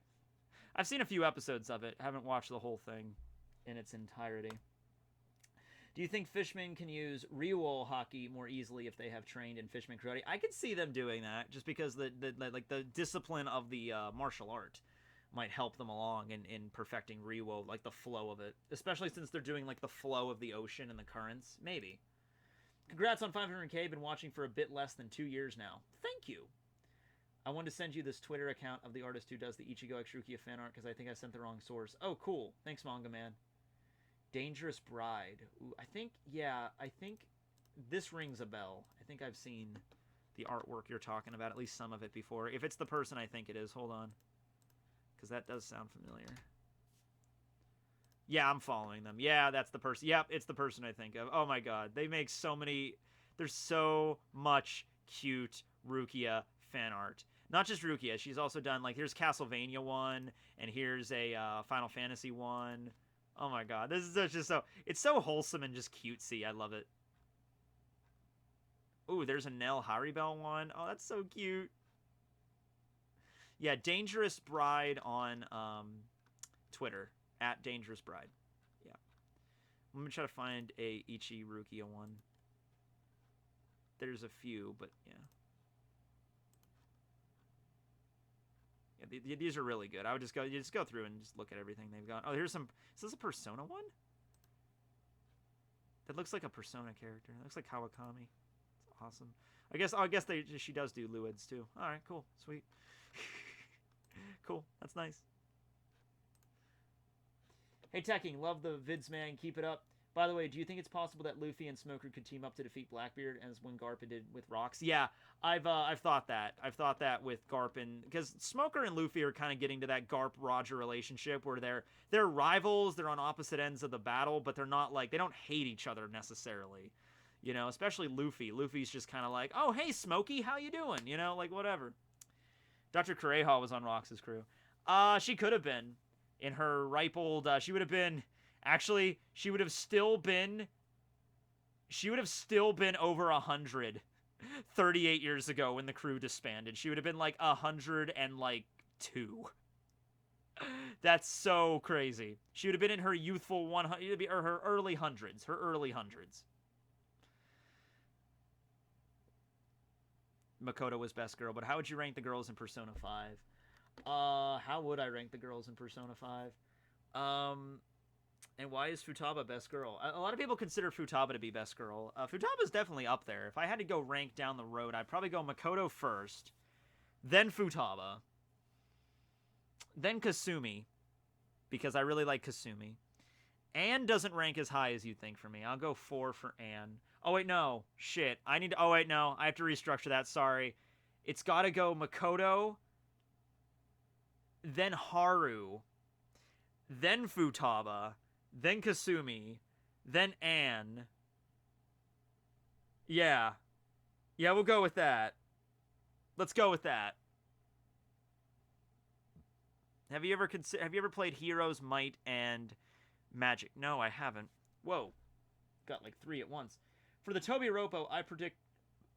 I've seen a few episodes of it. Haven't watched the whole thing in its entirety. Do you think fishmen can use Ryuo hockey more easily if they have trained in fisherman karate? I could see them doing that, just because the discipline of the martial art might help them along in perfecting Ryuo, like the flow of it. Especially since they're doing like the flow of the ocean and the currents. Maybe. Congrats on 500k. Been watching for a bit less than 2 years now. Thank you. I wanted to send you this Twitter account of the artist who does the Ichigo X Rukia fan art because I think I sent the wrong source. Oh, cool. Thanks, Manga Man. Dangerous Bride. Ooh, I think this rings a bell. I think I've seen the artwork you're talking about, at least some of it before. If it's the person I think it is, hold on. Because that does sound familiar. Yeah, I'm following them. Yeah, that's the person. Yep, it's the person I think of. Oh my god. They make so many... There's so much cute Rukia fan art. Not just Rukia. She's also done, like, here's Castlevania one, and here's a Final Fantasy one. Oh my god. This is just so... It's so wholesome and just cutesy. I love it. Ooh, there's a Nell Haribel one. Oh, that's so cute. Yeah, Dangerous Bride on Twitter. At Dangerous Bride. Yeah. I'm going to try to find a Ichi Rukia one. There's a few, but yeah. Yeah, these are really good. I would just go through and just look at everything they've got. Oh, here's some... Is this a Persona one? That looks like a Persona character. It looks like Kawakami. It's awesome. I guess she does do Luids too. All right, cool. Sweet. Cool. That's nice. Hey, Tekking, love the vids, man. Keep it up. By the way, do you think it's possible that Luffy and Smoker could team up to defeat Blackbeard, as when Garpa did with Rocks? Yeah, I've thought that. I've thought that with Garp, and because Smoker and Luffy are kind of getting to that Garp-Roger relationship where they're rivals, they're on opposite ends of the battle, but they're not like, they don't hate each other necessarily. You know, especially Luffy. Luffy's just kind of like, oh, hey, Smokey, how you doing? You know, like, whatever. Dr. Kureha was on Rox's crew. She could have been. In her ripe old... she would have been... Actually, she would have still been over 100 38 years ago when the crew disbanded. She would have been like 102. That's so crazy. She would have been in her youthful 100 or her early hundreds. Her early hundreds. Makoto was best girl, but how would you rank the girls in Persona 5? How would I rank the girls in Persona 5? And why is Futaba best girl? A lot of people consider Futaba to be best girl. Futaba's definitely up there. If I had to go rank down the road, I'd probably go Makoto first, then Futaba, then Kasumi, because I really like Kasumi. Anne doesn't rank as high as you'd think for me. I'll go 4 for Anne. Oh, wait, no. Shit. Oh, wait, no. I have to restructure that. Sorry. It's got to go Makoto, then Haru, then Futaba, then Kasumi, then Anne. Yeah. Yeah, we'll go with that. Let's go with that. Have you ever played Heroes, Might, and Magic? No, I haven't. Whoa. Got like 3 at once. For the Tobiropo, I predict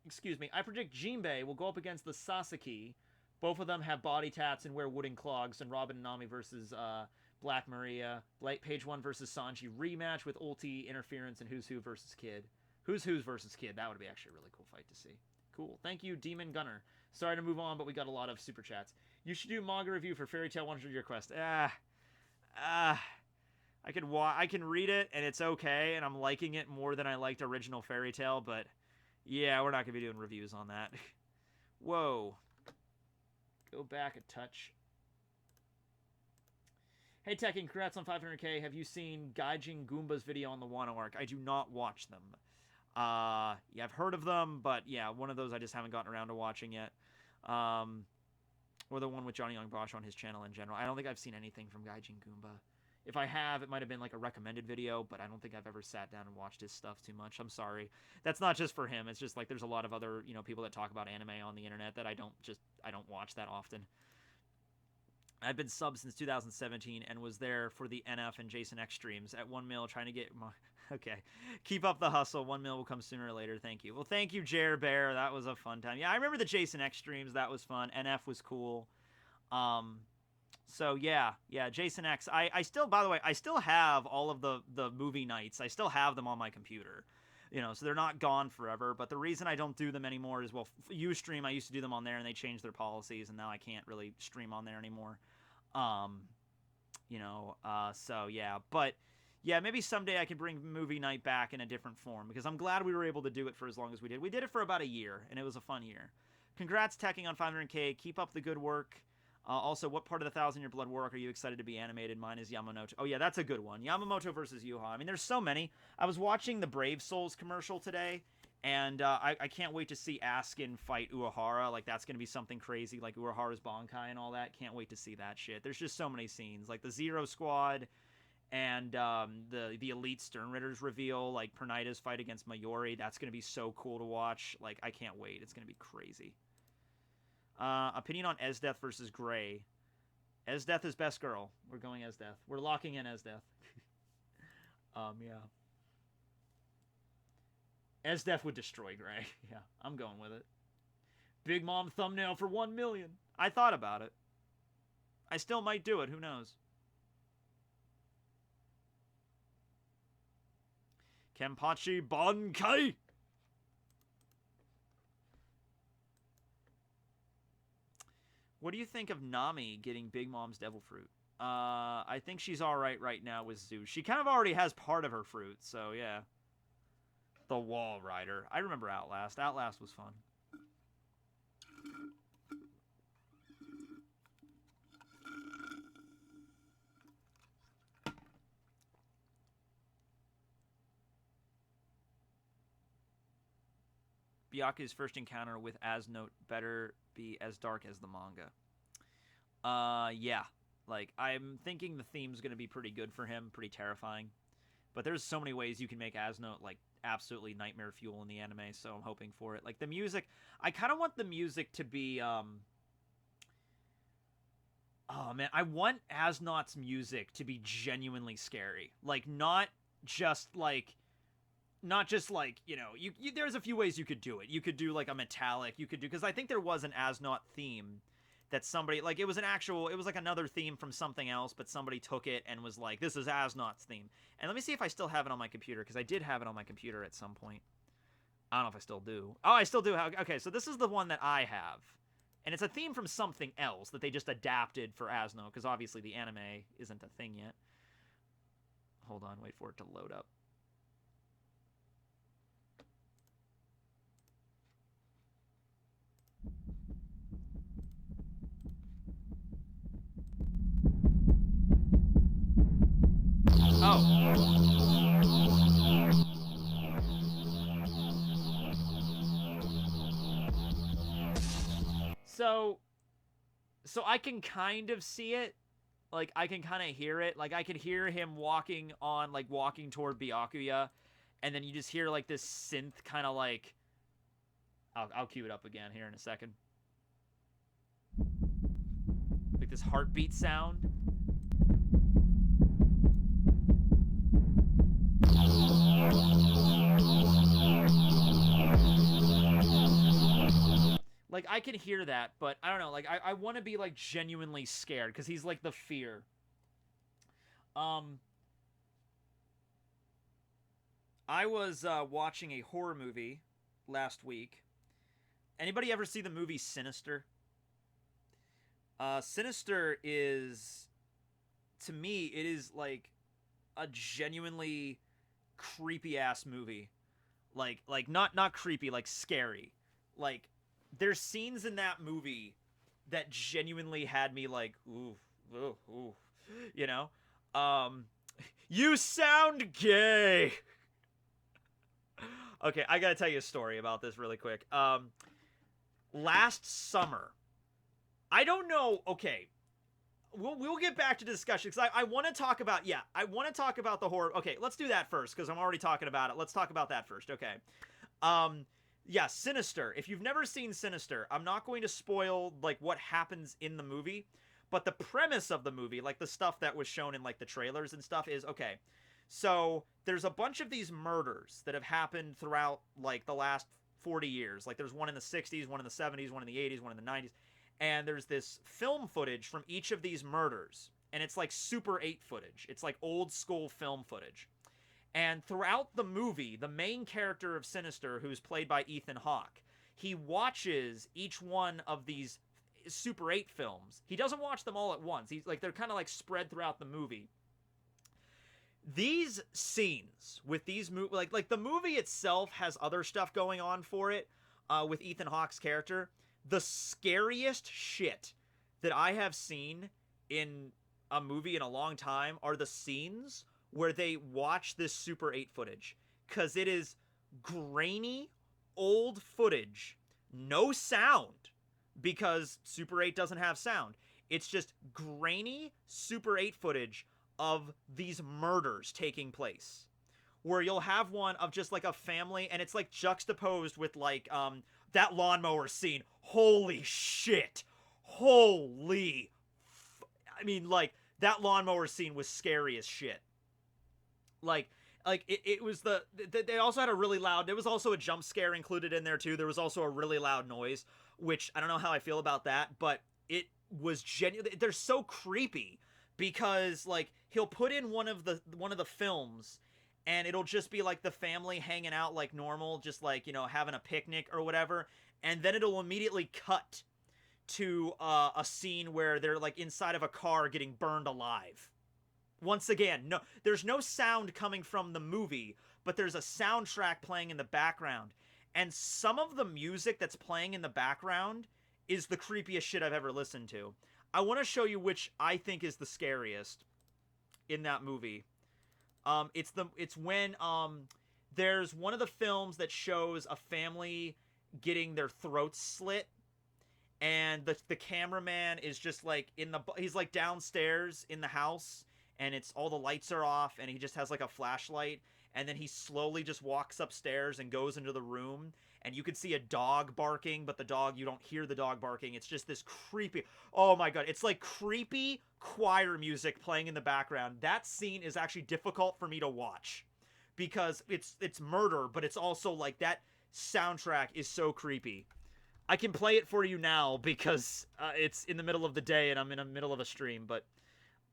Jinbei will go up against the Sasaki. Both of them have body tats and wear wooden clogs, and Robin and Nami versus Black Maria. Page 1 versus Sanji rematch with ulti interference and Who's Who versus Kid. Who's versus Kid. That would be actually a really cool fight to see. Cool. Thank you, Demon Gunner. Sorry to move on, but we got a lot of super chats. You should do manga review for Fairy Tail 100 Year Quest. I can read it and it's okay, and I'm liking it more than I liked original Fairy Tail, but yeah, we're not gonna be doing reviews on that. Whoa. Go back a touch. Hey Tekking, congrats on 500k. Have you seen Gaijin Goomba's video on the Wano arc? I do not watch them. Yeah, I've heard of them, but yeah, one of those I just haven't gotten around to watching yet. Or the one with Johnny Young Bosch on his channel in general. I don't think I've seen anything from Gaijin Goomba. If I have, it might have been like a recommended video, but I don't think I've ever sat down and watched his stuff too much. I'm sorry. That's not just for him. It's just like there's a lot of other, people that talk about anime on the internet that I don't watch that often. I've been subbed since 2017 and was there for the NF and Jason X streams at 1 mil trying to get my... Okay. Keep up the hustle. 1 mil will come sooner or later. Thank you. Well, thank you, Jer Bear. That was a fun time. Yeah, I remember the Jason X streams. That was fun. NF was cool. So yeah, Jason X. I still, by the way, I still have all of the movie nights. I still have them on my computer. So they're not gone forever. But the reason I don't do them anymore is, well, Ustream, I used to do them on there, and they changed their policies, and now I can't really stream on there anymore. So yeah, but yeah, maybe someday I can bring movie night back in a different form, because I'm glad we were able to do it for as long as we did. We did it for about a year, and it was a fun year. Congrats, Tekking, on 500k. Keep up the good work. Also, what part of the 1,000 Year Blood War arc are you excited to be animated? Mine is Yamamoto. Oh yeah, that's a good one. Yamamoto versus Yuha. I mean, there's so many. I was watching the Brave Souls commercial today, and I can't wait to see Askin fight Uehara. Like, that's going to be something crazy, like Uehara's Bankai and all that. Can't wait to see that shit. There's just so many scenes. Like, the Zero Squad and the Elite Stern Ritters reveal, like Pernita's fight against Mayuri. That's going to be so cool to watch. Like, I can't wait. It's going to be crazy. Opinion on Esdeath versus Gray. Esdeath is best girl. We're going Esdeath. We're locking in Esdeath. Yeah. Esdeath would destroy Gray. Yeah, I'm going with it. Big Mom thumbnail for 1 million. I thought about it. I still might do it. Who knows? Kenpachi Bankai. What do you think of Nami getting Big Mom's Devil Fruit? I think she's alright right now with Zeus. She kind of already has part of her fruit, so yeah. The Wall Rider. I remember Outlast. Outlast was fun. Byaku's first encounter with Asnote better be as dark as the manga. Yeah. Like, I'm thinking the theme's going to be pretty good for him, pretty terrifying. But there's so many ways you can make Asnote, like, absolutely nightmare fuel in the anime, so I'm hoping for it. Like, the music, I kind of want the music to be, oh, man, I want Asnote's music to be genuinely scary. Like, not just, like, not just like, you know, you there's a few ways you could do it. You could do like a metallic, you could do, because I think there was an Asnaut theme that somebody, like, it was like another theme from something else, but somebody took it and was like, this is Asnaut's theme. And let me see if I still have it on my computer, because I did have it on my computer at some point. I don't know if I still do. Oh, I still do have, okay, so this is the one that I have. And it's a theme from something else that they just adapted for Asnaut, because obviously the anime isn't a thing yet. Hold on, wait for it to load up. So I can kind of see it. Like, I can kind of hear it. Like, I could hear him walking toward Byakuya, and then you just hear, like, this synth kind of, like... I'll cue it up again here in a second. Like, this heartbeat sound. Like, I can hear that, but I don't know. Like, I want to be, like, genuinely scared, because he's, like, the fear. I was watching a horror movie last week. Anybody ever see the movie Sinister? Sinister is, to me, it is, like, a genuinely creepy-ass movie. Like, not creepy, like, scary. Like, there's scenes in that movie that genuinely had me like, ooh, ooh, ooh, you know? You sound gay! Okay, I gotta tell you a story about this really quick. Last summer, I don't know, okay, we'll get back to discussion, because I want to talk about, I want to talk about the horror. Okay, let's do that first, because I'm already talking about it. Let's talk about that first, okay. Yeah, Sinister. If you've never seen Sinister, I'm not going to spoil, like, what happens in the movie, but the premise of the movie, like, the stuff that was shown in, like, the trailers and stuff is, okay, so there's a bunch of these murders that have happened throughout, like, the last 40 years. Like, there's one in the 60s, one in the 70s, one in the 80s, one in the 90s, and there's this film footage from each of these murders, and it's, like, Super 8 footage. It's, like, old-school film footage. And throughout the movie, the main character of Sinister, who's played by Ethan Hawke, he watches each one of these Super 8 films. He doesn't watch them all at once. He's like, they're kind of like spread throughout the movie. These scenes with these like the movie itself has other stuff going on for it, with Ethan Hawke's character. The scariest shit that I have seen in a movie in a long time are the scenes where they watch this Super 8 footage, because it is grainy, old footage, no sound, because Super 8 doesn't have sound. It's just grainy Super 8 footage of these murders taking place, where you'll have one of just, like, a family, and it's, like, juxtaposed with, like, that lawnmower scene. Holy shit. Holy... I mean, like, that lawnmower scene was scary as shit. Like it was they also had a really loud, there was also a jump scare included in there too. There was also a really loud noise, which I don't know how I feel about that, but it was genuinely, they're so creepy, because, like, he'll put in one of the films, and it'll just be like the family hanging out like normal, just like, you know, having a picnic or whatever, and then it'll immediately cut to a scene where they're, like, inside of a car getting burned alive. Once again, no, there's no sound coming from the movie, but there's a soundtrack playing in the background. And some of the music that's playing in the background is the creepiest shit I've ever listened to. I want to show you which I think is the scariest in that movie. It's when there's one of the films that shows a family getting their throats slit, and the cameraman is just, like, he's, like, downstairs in the house, and it's all the lights are off, and he just has, like, a flashlight, and then he slowly just walks upstairs and goes into the room, and you can see a dog barking, but the dog, you don't hear the dog barking. It's just this creepy, oh my god, it's like creepy choir music playing in the background. That scene is actually difficult for me to watch, because it's murder, but it's also like that soundtrack is so creepy. I can play it for you now because it's in the middle of the day and I'm in the middle of a stream, but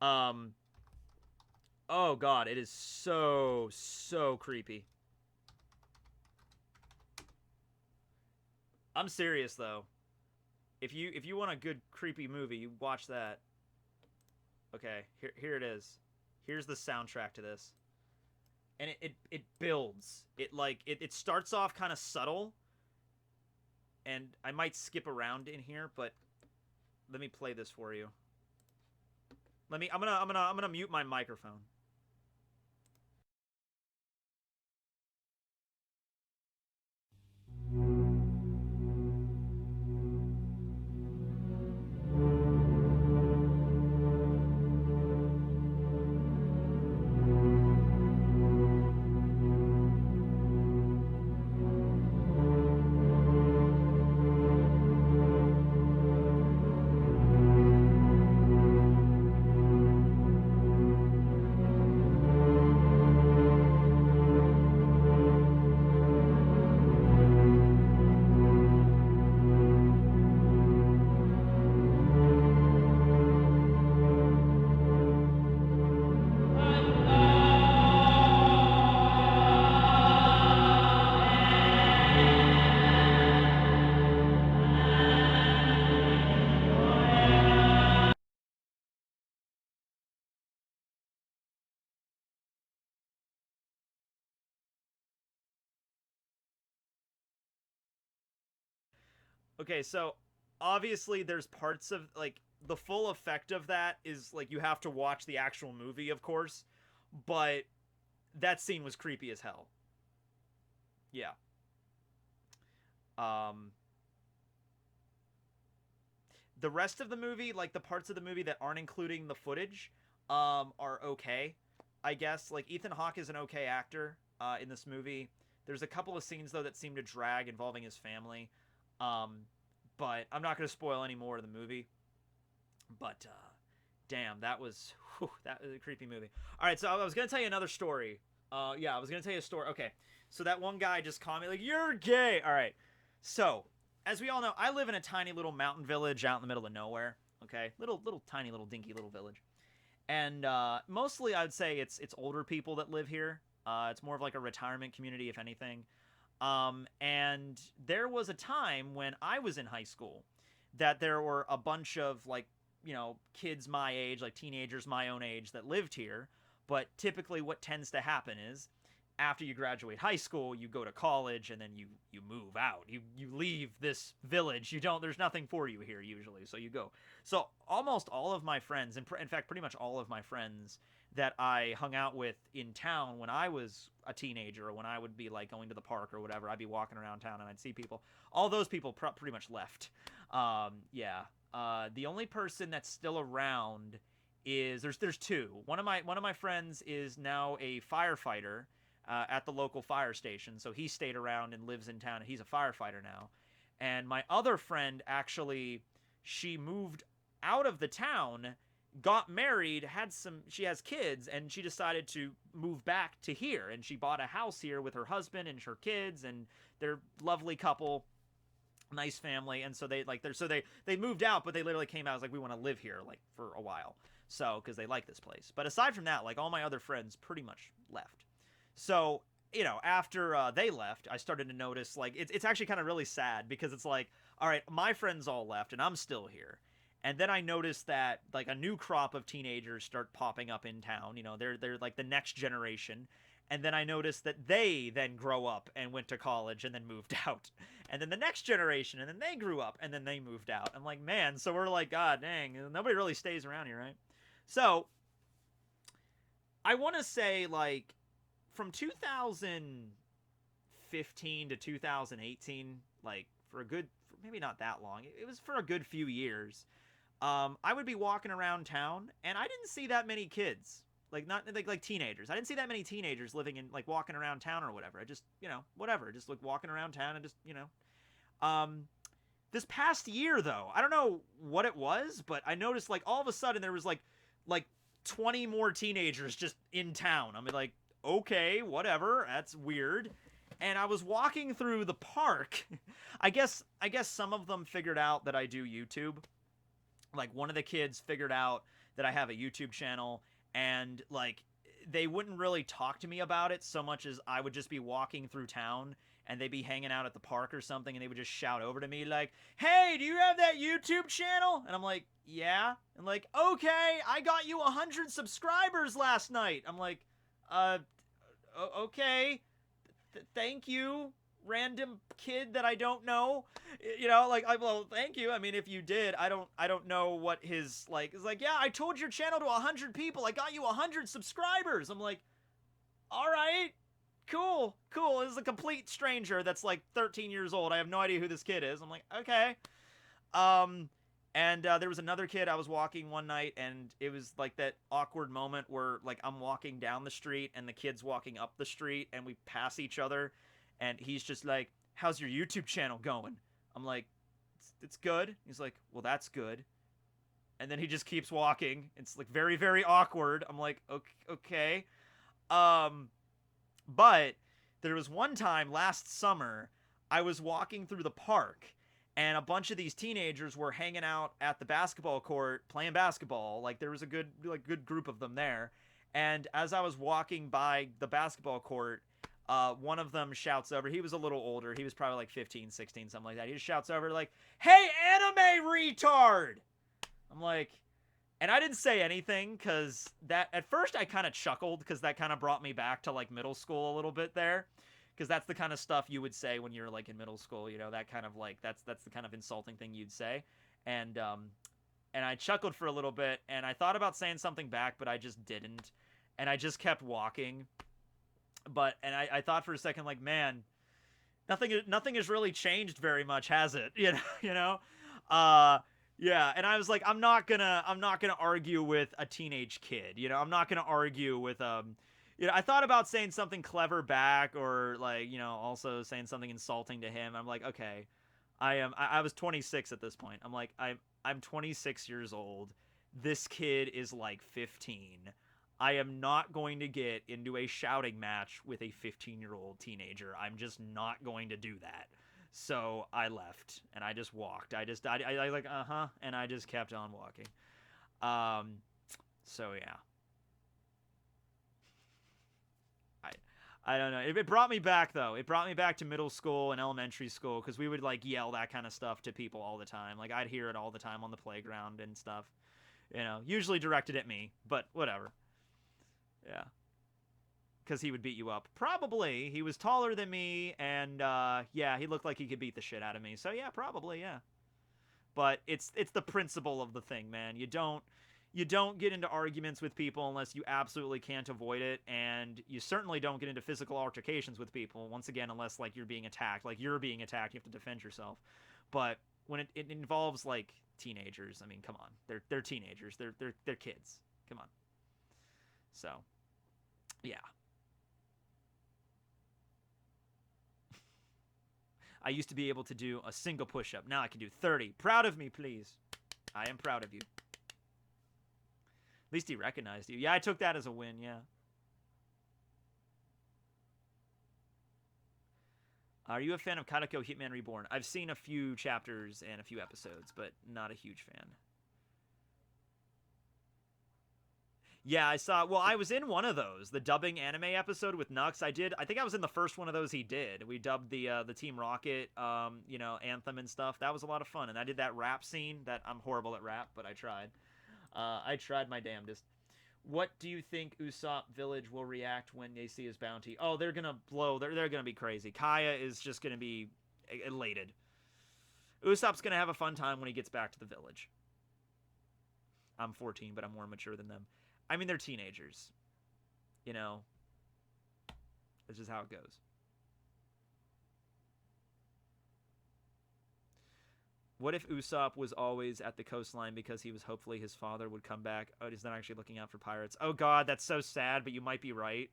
oh god, it is so creepy. I'm serious though. If you want a good creepy movie, you watch that. Okay, here it is. Here's the soundtrack to this. And it builds. It starts off kind of subtle. And I might skip around in here, but let me play this for you. I'm gonna mute my microphone. Okay, so obviously there's parts of like the full effect of that is like you have to watch the actual movie, of course, but that scene was creepy as hell. Yeah. Um the rest of the movie, like the parts of the movie that aren't including the footage, are okay. I guess like Ethan Hawke is an okay actor in this movie. There's a couple of scenes though that seem to drag involving his family. Um, but I'm not going to spoil any more of the movie. But damn, that was a creepy movie. All right, so I was going to tell you another story. Yeah, I was going to tell you a story. Okay, so that one guy just commented like, "You're gay." All right, so as we all know, I live in a tiny little mountain village out in the middle of nowhere. Okay, little tiny little dinky little village, and mostly I'd say it's older people that live here. It's more of like a retirement community, if anything. And there was a time when I was in high school that there were a bunch of like, you know, kids my age, like teenagers my own age that lived here. But typically what tends to happen is after you graduate high school, you go to college and then you move out. You leave this village. There's nothing for you here usually. So you go. So almost all of my friends, in fact, pretty much all of my friends that I hung out with in town when I was a teenager or when I would be like going to the park or whatever, I'd be walking around town and I'd see people. All those people pretty much left. Yeah. The only person that's still around is there's two. One of my friends is now a firefighter at the local fire station, so he stayed around and lives in town. And he's a firefighter now. And my other friend actually, she moved out of the town, got married, she has kids, and she decided to move back to here, and she bought a house here with her husband and her kids, and they're lovely couple, nice family. And so they moved out, but they literally came out as like, we want to live here like for a while, so because they like this place. But aside from that, like all my other friends pretty much left. So you know, after they left, I started to notice like it's actually kind of really sad, because it's like, all right, my friends all left and I'm still here. And then I noticed that like a new crop of teenagers start popping up in town. You know, they're like the next generation. And then I noticed that they then grow up and went to college and then moved out. And then the next generation, and then they grew up and then they moved out. I'm like, man, so we're like, God dang, nobody really stays around here, right? So I want to say like from 2015 to 2018, like maybe not that long. It was for a good few years. I would be walking around town, and I didn't see that many kids, like not like teenagers. I didn't see that many teenagers living in like walking around town or whatever. I just, you know, whatever, just like walking around town and just, you know. This past year though, I don't know what it was, but I noticed like all of a sudden there was like 20 more teenagers just in town. I mean, like, okay, whatever, that's weird. And I was walking through the park. I guess some of them figured out that I do YouTube. Like, one of the kids figured out that I have a YouTube channel, and, like, they wouldn't really talk to me about it so much as I would just be walking through town, and they'd be hanging out at the park or something, and they would just shout over to me, like, hey, do you have that YouTube channel? And I'm like, yeah. And like, okay, I got you 100 subscribers last night. I'm like, okay. Thank you, random kid that I don't know. You know, like, well, thank you. I mean, if you did, I don't know what his, like, it's like, yeah, I told your channel to 100 people. I got you 100 subscribers. I'm like, all right, cool. This is a complete stranger that's like 13 years old. I have no idea who this kid is. I'm like, okay. And there was another kid I was walking one night, and it was like that awkward moment where, like, I'm walking down the street and the kid's walking up the street, and we pass each other, and he's just like, how's your YouTube channel going? I'm like, it's good. He's like, well, that's good. And then he just keeps walking. It's like very, very awkward. I'm like, okay. But there was one time last summer, I was walking through the park, and a bunch of these teenagers were hanging out at the basketball court playing basketball. Like, there was a good group of them there. And as I was walking by the basketball court, one of them shouts over. He was a little older. He was probably like 15, 16, something like that. He just shouts over like, hey, anime retard! I'm like, and I didn't say anything because that, at first I kind of chuckled because that kind of brought me back to like middle school a little bit there. Because that's the kind of stuff you would say when you're like in middle school, you know, that kind of like, that's the kind of insulting thing you'd say. And I chuckled for a little bit, and I thought about saying something back, but I just didn't. And I just kept walking. And I thought for a second, like, man, nothing has really changed very much, has it? You know? Yeah, and I was like, I'm not gonna argue with a teenage kid, you know? I'm not gonna argue with you know, I thought about saying something clever back, or like, you know, also saying something insulting to him. I'm like, okay, I was 26 at this point. I'm like, I'm 26 years old. This kid is like 15. I am not going to get into a shouting match with a 15-year-old teenager. I'm just not going to do that. So I left and I just walked. I like, and I just kept on walking. So yeah. I don't know. It brought me back, though. It brought me back to middle school and elementary school, because we would, like, yell that kind of stuff to people all the time. Like, I'd hear it all the time on the playground and stuff. You know, usually directed at me, but whatever. Yeah. Because he would beat you up. Probably. He was taller than me, and, yeah, he looked like he could beat the shit out of me. So, yeah, probably, yeah. But it's the principle of the thing, man. You don't get into arguments with people unless you absolutely can't avoid it, and you certainly don't get into physical altercations with people, once again, unless, like, you're being attacked. Like, you're being attacked, you have to defend yourself. But when it involves, like, teenagers, I mean, come on. They're teenagers. They're kids. Come on. So, yeah. I used to be able to do a single push-up. Now I can do 30. Proud of me, please. I am proud of you. At least he recognized you. Yeah, I took that as a win, yeah. Are you a fan of Kadako Hitman Reborn? I've seen a few chapters and a few episodes, but not a huge fan. Yeah, I was in one of those, the dubbing anime episode with Nux. I think I was in the first one of those he did. We dubbed the Team Rocket, you know, anthem and stuff. That was a lot of fun, and I did that rap scene. I'm horrible at rap, but I tried. I tried my damnedest. What do you think Usopp Village will react when they see his bounty? Oh, they're gonna blow. They're gonna be crazy. Kaya is just gonna be elated. Usopp's gonna have a fun time when he gets back to the village. I'm 14, but I'm more mature than them. I mean, they're teenagers. You know, this is how it goes. What if Usopp was always at the coastline because he was hopefully his father would come back? Oh, he's not actually looking out for pirates. Oh, God, that's so sad, but you might be right.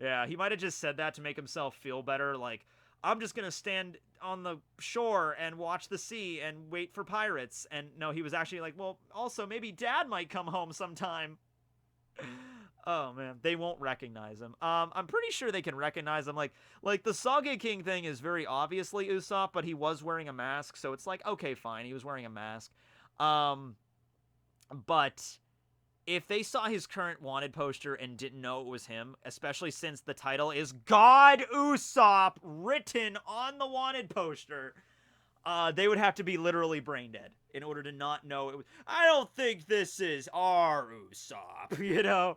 Yeah, he might have just said that to make himself feel better. Like, I'm just going to stand on the shore and watch the sea and wait for pirates. And no, he was actually like, well, also, maybe Dad might come home sometime. Oh man, they won't recognize him. I'm pretty sure they can recognize him. Like the Sage King thing is very obviously Usopp, but he was wearing a mask, so it's like, okay, fine, he was wearing a mask. But if they saw his current wanted poster and didn't know it was him, especially since the title is God Usopp written on the wanted poster, they would have to be literally brain dead in order to not know it was. I don't think this is our Usopp, you know?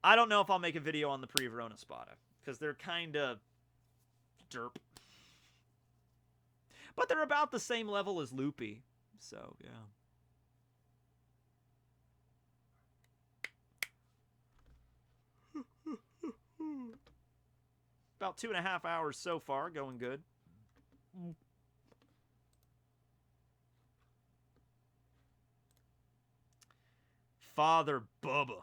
I don't know if I'll make a video on the pre-Verona Spada, because they're kind of derp. But they're about the same level as Loopy, so yeah. About 2.5 hours so far, going good. Father Bubba.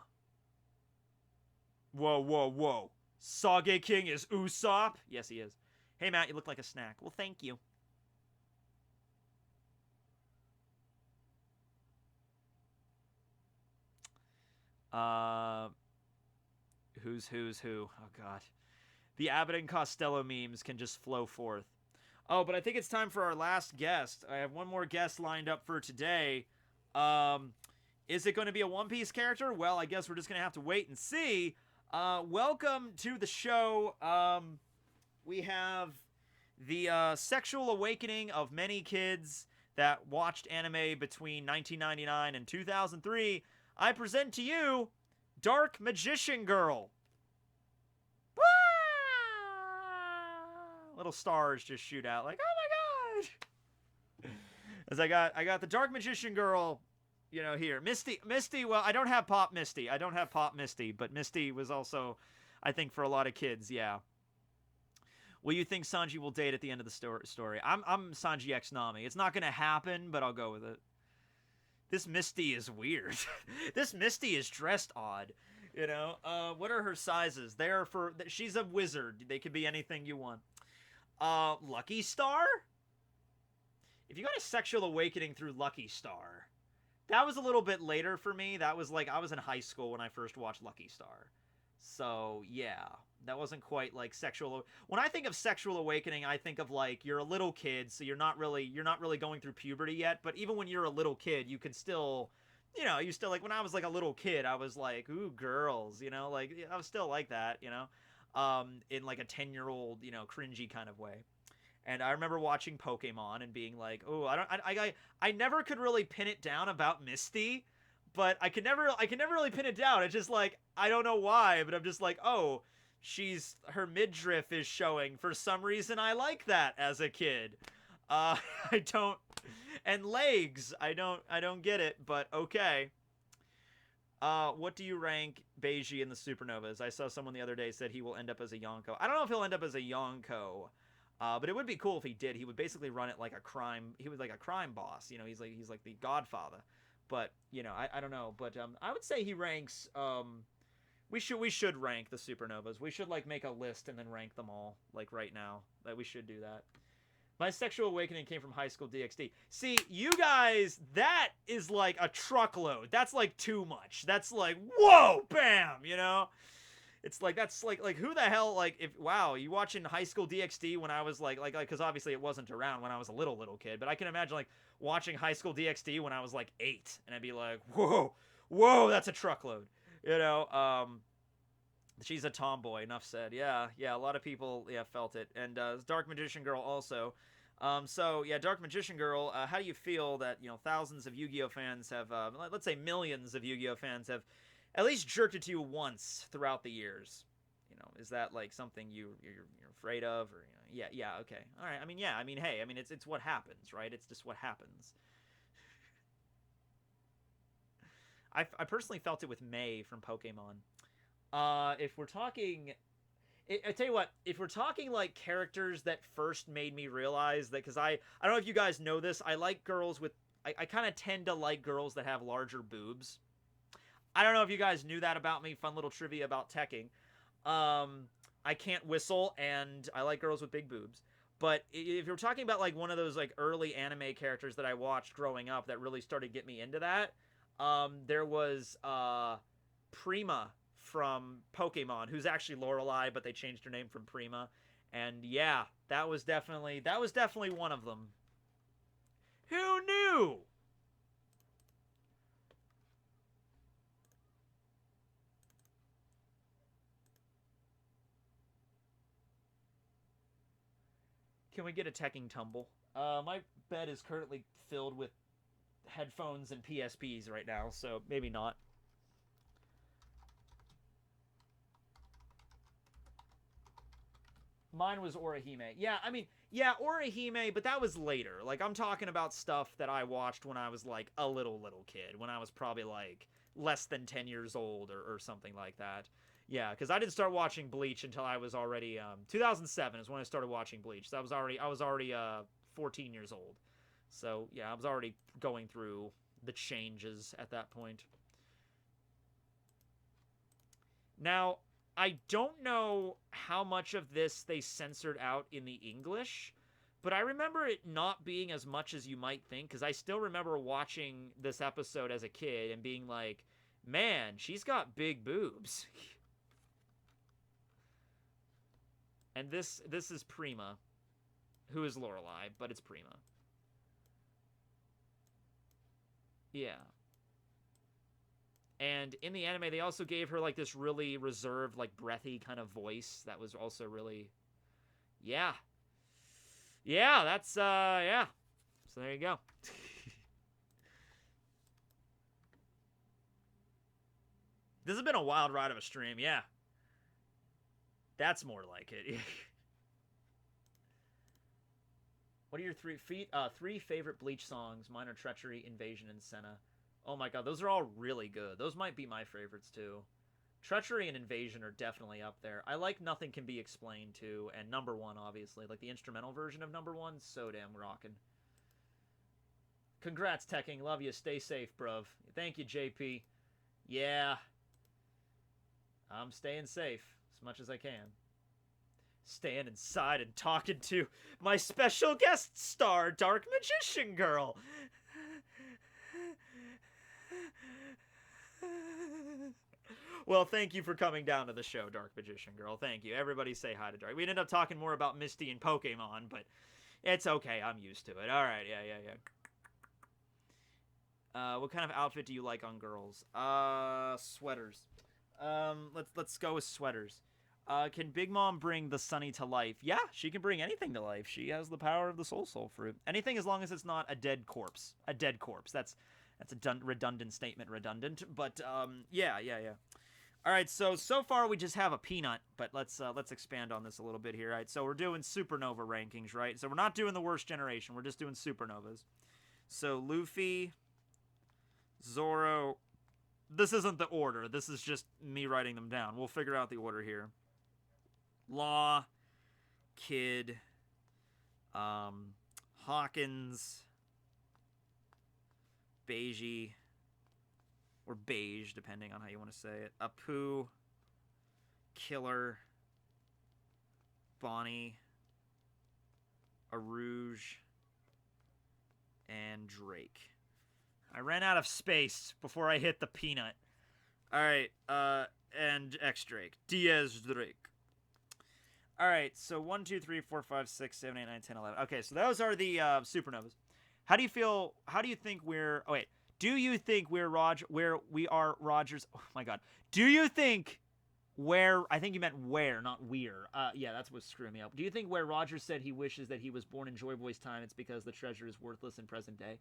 Whoa, whoa, whoa. Sage King is Usopp? Yes, he is. Hey, Matt, you look like a snack. Well, thank you. Who's who? Oh, God. The Abbott and Costello memes can just flow forth. Oh, but I think it's time for our last guest. I have one more guest lined up for today. Is it going to be a One Piece character? Well, I guess we're just going to have to wait and see. Welcome to the show. We have the sexual awakening of many kids that watched anime between 1999 and 2003. I present to you Dark Magician Girl. Little stars just shoot out like, oh my god. As I got the Dark Magician Girl, you know, here. Misty, well, I don't have Pop Misty, but Misty was also, I think, for a lot of kids, yeah. Will you think Sanji will date at the end of the story? I'm Sanji X Nami. It's not gonna happen, but I'll go with it. This Misty is weird. This Misty is dressed odd. You know, what are her sizes? She's a wizard. They could be anything you want. Lucky Star? If you got a sexual awakening through Lucky Star, that was a little bit later for me. That was like, I was in high school when I first watched Lucky Star. So, yeah. That wasn't quite like sexual. When I think of sexual awakening, I think of like, you're a little kid, so you're not really going through puberty yet, but even when you're a little kid, you can still, you know, you still like, when I was like a little kid, I was like, ooh, girls, you know, like, I was still like that, you know, in like a 10-year-old, you know, cringy kind of way. And I remember watching Pokemon and being like, oh, I never could really pin it down about Misty, but I could never really pin it down. It's just like, I don't know why, but I'm just like, oh, her midriff is showing. For some reason, I like that as a kid. I don't, and legs, I don't get it, but okay. What do you rank Beiji in the Supernovas? I saw someone the other day said he will end up as a Yonko. I don't know if he'll end up as a Yonko, but it would be cool if he did. He would basically run it like a crime. He was like a crime boss. You know, he's like the Godfather. But you know, I don't know. But I would say he ranks. We should rank the Supernovas. We should like make a list and then rank them all like right now. Like we should do that. My sexual awakening came from high school DxD. See, you guys, that is like a truckload. That's like too much. That's like, whoa, bam, you know? It's like, that's like who the hell, like, if, wow, you watching High School DxD when I was like, because obviously it wasn't around when I was a little kid, but I can imagine like watching High School DxD when I was like 8, and I'd be like, whoa, that's a truckload, you know? She's a tomboy, enough said. Yeah, a lot of people, felt it. And Dark Magician Girl also. So, yeah, Dark Magician Girl, how do you feel that, you know, thousands of Yu-Gi-Oh fans have, let's say millions of Yu-Gi-Oh fans have at least jerked it to you once throughout the years? You know, is that, like, something you're afraid of? Or, you know, yeah, okay. All right, hey, it's what happens, right? It's just what happens. I personally felt it with May from Pokemon. If we're talking, I tell you what, if we're talking like characters that first made me realize that, because I don't know if you guys know this, I like girls with, I kind of tend to like girls that have larger boobs. I don't know if you guys knew that about me. Fun little trivia about Tekking. I can't whistle, and I like girls with big boobs. But if you're talking about like one of those like early anime characters that I watched growing up that really started to get me into that, There was Prima from Pokemon, who's actually Lorelei, but they changed her name from Prima. And yeah, that was definitely one of them. Who knew? Can we get a Tekking tumble? My bed is currently filled with headphones and PSPs right now, so maybe not. Mine was Orihime. Yeah, I mean, yeah, Orihime, but that was later. Like, I'm talking about stuff that I watched when I was, like, a little kid. When I was probably, like, less than 10 years old or something like that. Yeah, because I didn't start watching Bleach until I was already, 2007 is when I started watching Bleach. So I was already 14 years old. So, yeah, I was already going through the changes at that point. Now, I don't know how much of this they censored out in the English, but I remember it not being as much as you might think, because I still remember watching this episode as a kid and being like, man, she's got big boobs. And this is Prima, who is Lorelei, but it's Prima. Yeah. And in the anime, they also gave her, like, this really reserved, like, breathy kind of voice that was also really... Yeah. Yeah, that's, yeah. So there you go. This has been a wild ride of a stream, yeah. That's more like it. What are your three favorite Bleach songs? Mine are Treachery, Invasion, and Senna. Oh my god, those are all really good. Those might be my favorites too. Treachery and Invasion are definitely up there. I like Nothing Can Be Explained too, and Number One, obviously. Like the instrumental version of Number One, so damn rockin'. Congrats, Tekking. Love you. Stay safe, bruv. Thank you, JP. Yeah. I'm staying safe as much as I can. Staying inside and talking to my special guest star, Dark Magician Girl. Well, thank you for coming down to the show, Dark Magician Girl. Thank you. Everybody say hi to Dark. We ended up talking more about Misty and Pokemon, but it's okay. I'm used to it. All right. Yeah. What kind of outfit do you like on girls? Sweaters. Let's go with sweaters. Can Big Mom bring the Sunny to life? Yeah, she can bring anything to life. She has the power of the Soul Fruit. Anything as long as it's not a dead corpse. A dead corpse. That's a redundant statement. Redundant, but yeah. All right, so far we just have a peanut, but let's expand on this a little bit here. All right, so we're doing supernova rankings, right? So we're not doing the worst generation. We're just doing supernovas. So Luffy, Zoro. This isn't the order. This is just me writing them down. We'll figure out the order here. Law, Kid, Hawkins, Beige, or Beige, depending on how you want to say it. Apu, Killer, Bonnie, Arouge, and Drake. I ran out of space before I hit the peanut. Alright, and X Drake. Diaz Drake. Alright, so 1, 2, 3, 4, 5, 6, 7, 8, 9, 10, 11. Okay, so those are the supernovas. How do you think we're... Oh, wait. Do you think where we are Rogers... Oh, my God. Do you think where... I think you meant where, not we're. Yeah, that's what's screwing me up. Do you think where Rogers said he wishes that he was born in Joy Boy's time, it's because the treasure is worthless in present day?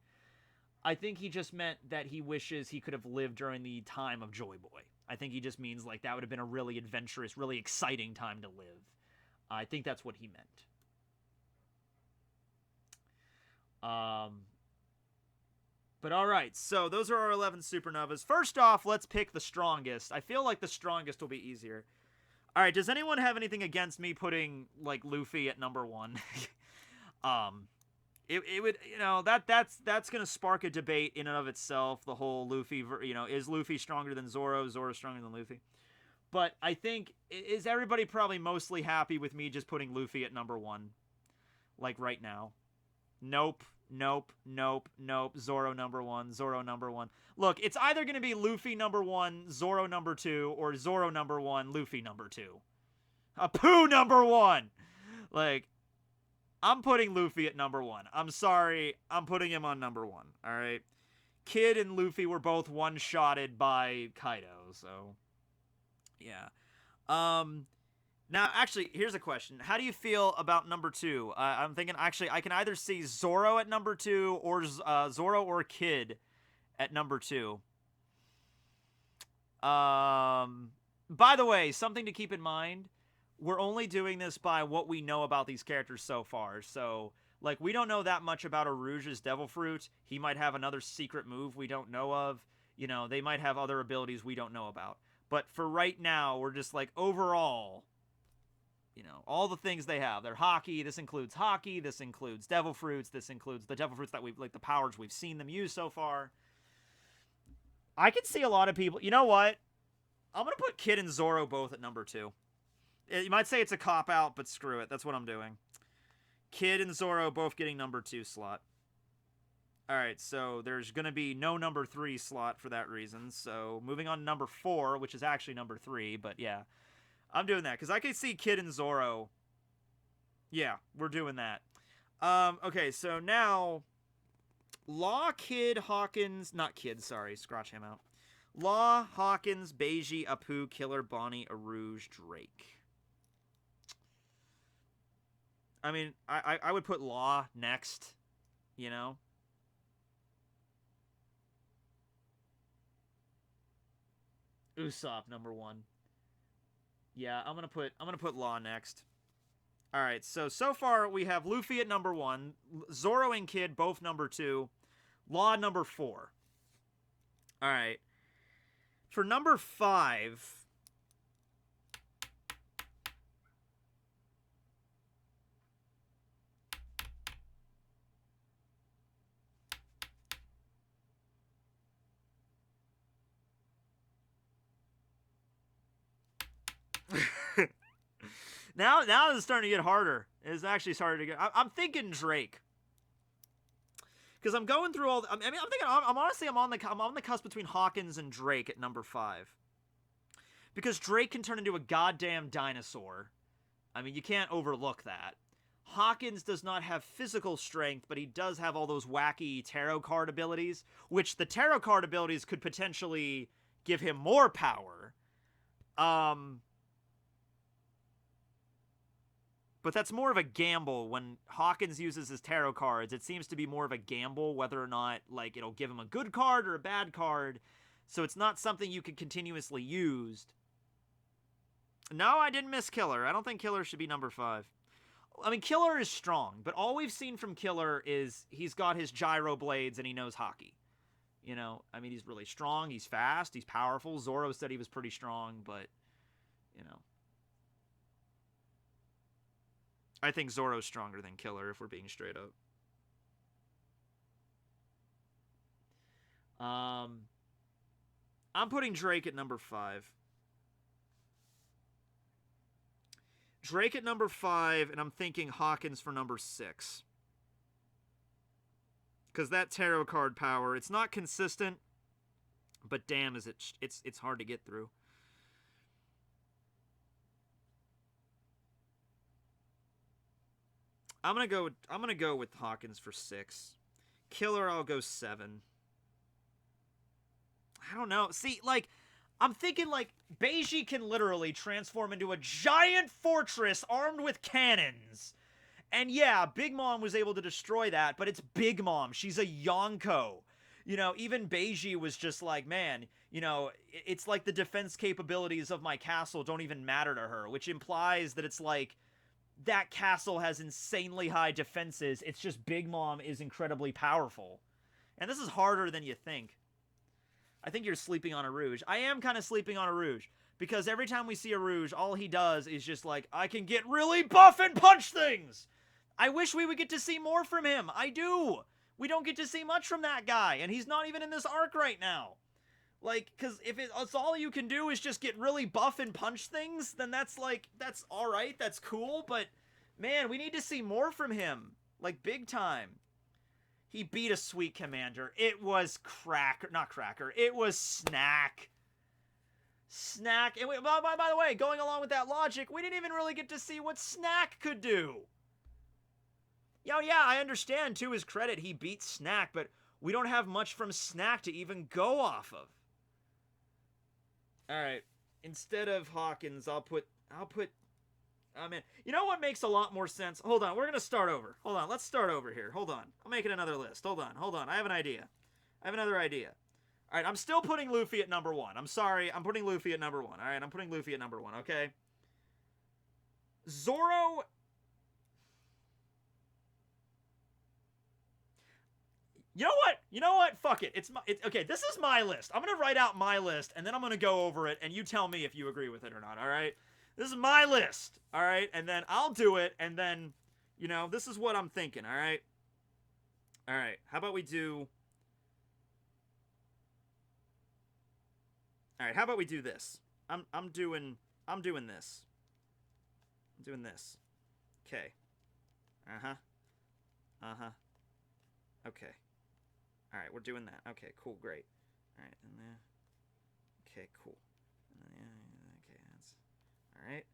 I think he just meant that he wishes he could have lived during the time of Joy Boy. I think he just means, like, that would have been a really adventurous, really exciting time to live. I think that's what he meant. But all right, so those are our 11 supernovas. First off, let's pick the strongest. I feel like the strongest will be easier. All right, does anyone have anything against me putting, like, Luffy at number 1? It would, you know, that's going to spark a debate in and of itself. The whole Luffy, you know, is Luffy stronger than Zoro? Zoro stronger than Luffy? But I think, is everybody probably mostly happy with me just putting Luffy at number 1? Like, right now? Nope. Nope, nope, nope. Zoro number 1, Zoro number 1. Look, it's either going to be Luffy number 1, Zoro number 2, or Zoro number 1, Luffy number 2. Apu number 1! Like, I'm putting Luffy at number 1. I'm sorry, I'm putting him on number 1, alright? Kid and Luffy were both one-shotted by Kaido, so... yeah. Now, actually, here's a question. How do you feel about number 2? I'm thinking, actually, I can either see Zoro at number 2 or Zoro or Kid at number 2. By the way, something to keep in mind, we're only doing this by what we know about these characters so far. So, like, we don't know that much about Arouge's Devil Fruit. He might have another secret move we don't know of. You know, they might have other abilities we don't know about. But for right now, we're just like, overall... you know, all the things they have. They're hockey. This includes hockey. This includes devil fruits. This includes the devil fruits that we've, like, the powers we've seen them use so far. I can see a lot of people. You know what? I'm going to put Kid and Zoro both at number 2. You might say it's a cop-out, but screw it. That's what I'm doing. Kid and Zoro both getting number 2 slot. Alright, so there's going to be no number 3 slot for that reason. So moving on to number 4, which is actually number 3, but yeah. I'm doing that, because I can see Kid and Zoro. Yeah, we're doing that. Okay, so now... Law, Kid, Hawkins... Not Kid, sorry. Scratch him out. Law, Hawkins, Beiji, Apu, Killer, Bonnie, Arouge, Drake. I mean, I would put Law next, you know? Usopp, number 1. Yeah, I'm gonna put Law next. Alright, so far we have Luffy at number 1, Zoro and Kid both number 2, Law number 4. Alright. For number 5... Now it's starting to get harder. It's actually starting to get... I'm thinking Drake. Because I'm going through all... I'm thinking... I'm honestly... I'm on the cusp between Hawkins and Drake at number 5. Because Drake can turn into a goddamn dinosaur. I mean, you can't overlook that. Hawkins does not have physical strength, but he does have all those wacky tarot card abilities, which the tarot card abilities could potentially give him more power. But that's more of a gamble. When Hawkins uses his tarot cards, it seems to be more of a gamble whether or not, like, it'll give him a good card or a bad card. So it's not something you can continuously use. No, I didn't miss Killer. I don't think Killer should be number 5. I mean, Killer is strong, but all we've seen from Killer is he's got his gyro blades and he knows hockey. You know, I mean, he's really strong, he's fast, he's powerful. Zoro said he was pretty strong, but, you know. I think Zoro's stronger than Killer, if we're being straight up. I'm putting Drake at number 5. Drake at number 5, and I'm thinking Hawkins for number 6. Because that tarot card power, it's not consistent, but damn, is it's hard to get through. I'm gonna go with Hawkins for 6. Killer, I'll go 7. I don't know. See, like, I'm thinking, like, Beiji can literally transform into a giant fortress armed with cannons. And yeah, Big Mom was able to destroy that, but it's Big Mom. She's a Yonko. You know, even Beiji was just like, man, you know, it's like the defense capabilities of my castle don't even matter to her, which implies that it's like, that castle has insanely high defenses. It's just Big Mom is incredibly powerful. And this is harder than you think. I think you're sleeping on Arouge. I am kind of sleeping on Arouge. Because every time we see Arouge, all he does is just like, I can get really buff and punch things! I wish we would get to see more from him. I do! We don't get to see much from that guy. And he's not even in this arc right now. Like, because if it's all you can do is just get really buff and punch things, then that's like, that's alright, that's cool, but man, we need to see more from him. Like, big time. He beat a sweet commander. It was not Cracker. It was Snack. Snack. And by the way, going along with that logic, we didn't even really get to see what Snack could do. Yeah, I understand, to his credit, he beat Snack, but we don't have much from Snack to even go off of. Alright. Instead of Hawkins, I'll put... Oh, man. You know what makes a lot more sense? Hold on, we're gonna start over. Hold on, let's start over here. Hold on. I'm making another list. Hold on. I have an idea. I have another idea. Alright, I'm still putting Luffy at number 1. I'm sorry, I'm putting Luffy at number 1. Alright, I'm putting Luffy at number 1, okay? Zoro... You know what? Fuck it. Okay, this is my list. I'm gonna write out my list, and then I'm gonna go over it, and you tell me if you agree with it or not, alright? This is my list, alright? And then I'll do it, and then, this is what I'm thinking, alright? Alright, how about we do... Alright, how about we do this? I'm doing this. I'm doing this. Okay. Okay. Alright, we're doing that. Okay, cool, great. Alright, and then... Okay, cool. And then, okay, that's... Alright.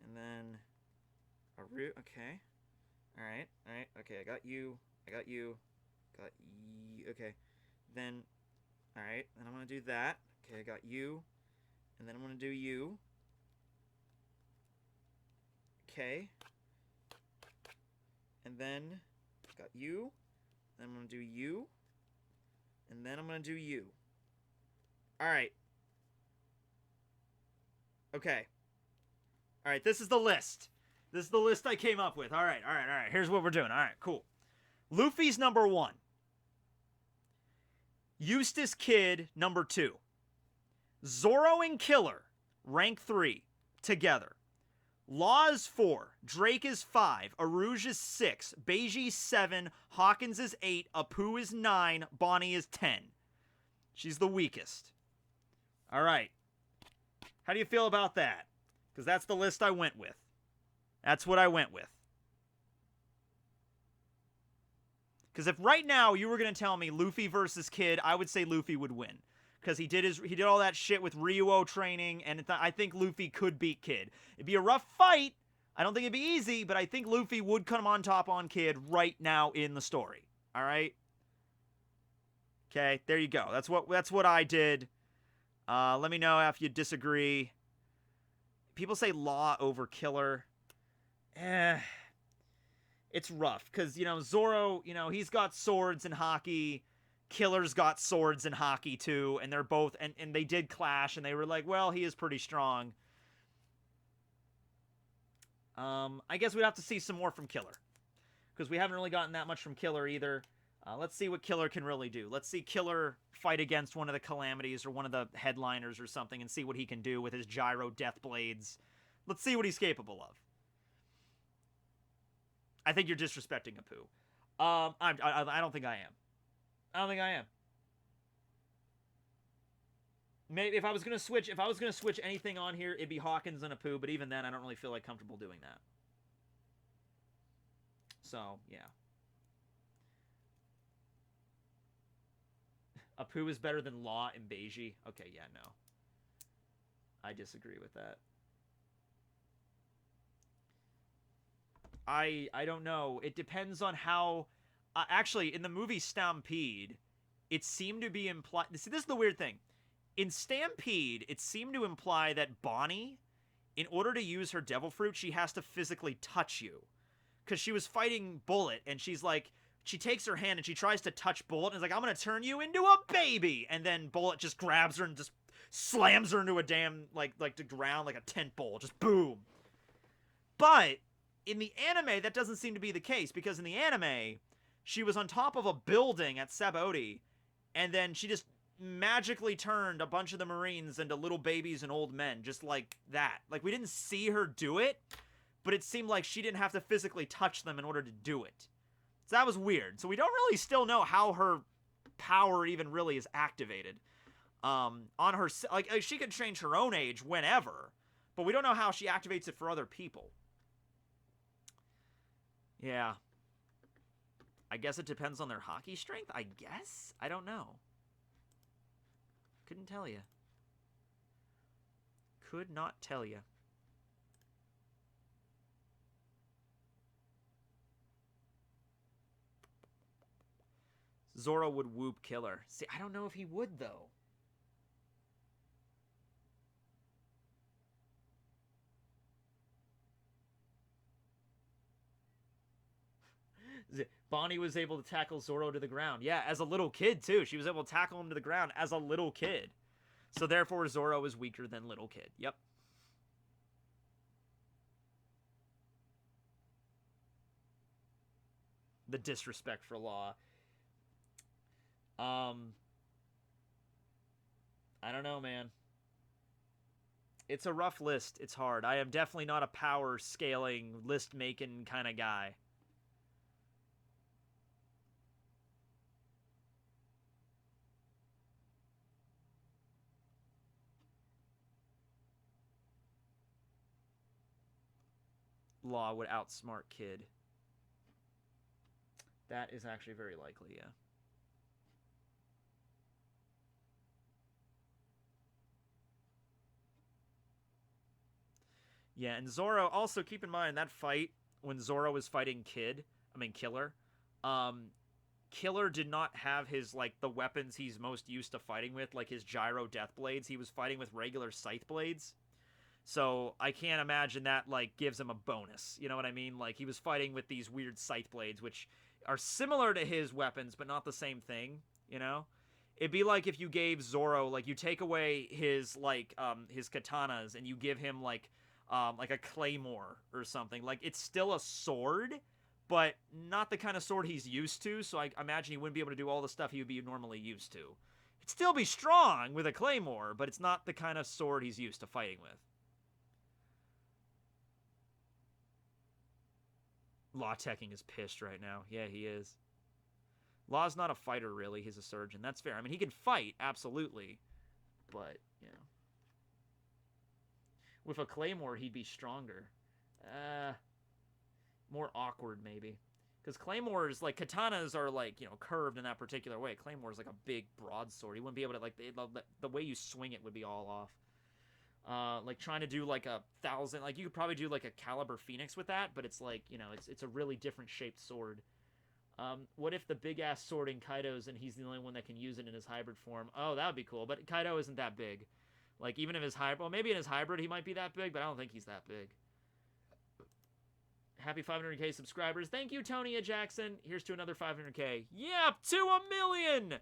And then... A root, okay. Alright, okay, I got you. Got you, okay. Then... Alright, then I'm gonna do that. Okay, I got you. And then I'm gonna do you. Okay. And then... Got you. Then I'm gonna do you. And then I'm gonna do you. Alright. Okay. Alright, this is the list. This is the list I came up with. Alright. Here's what we're doing. Alright, cool. Luffy's number 1. Eustace Kid, number 2. Zoro and Killer, rank 3, together. Law is 4, Drake is 5, Arouge is 6, Beiji 7, Hawkins is 8, Apu is 9, Bonnie is 10. She's the weakest. Alright. How do you feel about that? Because that's the list I went with. That's what I went with. Because if right now you were going to tell me Luffy versus Kid, I would say Luffy would win. Because he did all that shit with Ryuo training, and I think Luffy could beat Kid. It'd be a rough fight. I don't think it'd be easy, but I think Luffy would come on top on Kid right now in the story. All right? Okay, there you go. That's what I did. Let me know if you disagree. People say Law over Killer. It's rough, because, Zoro, he's got swords and hockey. Killer's got swords and hockey too, and they're both, and they did clash, and they were like, well, he is pretty strong. I guess we'd have to see some more from Killer, because we haven't really gotten that much from Killer either. Let's see what Killer can really do. Let's see Killer fight against one of the Calamities or one of the headliners or something, and see what he can do with his gyro death blades. Let's see what he's capable of. I think you're disrespecting Apu. I don't think I am. I don't think I am. Maybe if I was gonna switch anything on here, it'd be Hawkins and Apu, but even then I don't really feel like comfortable doing that. So, yeah. Apu is better than Law and Beiji. Okay, yeah, no. I disagree with that. I don't know. It depends on how... actually, in the movie Stampede, it seemed to be implied... See, this is the weird thing. In Stampede, it seemed to imply that Bonnie, in order to use her Devil Fruit, she has to physically touch you. Because she was fighting Bullet, and she's like... She takes her hand, and she tries to touch Bullet, and is like, I'm gonna turn you into a baby! And then Bullet just grabs her and just slams her into a damn, like the ground, like a tent pole. Just boom. But, in the anime, that doesn't seem to be the case, because in the anime... She was on top of a building at Sabaody, and then she just magically turned a bunch of the Marines into little babies and old men, just like that. Like, we didn't see her do it, but it seemed like she didn't have to physically touch them in order to do it. So that was weird. So we don't really still know how her power even really is activated. On her, like, she could change her own age whenever, but we don't know how she activates it for other people. Yeah. I guess it depends on their hockey strength, I guess? I don't know. Couldn't tell you. Could not tell you. Zoro would whoop Killer. See, I don't know if he would, though. Bonnie was able to tackle Zoro to the ground. Yeah, as a little kid, too. She was able to tackle him to the ground as a little kid. So, therefore, Zoro is weaker than little kid. Yep. The disrespect for law. I don't know, man. It's a rough list. It's hard. I am definitely not a power scaling, list making kind of guy. Law would outsmart Kid. That is actually very likely, yeah. Yeah, and Zoro, also keep in mind that fight when Zoro was fighting Killer, Killer did not have his, like, the weapons he's most used to fighting with, like his gyro death blades. He was fighting with regular scythe blades. So I can't imagine that, like, gives him a bonus. You know what I mean? Like, he was fighting with these weird scythe blades, which are similar to his weapons, but not the same thing, you know? It'd be like if you gave Zoro, like, you take away his, like, his katanas, and you give him, like a claymore or something. Like, it's still a sword, but not the kind of sword he's used to, so I imagine he wouldn't be able to do all the stuff he would be normally used to. It'd still be strong with a claymore, but it's not the kind of sword he's used to fighting with. Law Tekking is pissed right now. Yeah, he is. Law's not a fighter, really. He's a surgeon. That's fair. I mean, he can fight, absolutely. But, you know. With a claymore, he'd be stronger. More awkward, maybe. Because claymores, like, katanas are, like, you know, curved in that particular way. Claymore is like a big broadsword. He wouldn't be able to, like, the way you swing it would be all off. Like, trying to do, like, 1,000... Like, you could probably do, like, a Caliber Phoenix with that, but it's, like, you know, it's a really different shaped sword. What if the big-ass sword in Kaido's and he's the only one that can use it in his hybrid form? Oh, that would be cool, but Kaido isn't that big. Like, even if his hybrid... Well, maybe in his hybrid he might be that big, but I don't think he's that big. Happy 500k subscribers. Thank you, Tonya Jackson. Here's to another 500k. Yeah, to 1 million!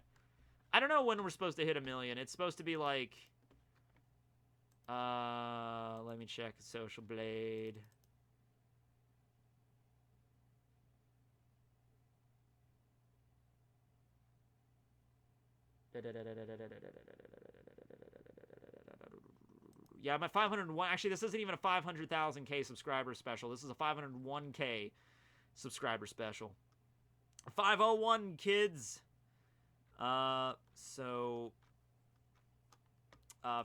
I don't know when we're supposed to hit 1 million. It's supposed to be, like... let me check Social Blade. Yeah, my 501. Actually, this isn't even a 500,000k subscriber special. This is a 501k subscriber special. 501 kids.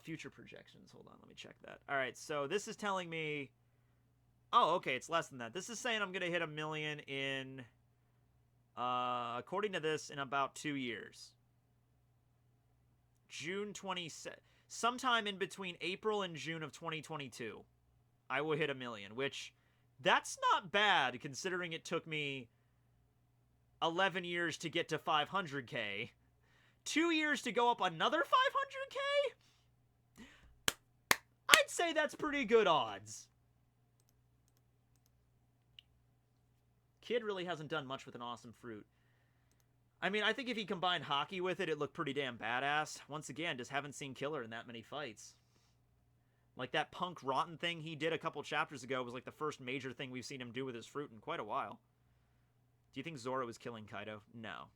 Future projections. Hold on, let me check that. All right, so this is telling me... Oh, okay, it's less than that. This is saying I'm going to hit 1 million in... according to this, in about 2 years. June 27... Sometime in between April and June of 2022, I will hit 1 million, which... That's not bad, considering it took me 11 years to get to 500k. 2 years to go up another 500k? I'd say that's pretty good odds. Kid really hasn't done much with an awesome fruit. I mean, I think if he combined hockey with it, it looked pretty damn badass. Once again, just haven't seen Killer in that many fights. Like, that punk rotten thing he did a couple chapters ago was like the first major thing we've seen him do with his fruit in quite a while. Do you think Zoro is killing Kaido? No.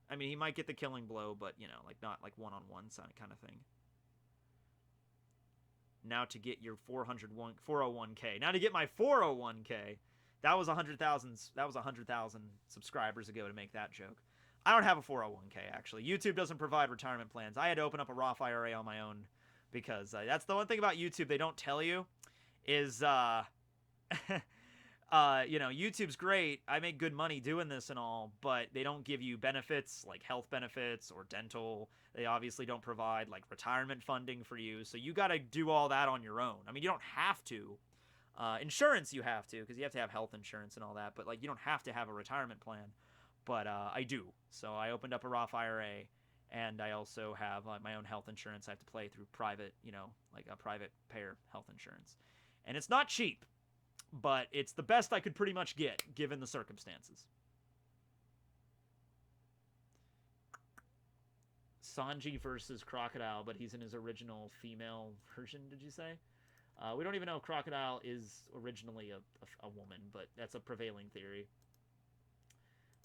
I mean, he might get the killing blow, but, you know, like, not like one-on-one kind of thing. Now to get your 401k. Now to get my 401k. That was 100,000 subscribers ago to make that joke. I don't have a 401k, actually. YouTube doesn't provide retirement plans. I had to open up a Roth IRA on my own because that's the one thing about YouTube they don't tell you is You know, YouTube's great. I make good money doing this and all, but they don't give you benefits like health benefits or dental. They obviously don't provide like retirement funding for you. So you got to do all that on your own. I mean, you don't have to. Insurance you have to, because you have to have health insurance and all that, but like you don't have to have a retirement plan. But I do. So I opened up a Roth IRA, and I also have my own health insurance. I have to play through private, you know, like a private payer health insurance. And it's not cheap, but it's the best I could pretty much get given the circumstances. Sanji versus Crocodile, but he's in his original female version, did you say? We don't even know if Crocodile is originally a woman, but that's a prevailing theory.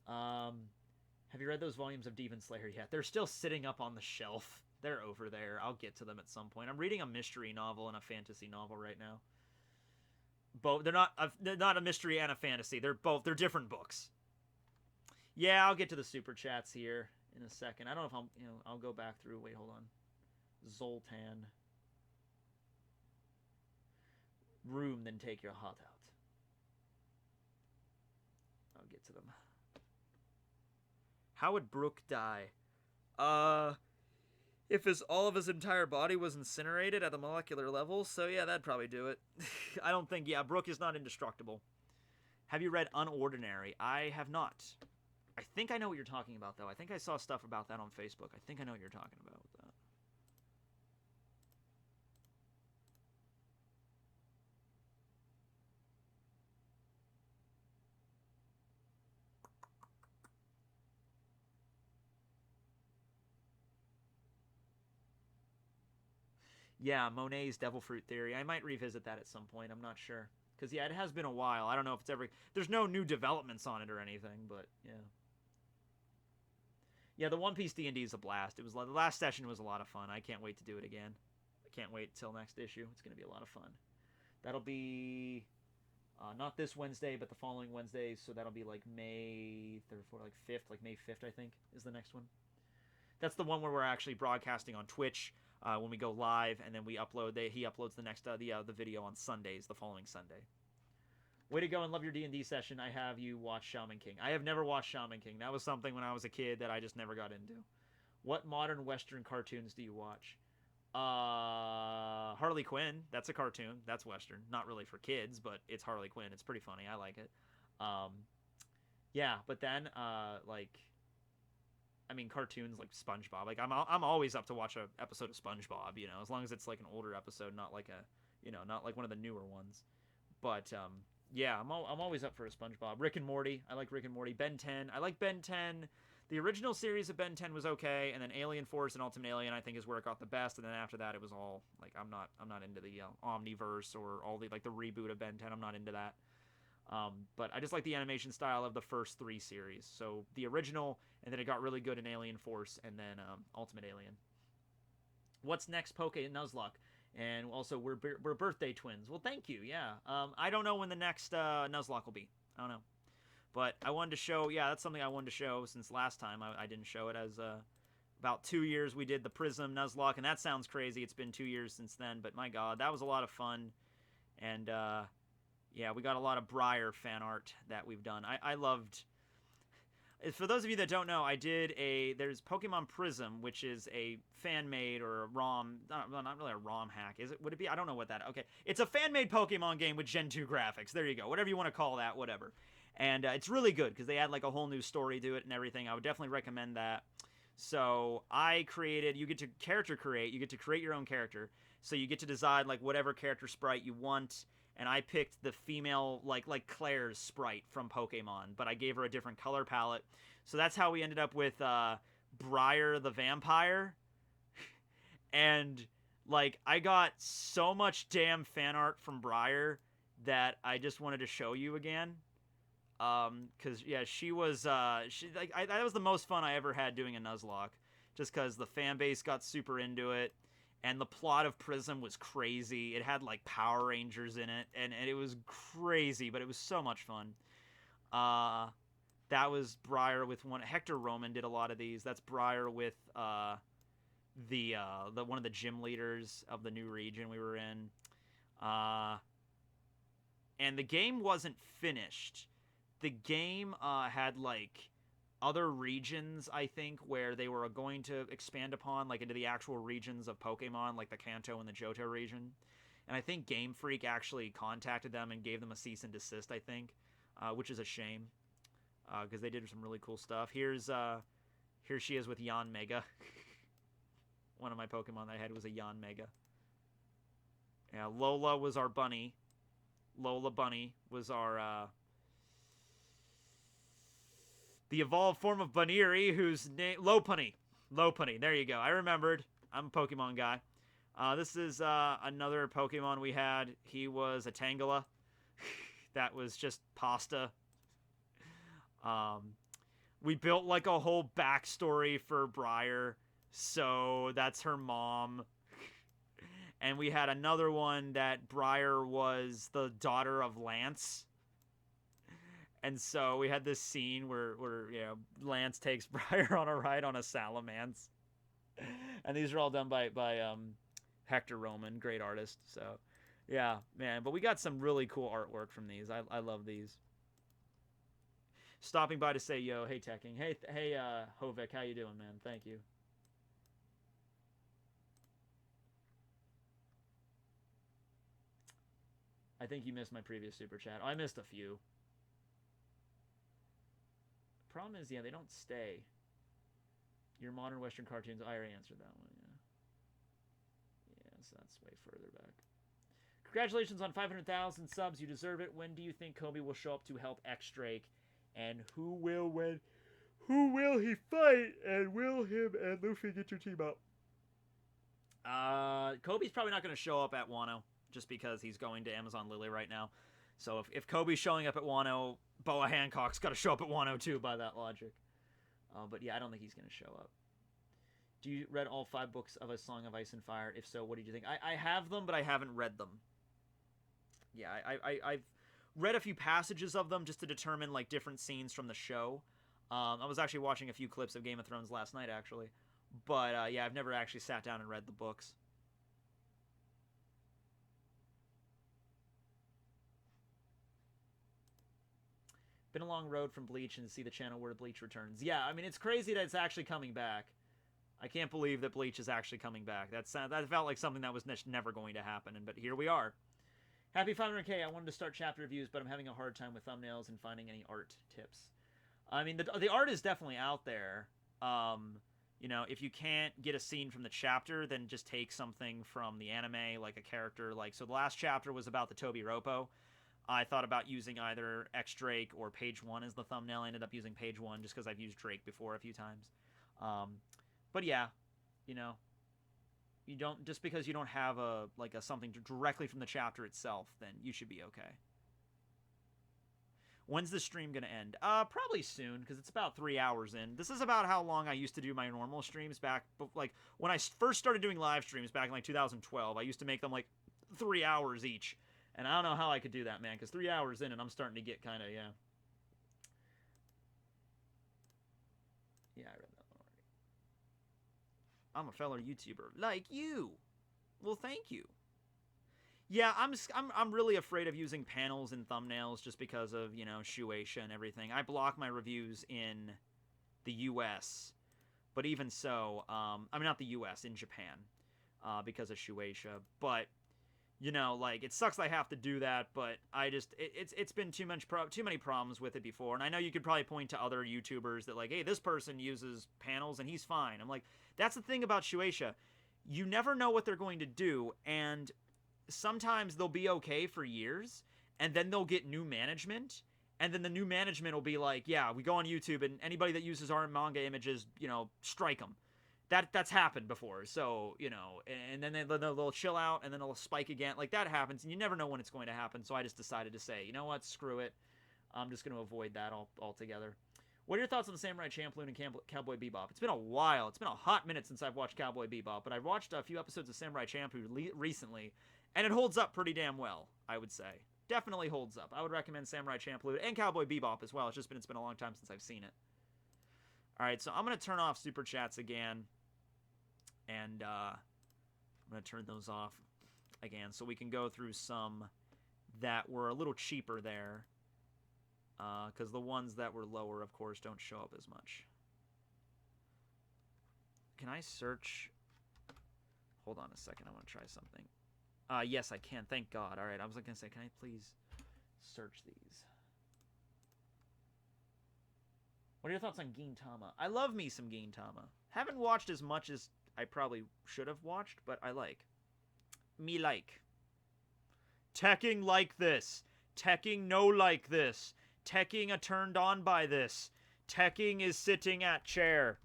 Have you read those volumes of Demon Slayer yet? They're still sitting up on the shelf. They're over there. I'll get to them at some point. I'm reading a mystery novel and a fantasy novel right now. Both they're not a mystery and a fantasy. They're different books. Yeah, I'll get to the super chats here in a second. I don't know if I'll go back through. Wait, hold on. Zoltan. Room, then take your heart out. I'll get to them. How would Brook die? If all of his entire body was incinerated at the molecular level, so yeah, that'd probably do it. I don't think, Brook is not indestructible. Have you read Unordinary? I have not. I think I know what you're talking about, though. I think I saw stuff about that on Facebook. I think I know what you're talking about with that. Yeah, Monet's Devil Fruit Theory. I might revisit that at some point. I'm not sure. Because, it has been a while. I don't know if it's ever... There's no new developments on it or anything, but, yeah. Yeah, the One Piece D&D is a blast. The last session was a lot of fun. I can't wait to do it again. I can't wait till next issue. It's going to be a lot of fun. That'll be... not this Wednesday, but the following Wednesday. So that'll be, like, May 3rd, 4th, like, 5th. Like, May 5th, I think, is the next one. That's the one where we're actually broadcasting on Twitch when we go live, and then we upload. He uploads the next the video on Sundays, the following Sunday. Way to go and love your D&D session. I have you watch Shaman King. I have never watched Shaman King. That was something when I was a kid that I just never got into. What modern Western cartoons do you watch? Harley Quinn. That's a cartoon. That's Western. Not really for kids, but it's Harley Quinn. It's pretty funny. I like it. Yeah, but then cartoons like SpongeBob. Like I'm always up to watch an episode of SpongeBob. As long as it's like an older episode, not like not like one of the newer ones. But yeah, I'm always up for a SpongeBob. Rick and Morty. I like Rick and Morty. Ben 10. I like Ben 10. The original series of Ben 10 was okay, and then Alien Force and Ultimate Alien I think is where it got the best. And then after that, it was all like I'm not into the Omniverse or all the the reboot of Ben 10. I'm not into that. But I just like the animation style of the first 3 series. So the original, and then it got really good in Alien Force, and then Ultimate Alien. What's next, Poke Nuzlocke? And also, we're birthday twins. Well, thank you, yeah. I don't know when the next Nuzlocke will be. I don't know. But I wanted to show, that's something I wanted to show since last time I didn't show it. As about 2 years we did the Prism Nuzlocke, and that sounds crazy. It's been 2 years since then, but my God, that was a lot of fun. And yeah, we got a lot of Briar fan art that we've done. I loved... For those of you that don't know, there's Pokemon Prism, which is a fan-made or a ROM... not really a ROM hack, is it? Would it be? I don't know what that... Okay. It's a fan-made Pokemon game with Gen 2 graphics. There you go. Whatever you want to call that, whatever. And it's really good, because they add like a whole new story to it and everything. I would definitely recommend that. So I created... You get to character create. You get to create your own character. So you get to decide like whatever character sprite you want... And I picked the female, like Claire's sprite from Pokemon, but I gave her a different color palette. So that's how we ended up with Briar the Vampire. And, like, I got so much damn fan art from Briar that I just wanted to show you again. Because, yeah, she was, that was the most fun I ever had doing a Nuzlocke. Just because the fan base got super into it. And the plot of Prism was crazy. It had, like, Power Rangers in it. And it was crazy, but it was so much fun. That was Briar with one... Hector Roman did a lot of these. That's Briar with the one of the gym leaders of the new region we were in. and the game wasn't finished. The game had like other regions, I think, where they were going to expand upon, like into the actual regions of Pokemon, like the Kanto and the Johto region. And I think Game Freak actually contacted them and gave them a cease and desist, I think, which is a shame, because they did some really cool stuff. Here she is with Yan Mega. One of my Pokemon that I had was a Yan Mega. Yeah, Lola was our bunny. Lola Bunny was our the evolved form of Baniri, whose name Lopunny. Lopunny. There you go. I remembered. I'm a Pokemon guy. This is another Pokemon we had. He was a Tangela. That was just pasta. We built like a whole backstory for Briar. So that's her mom. And we had another one that Briar was the daughter of Lance. And so we had this scene where you know, Lance takes Briar on a ride on a Salamence. And these are all done by Hector Roman, great artist. So, yeah, man. But we got some really cool artwork from these. I love these. Stopping by to say, yo, hey, Tekking. Hey, Hovik, how you doing, man? Thank you. I think you missed my previous super chat. Oh, I missed a few. Problem is, yeah, they don't stay. Your modern Western cartoons, I already answered that one, yeah. Yes, that's way further back. Congratulations on 500,000 subs. You deserve it. When do you think Kobe will show up to help X-Drake? And who will win? Who will he fight? And will him and Luffy get your team up? Kobe's probably not going to show up at Wano, just because he's going to Amazon Lily right now. So if Kobe's showing up at Wano, Boa Hancock's got to show up at Wano too, by that logic. But yeah, I don't think he's going to show up. Do you read all 5 books of A Song of Ice and Fire? If so, what did you think? I have them, but I haven't read them. Yeah, I've read a few passages of them just to determine like different scenes from the show. I was actually watching a few clips of Game of Thrones last night, actually. But yeah, I've never actually sat down and read the books. Been a long road from Bleach, and to see the channel where Bleach returns. Yeah, I mean, it's crazy that it's actually coming back. I can't believe that Bleach is actually coming back. That felt like something that was never going to happen, but here we are. Happy 500K. I wanted to start chapter reviews, but I'm having a hard time with thumbnails and finding any art tips. I mean, the art is definitely out there. You know, if you can't get a scene from the chapter, then just take something from the anime, like a character. Like, so the last chapter was about the Tobi Roppo. I thought about using either X-Drake or Page 1 as the thumbnail. I ended up using Page 1 just because I've used Drake before a few times. But yeah, you know, you don't, just because you don't have something directly from the chapter itself, then you should be okay. When's the stream gonna end? Probably soon, because it's about 3 hours in. This is about how long I used to do my normal streams back, like, when I first started doing live streams back in, like, 2012. I used to make them, like, 3 hours each. And I don't know how I could do that, man, because 3 hours in and I'm starting to get kind of, yeah. Yeah, I read that one already. I'm a fellow YouTuber like you. Well, thank you. Yeah, I'm really afraid of using panels and thumbnails just because of, you know, Shueisha and everything. I block my reviews in the U.S., but even so, I mean, not the U.S., in Japan, because of Shueisha. But, you know, like, it sucks that I have to do that, but I just, it's been too many problems with it before. And I know you could probably point to other YouTubers that, like, hey, this person uses panels and he's fine. I'm like, that's the thing about Shueisha. You never know what they're going to do, and sometimes they'll be okay for years, and then they'll get new management, and then the new management will be like, yeah, we go on YouTube, and anybody that uses our manga images, you know, strike them. That's happened before, so, you know, and then they'll chill out, and then they'll spike again. Like, that happens, and you never know when it's going to happen, so I just decided to say, you know what, screw it. I'm just going to avoid that altogether. What are your thoughts on the Samurai Champloo and Cowboy Bebop? It's been a while. It's been a hot minute since I've watched Cowboy Bebop, but I've watched a few episodes of Samurai Champloo recently, and it holds up pretty damn well, I would say. Definitely holds up. I would recommend Samurai Champloo and Cowboy Bebop as well. It's been a long time since I've seen it. Alright, so I'm going to turn off Super Chats again. And I'm going to turn those off again so we can go through some that were a little cheaper there. Because the ones that were lower, of course, don't show up as much. Can I search? Hold on a second. I want to try something. Yes, I can. Thank God. All right. I was going to say, can I please search these? What are your thoughts on Gintama? I love me some Gintama. Haven't watched as much as I probably should have watched, but I like. Me like. Tekking like this. Tekking no like this. Tekking a turned on by this. Tekking is sitting at chair.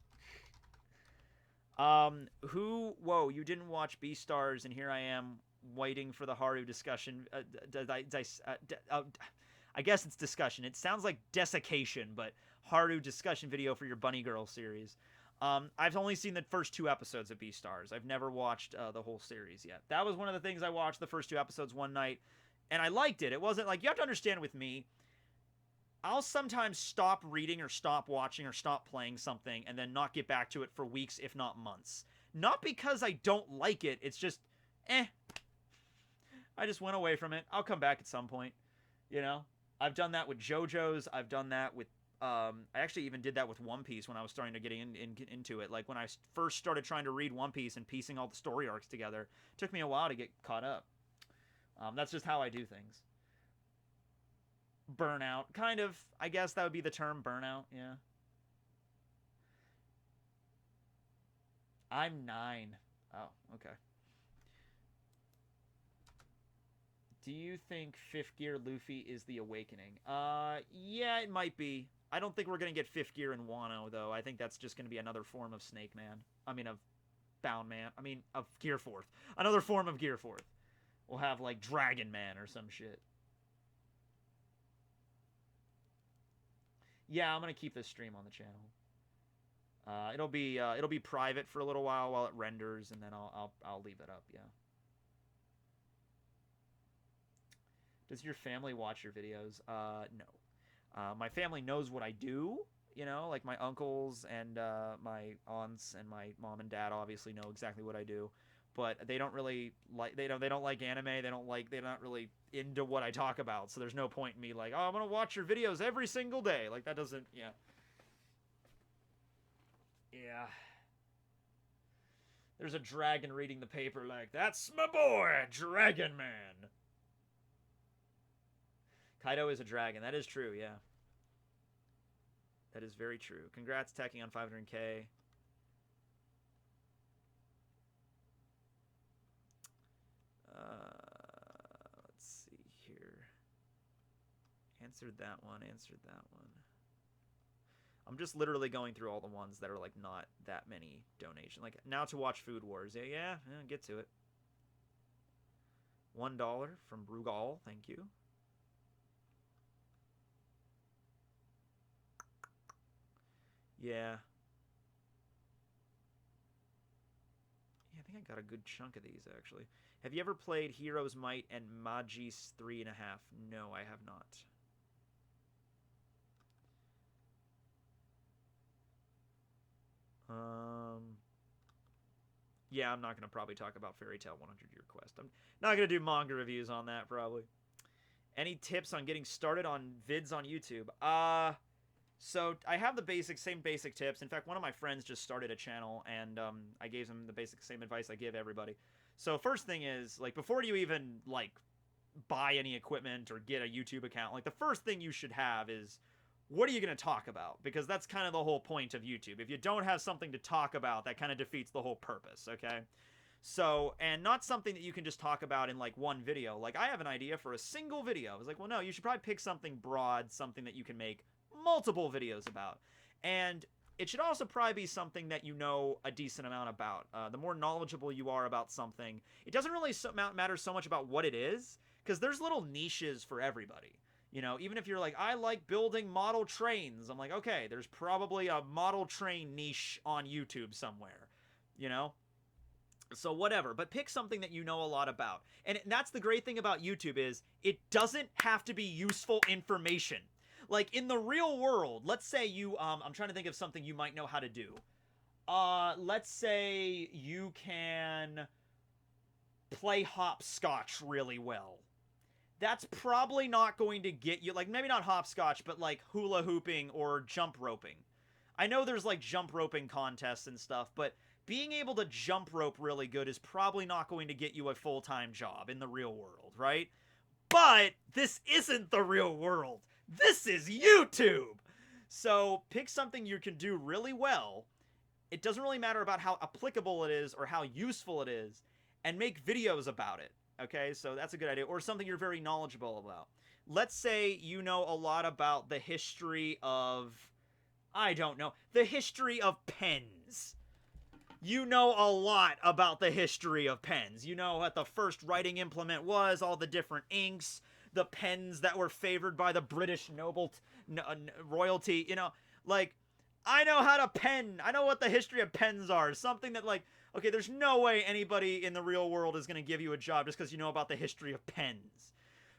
Whoa, you didn't watch Beastars, and here I am waiting for the Haru discussion. I guess it's discussion. It sounds like desiccation, but Haru discussion video for your Bunny Girl series. I've only seen the first 2 episodes of Beastars. I've never watched the whole series yet. That was one of the things I watched the first 2 episodes one night, and I liked it. It wasn't like, you have to understand with me, I'll sometimes stop reading or stop watching or stop playing something and then not get back to it for weeks, if not months. Not because I don't like it, it's just, I just went away from it. I'll come back at some point, you know? I've done that with JoJo's. I've done that with, I actually even did that with One Piece when I was starting to get into it. Like, when I first started trying to read One Piece and piecing all the story arcs together, it took me a while to get caught up. That's just how I do things. Burnout. Kind of, I guess that would be the term, burnout, yeah. I'm 9. Oh, okay. Do you think 5th Gear Luffy is the awakening? Yeah, it might be. I don't think we're going to get 5th Gear in Wano, though. I think that's just going to be another form of Snake Man. I mean, of Bound Man. I mean, of Gear 4th. Another form of Gear 4th. We'll have, like, Dragon Man or some shit. Yeah, I'm gonna keep this stream on the channel. It'll be private for a little while it renders, and then I'll leave it up. Yeah. Does your family watch your videos? No. My family knows what I do. You know, like my uncles and my aunts and my mom and dad obviously know exactly what I do. But they don't really like, they don't like anime. They're not really into what I talk about. So there's no point in me like, oh, I'm gonna watch your videos every single day. Like, that doesn't, yeah. Yeah. There's a dragon reading the paper like, that's my boy, Dragon Man. Kaido is a dragon. That is true, yeah. That is very true. Congrats, Tekking on 500K. Let's see here. Answered that one. I'm just literally going through all the ones that are like not that many donations. Like, now to watch Food Wars. Yeah, get to it. $1 from Brugal. Thank you. Yeah. I think I got a good chunk of these, actually. Have you ever played Heroes Might and Magis 3.5? No, I have not. Yeah, I'm not going to probably talk about Fairy Tail 100-Year Quest. I'm not going to do manga reviews on that, probably. Any tips on getting started on vids on YouTube? So I have the same basic tips. In fact, one of my friends just started a channel, and I gave him the same advice I give everybody. So first thing is, like, before you even, like, buy any equipment or get a YouTube account, like, the first thing you should have is, what are you going to talk about? Because that's kind of the whole point of YouTube. If you don't have something to talk about, that kind of defeats the whole purpose, okay? So, and not something that you can just talk about in, like, one video. Like, I have an idea for a single video. I was like, well, no, you should probably pick something broad, something that you can make multiple videos about. And it should also probably be something that you know a decent amount about. The more knowledgeable you are about something, it doesn't really matter so much about what it is, because there's little niches for everybody. You know, even if you're like, I like building model trains, I'm like, okay, there's probably a model train niche on YouTube somewhere, you know? So whatever, but pick something that you know a lot about. And that's the great thing about YouTube is it doesn't have to be useful information. Like, in the real world, let's say you, I'm trying to think of something you might know how to do. Let's say you can play hopscotch really well. that's probably not going to get you, like, maybe not hopscotch, but like hula hooping or jump roping. I know there's like jump roping contests and stuff, but being able to jump rope really good is probably not going to get you a full-time job in the real world, right? But this isn't the real world. This is YouTube. So pick something you can do really well. It doesn't really matter about how applicable it is or how useful it is, and make videos about it. Okay, so that's a good idea. Or something you're very knowledgeable about. Let's say you know a lot about the history of, I don't know, the history of pens. You know a lot about the history of pens. You know what the first writing implement was, all the different inks, the pens that were favored by the British royalty, you know, like, I know how to pen. I know what the history of pens are. Something that, like, okay, there's no way anybody in the real world is going to give you a job just because you know about the history of pens.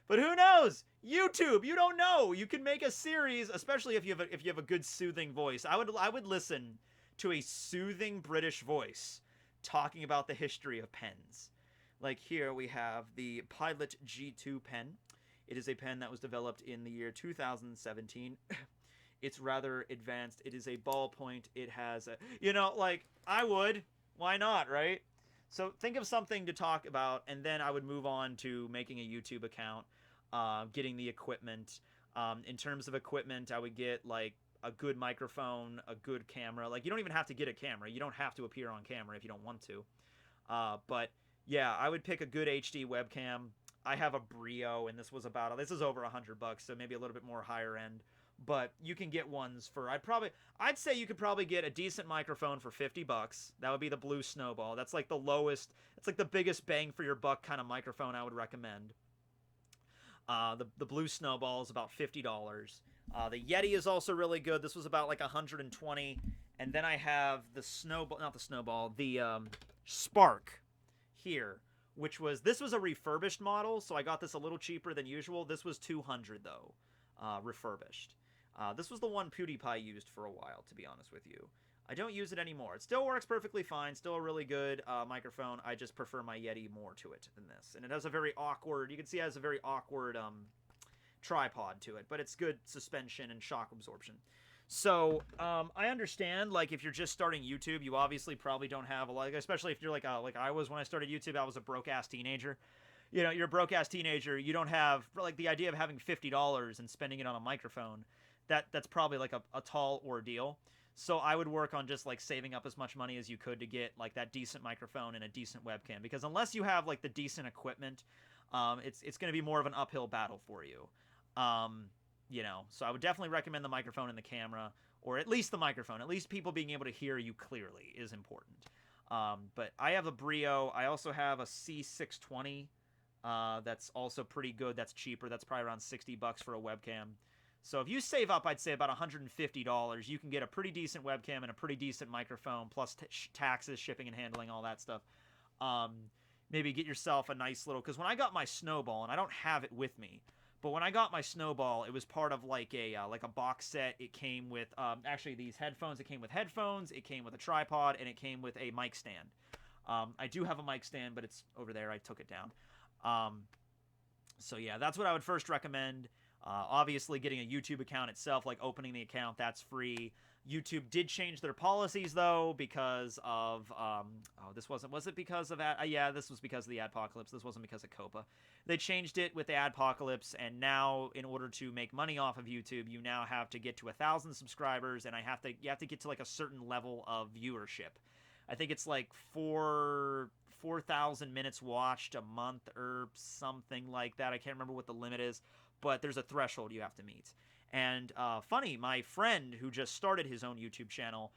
But who knows? YouTube, you don't know. You can make a series, especially if you have a good soothing voice. I would listen to a soothing British voice talking about the history of pens. Like here we have the Pilot G2 pen. It is a pen that was developed in the year 2017. It's rather advanced. It is a ballpoint. It has a, you know, like, I would. Why not, right? So think of something to talk about, and then I would move on to making a YouTube account, getting the equipment. In terms of equipment, I would get, like, a good microphone, a good camera. Like, you don't even have to get a camera. You don't have to appear on camera if you don't want to. But, yeah, I would pick a good HD webcam. I have a Brio, and this is over $100, so maybe a little bit more higher end. But you can get ones for, I'd say you could probably get a decent microphone for $50. That would be the Blue Snowball. That's like the lowest, it's like the biggest bang for your buck kind of microphone I would recommend. The Blue Snowball is about $50. The Yeti is also really good. This was about like $120. And then I have the Spark here, this was a refurbished model, so I got this a little cheaper than usual. This was $200 though, refurbished. This was the one PewDiePie used for a while, to be honest with you. I don't use it anymore. It still works perfectly fine, still a really good microphone. I just prefer my Yeti more to it than this. And it has a very awkward, you can see it has a very awkward tripod to it, but it's good suspension and shock absorption. So, I understand, like, if you're just starting YouTube, you obviously probably don't have a lot, especially if you're like I was when I started YouTube. I was a broke-ass teenager. You know, you're a broke-ass teenager, you don't have, like, the idea of having $50 and spending it on a microphone, that's probably, like, a tall ordeal. So I would work on just, like, saving up as much money as you could to get, like, that decent microphone and a decent webcam. Because unless you have, like, the decent equipment, it's going to be more of an uphill battle for you. You know, so I would definitely recommend the microphone and the camera, or at least the microphone. At least people being able to hear you clearly is important. But I have a Brio. I also have a C620. That's also pretty good. That's cheaper. That's probably around $60 for a webcam. So if you save up, I'd say about $150, you can get a pretty decent webcam and a pretty decent microphone, plus taxes, shipping and handling, all that stuff. Maybe get yourself a nice little, because when I got my Snowball, and I don't have it with me, but when I got my Snowball, it was part of like a box set. It came with actually these headphones. It came with headphones. It came with a tripod, and it came with a mic stand. I do have a mic stand, but it's over there. I took it down. So yeah, that's what I would first recommend. Obviously, getting a YouTube account itself, like opening the account, that's free. YouTube did change their policies, though, because of, was it because of that? Yeah, this was because of the Adpocalypse. This wasn't because of Copa. They changed it with the Adpocalypse, and now, in order to make money off of YouTube, you now have to get to 1,000 subscribers, and you have to get to, like, a certain level of viewership. I think it's, like, 4,000 minutes watched a month or something like that. I can't remember what the limit is, but there's a threshold you have to meet. And funny, my friend who just started his own YouTube channel,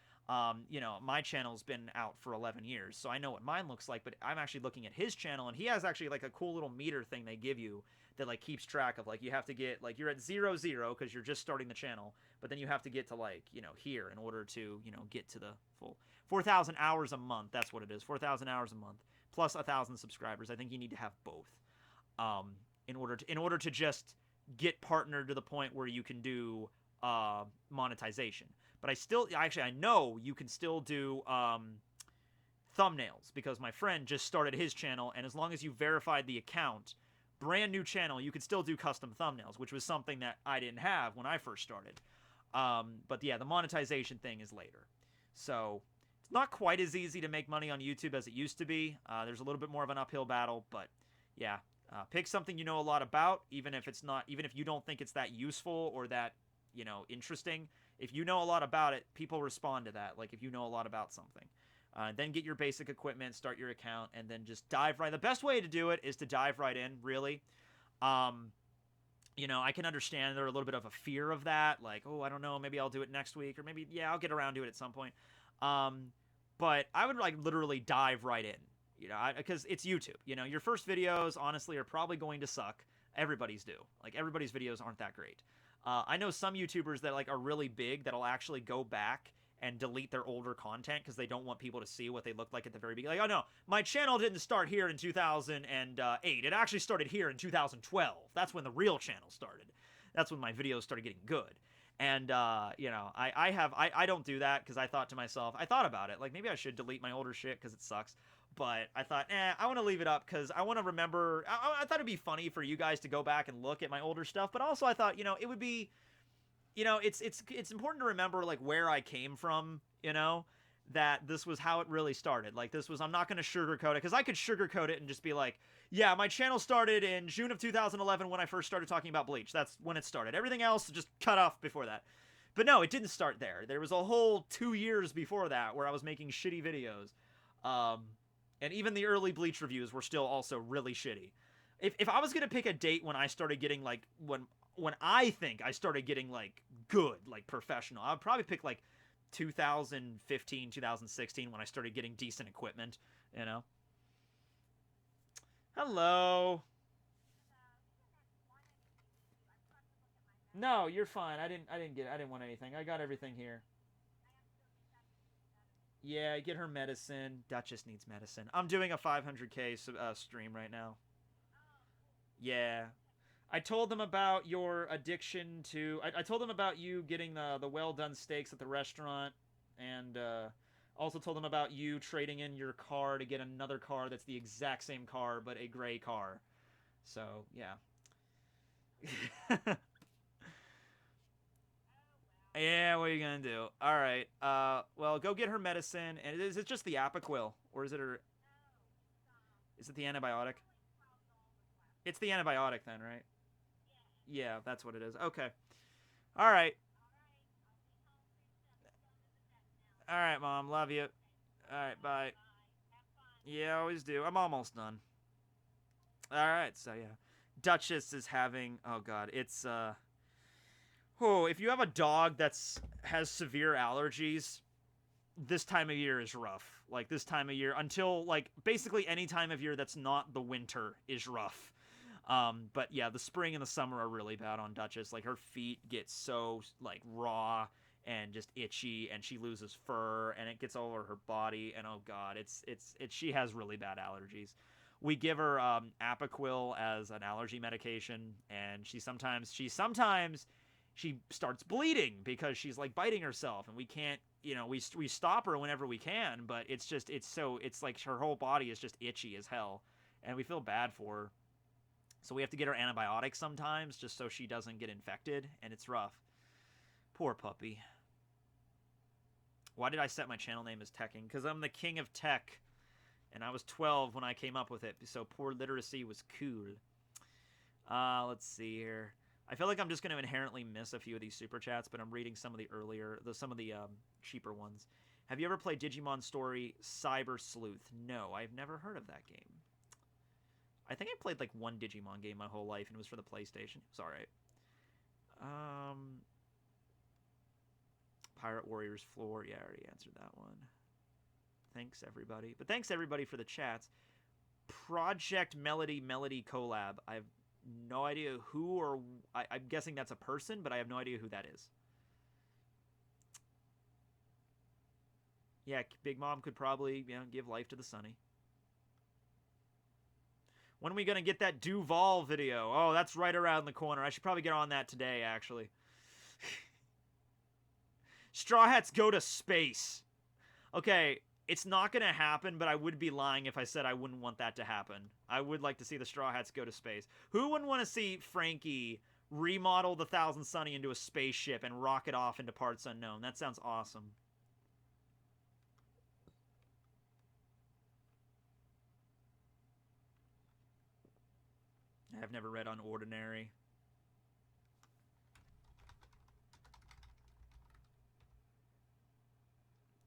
you know, my channel's been out for 11 years, so I know what mine looks like, but I'm actually looking at his channel, and he has actually, like, a cool little meter thing they give you that, like, keeps track of, like, you have to get, like, you're at 0, because you're just starting the channel, but then you have to get to, like, you know, here in order to, you know, get to the full 4,000 hours a month. That's what it is, 4,000 hours a month, plus 1,000 subscribers. I think you need to have both in order to just get partnered to the point where you can do monetization. But I know you can still do thumbnails, because my friend just started his channel, and as long as you verified the account brand new channel, you could still do custom thumbnails, which was something that I didn't have when I first started. But yeah, the monetization thing is later. So it's not quite as easy to make money on YouTube as it used to be. There's a little bit more of an uphill battle, but yeah, pick something you know a lot about, even if you don't think it's that useful or that, interesting. If you know a lot about it, people respond to that. Like if you know a lot about something. Then get your basic equipment, start your account, and then just dive right. The best way to do it is to dive right in, really. I can understand there's a little bit of a fear of that. Like, oh, I don't know, maybe I'll do it next week, or maybe, yeah, I'll get around to it at some point. But I would, like, literally dive right in, because it's YouTube. Your first videos, honestly, are probably going to suck. Everybody's do. Like, everybody's videos aren't that great. I know some YouTubers that, like, are really big that'll actually go back and delete their older content because they don't want people to see what they looked like at the very beginning. Like, oh no, my channel didn't start here in 2008. It actually started here in 2012. That's when the real channel started. That's when my videos started getting good. And, I don't do that because I thought to myself, I thought about it, like, maybe I should delete my older shit because it sucks. But I thought, I want to leave it up because I want to remember. I thought it'd be funny for you guys to go back and look at my older stuff. But also I thought, it would be, it's important to remember, like, where I came from, that this was how it really started. Like, I'm not going to sugarcoat it, because I could sugarcoat it and just be like, yeah, my channel started in June of 2011 when I first started talking about Bleach. That's when it started. Everything else just cut off before that. But no, it didn't start there. There was a whole 2 years before that where I was making shitty videos. And even the early Bleach reviews were still also really shitty. If I was going to pick a date when I started getting, like, when I think I started getting, like, good, like, professional, I would probably pick, like, 2015, 2016 when I started getting decent equipment, Hello. No, you're fine. I didn't want anything. I got everything here. Yeah, get her medicine. Duchess needs medicine. I'm doing a 500k stream right now. Yeah. I told them about your addiction to... I told them about you getting the well-done steaks at the restaurant, and also told them about you trading in your car to get another car that's the exact same car, but a gray car. So, yeah. Yeah, what are you gonna do? Alright, well, go get her medicine, and is it just the Apoquil? Or is it her... Is it the antibiotic? It's the antibiotic then, right? Yeah, that's what it is. Okay. Alright. Alright, Mom. Love you. Alright, bye. Yeah, I always do. I'm almost done. Alright, so yeah. Duchess is having... Oh, God. It's, Oh, if you have a dog has severe allergies, this time of year is rough. Like, this time of year, until, like, basically any time of year that's not the winter is rough. But yeah, the spring and the summer are really bad on Duchess. Like, her feet get so, like, raw and just itchy, and she loses fur, and it gets all over her body, and oh god, she has really bad allergies. We give her Apoquil as an allergy medication, and she sometimes she starts bleeding because she's, like, biting herself, and we can't, we stop her whenever we can, but it's like her whole body is just itchy as hell, and we feel bad for her. So we have to get her antibiotics sometimes just so she doesn't get infected, and it's rough. Poor puppy. Why did I set my channel name as Tekking? Because I'm the king of tech, and I was 12 when I came up with it, so poor literacy was cool. Let's see here. I feel like I'm just going to inherently miss a few of these super chats, but I'm reading some of the cheaper ones. Have you ever played Digimon Story Cyber Sleuth? No, I've never heard of that game. I think I played, like, one Digimon game my whole life, and it was for the PlayStation. It was alright. Pirate Warriors Floor. Yeah, I already answered that one. Thanks, everybody. But thanks, everybody, for the chats. Project Melody collab. I have no idea who or... I'm guessing that's a person, but I have no idea who that is. Yeah, Big Mom could probably, give life to the Sunny. When are we going to get that Duval video? Oh, that's right around the corner. I should probably get on that today, actually. Straw Hats go to space. Okay, It's not going to happen, but I would be lying if I said I wouldn't want that to happen. I would like to see the Straw Hats go to space. Who wouldn't want to see Frankie remodel the Thousand Sunny into a spaceship and rocket off into parts unknown? That sounds awesome. I've never read Unordinary.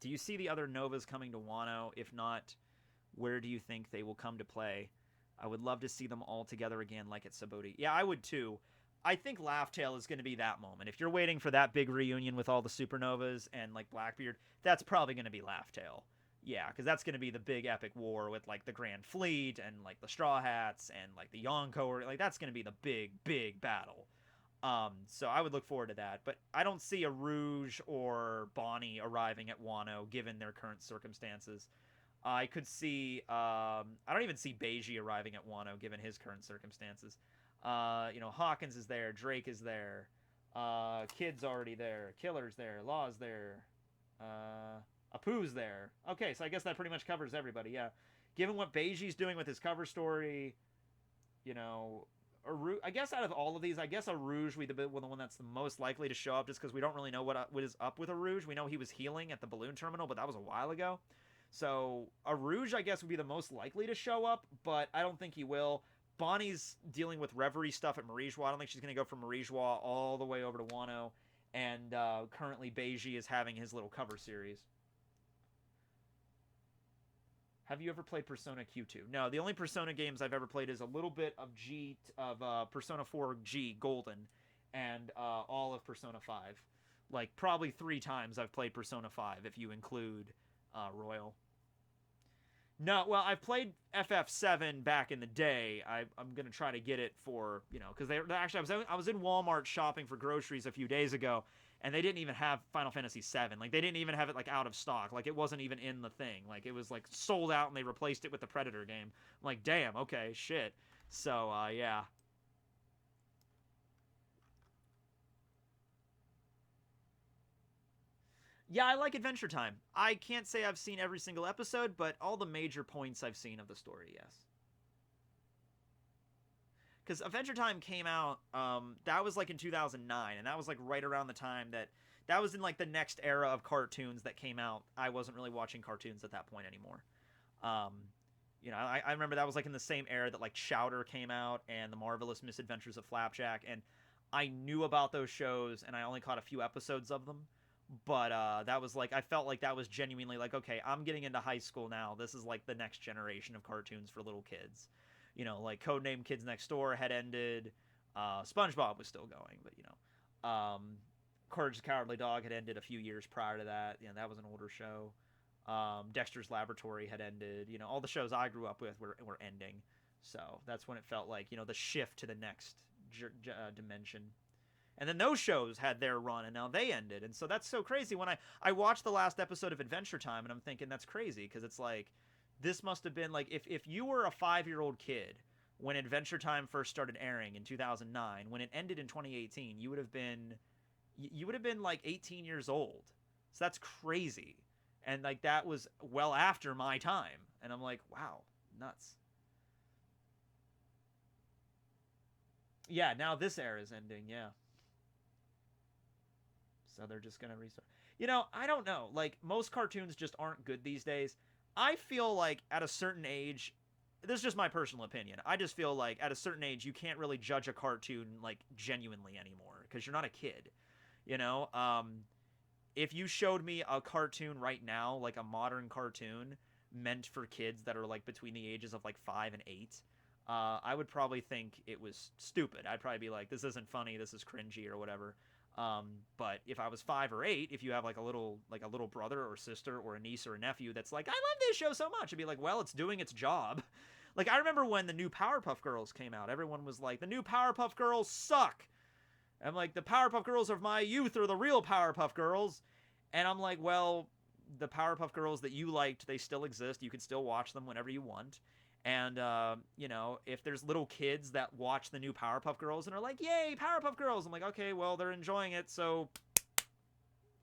Do you see the other Novas coming to Wano? If not, where do you think they will come to play? I would love to see them all together again like at Subodhi. Yeah, I would too. I think Laugh Tale is going to be that moment. If you're waiting for that big reunion with all the Supernovas and like Blackbeard, that's probably going to be Laugh Tale. Yeah, because that's going to be the big epic war with like the Grand Fleet and like the Straw Hats and like the Yonko. Like that's going to be the big battle. So I would look forward to that. But I don't see a Rouge or Bonnie arriving at Wano given their current circumstances. I could see, I don't even see Beiji arriving at Wano given his current circumstances. Hawkins is there, Drake is there, Kid's already there, Killer's there, Law's there, Apu's there. Okay, so I guess that pretty much covers everybody, yeah. Given what Beiji's doing with his cover story, I guess out of all of these, I guess a Rouge would be the one that's the most likely to show up just because we don't really know what is up with a Rouge. We know he was healing at the balloon terminal, but that was a while ago. So a Rouge, I guess, would be the most likely to show up, but I don't think he will. Bonnie's dealing with Reverie stuff at Marijois. I don't think she's going to go from Marijois all the way over to Wano. And currently Beiji is having his little cover series. Have you ever played Persona Q2? No, the only Persona games I've ever played is a little bit of Persona 4 G Golden and all of Persona 5. Like, probably 3 times I've played Persona 5 if you include Royal. No, well, I've played FF7 back in the day. I'm going to try to get it for, because I was in Walmart shopping for groceries a few days ago, and they didn't even have Final Fantasy VII. Like, they didn't even have it, like, out of stock. Like, it wasn't even in the thing. Like, it was, like, sold out, and they replaced it with the Predator game. I'm like, damn, okay, shit. So, yeah. Yeah, I like Adventure Time. I can't say I've seen every single episode, but all the major points I've seen of the story, yes. Because Adventure Time came out, that was like in 2009, and that was like right around the time that was in like the next era of cartoons that came out. I wasn't really watching cartoons at that point anymore. I remember that was like in the same era that like Chowder came out and The Marvelous Misadventures of Flapjack, and I knew about those shows, and I only caught a few episodes of them. But that was like, I felt like that was genuinely like, okay, I'm getting into high school now. This is like the next generation of cartoons for little kids. Like Codename Kids Next Door had ended. SpongeBob was still going, but Courage the Cowardly Dog had ended a few years prior to that. That was an older show. Dexter's Laboratory had ended. All the shows I grew up with were ending. So that's when it felt like, the shift to the next dimension. And then those shows had their run, and now they ended. And so that's so crazy. When I watched the last episode of Adventure Time, and I'm thinking that's crazy, because it's like, this must have been like, if you were a 5-year-old kid when Adventure Time first started airing in 2009, when it ended in 2018, you would have been like 18 years old. So that's crazy. And like, that was well after my time. And I'm like, wow, nuts. Yeah, now this era is ending, yeah. So they're just going to restart. I don't know. Like, most cartoons just aren't good these days. I feel like at a certain age, this is just my personal opinion, I just feel like at a certain age, you can't really judge a cartoon, like, genuinely anymore, because you're not a kid. If you showed me a cartoon right now, like a modern cartoon meant for kids that are, like, between the ages of, like, 5 and 8, I would probably think it was stupid. I'd probably be like, this isn't funny, this is cringy, or whatever. But if I was 5 or 8, if you have like a little brother or sister or a niece or a nephew that's like, I love this show so much, I'd be like, well, it's doing its job. Like, I remember when the new Powerpuff Girls came out, everyone was like, the new Powerpuff Girls suck. I'm like, the Powerpuff Girls of my youth are the real Powerpuff Girls. And I'm like, well, the Powerpuff Girls that you liked, they still exist. You can still watch them whenever you want. And, if there's little kids that watch the new Powerpuff Girls and are like, yay, Powerpuff Girls, I'm like, okay, well, they're enjoying it, so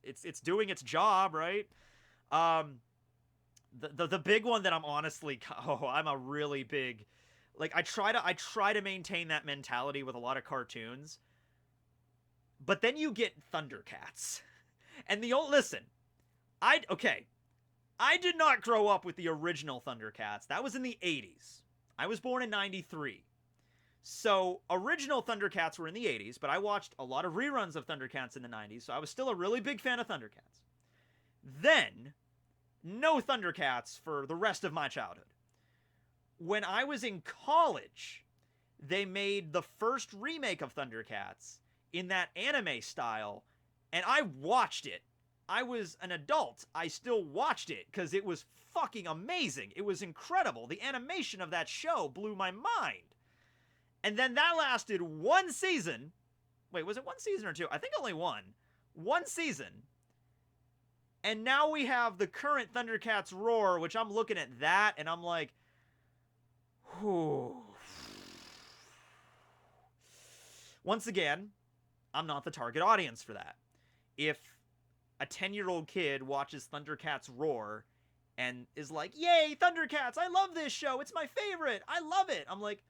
it's doing its job, right? The big one that I'm honestly, I'm a really big, like, I try to maintain that mentality with a lot of cartoons, but then you get Thundercats, and listen, I did not grow up with the original Thundercats. That was in the 80s. I was born in 93. So, original Thundercats were in the 80s, but I watched a lot of reruns of Thundercats in the 90s, so I was still a really big fan of Thundercats. Then, no Thundercats for the rest of my childhood. When I was in college, they made the first remake of Thundercats in that anime style, and I watched it. I was an adult. I still watched it because it was fucking amazing. It was incredible. The animation of that show blew my mind. And then that lasted one season. Wait, was it one season or two? I think only one. One season. And now we have the current Thundercats Roar, which I'm looking at that, and I'm like, whew. Once again, I'm not the target audience for that. If a 10-year-old kid watches Thundercats Roar and is like, yay, Thundercats, I love this show, it's my favorite, I love it. I'm like,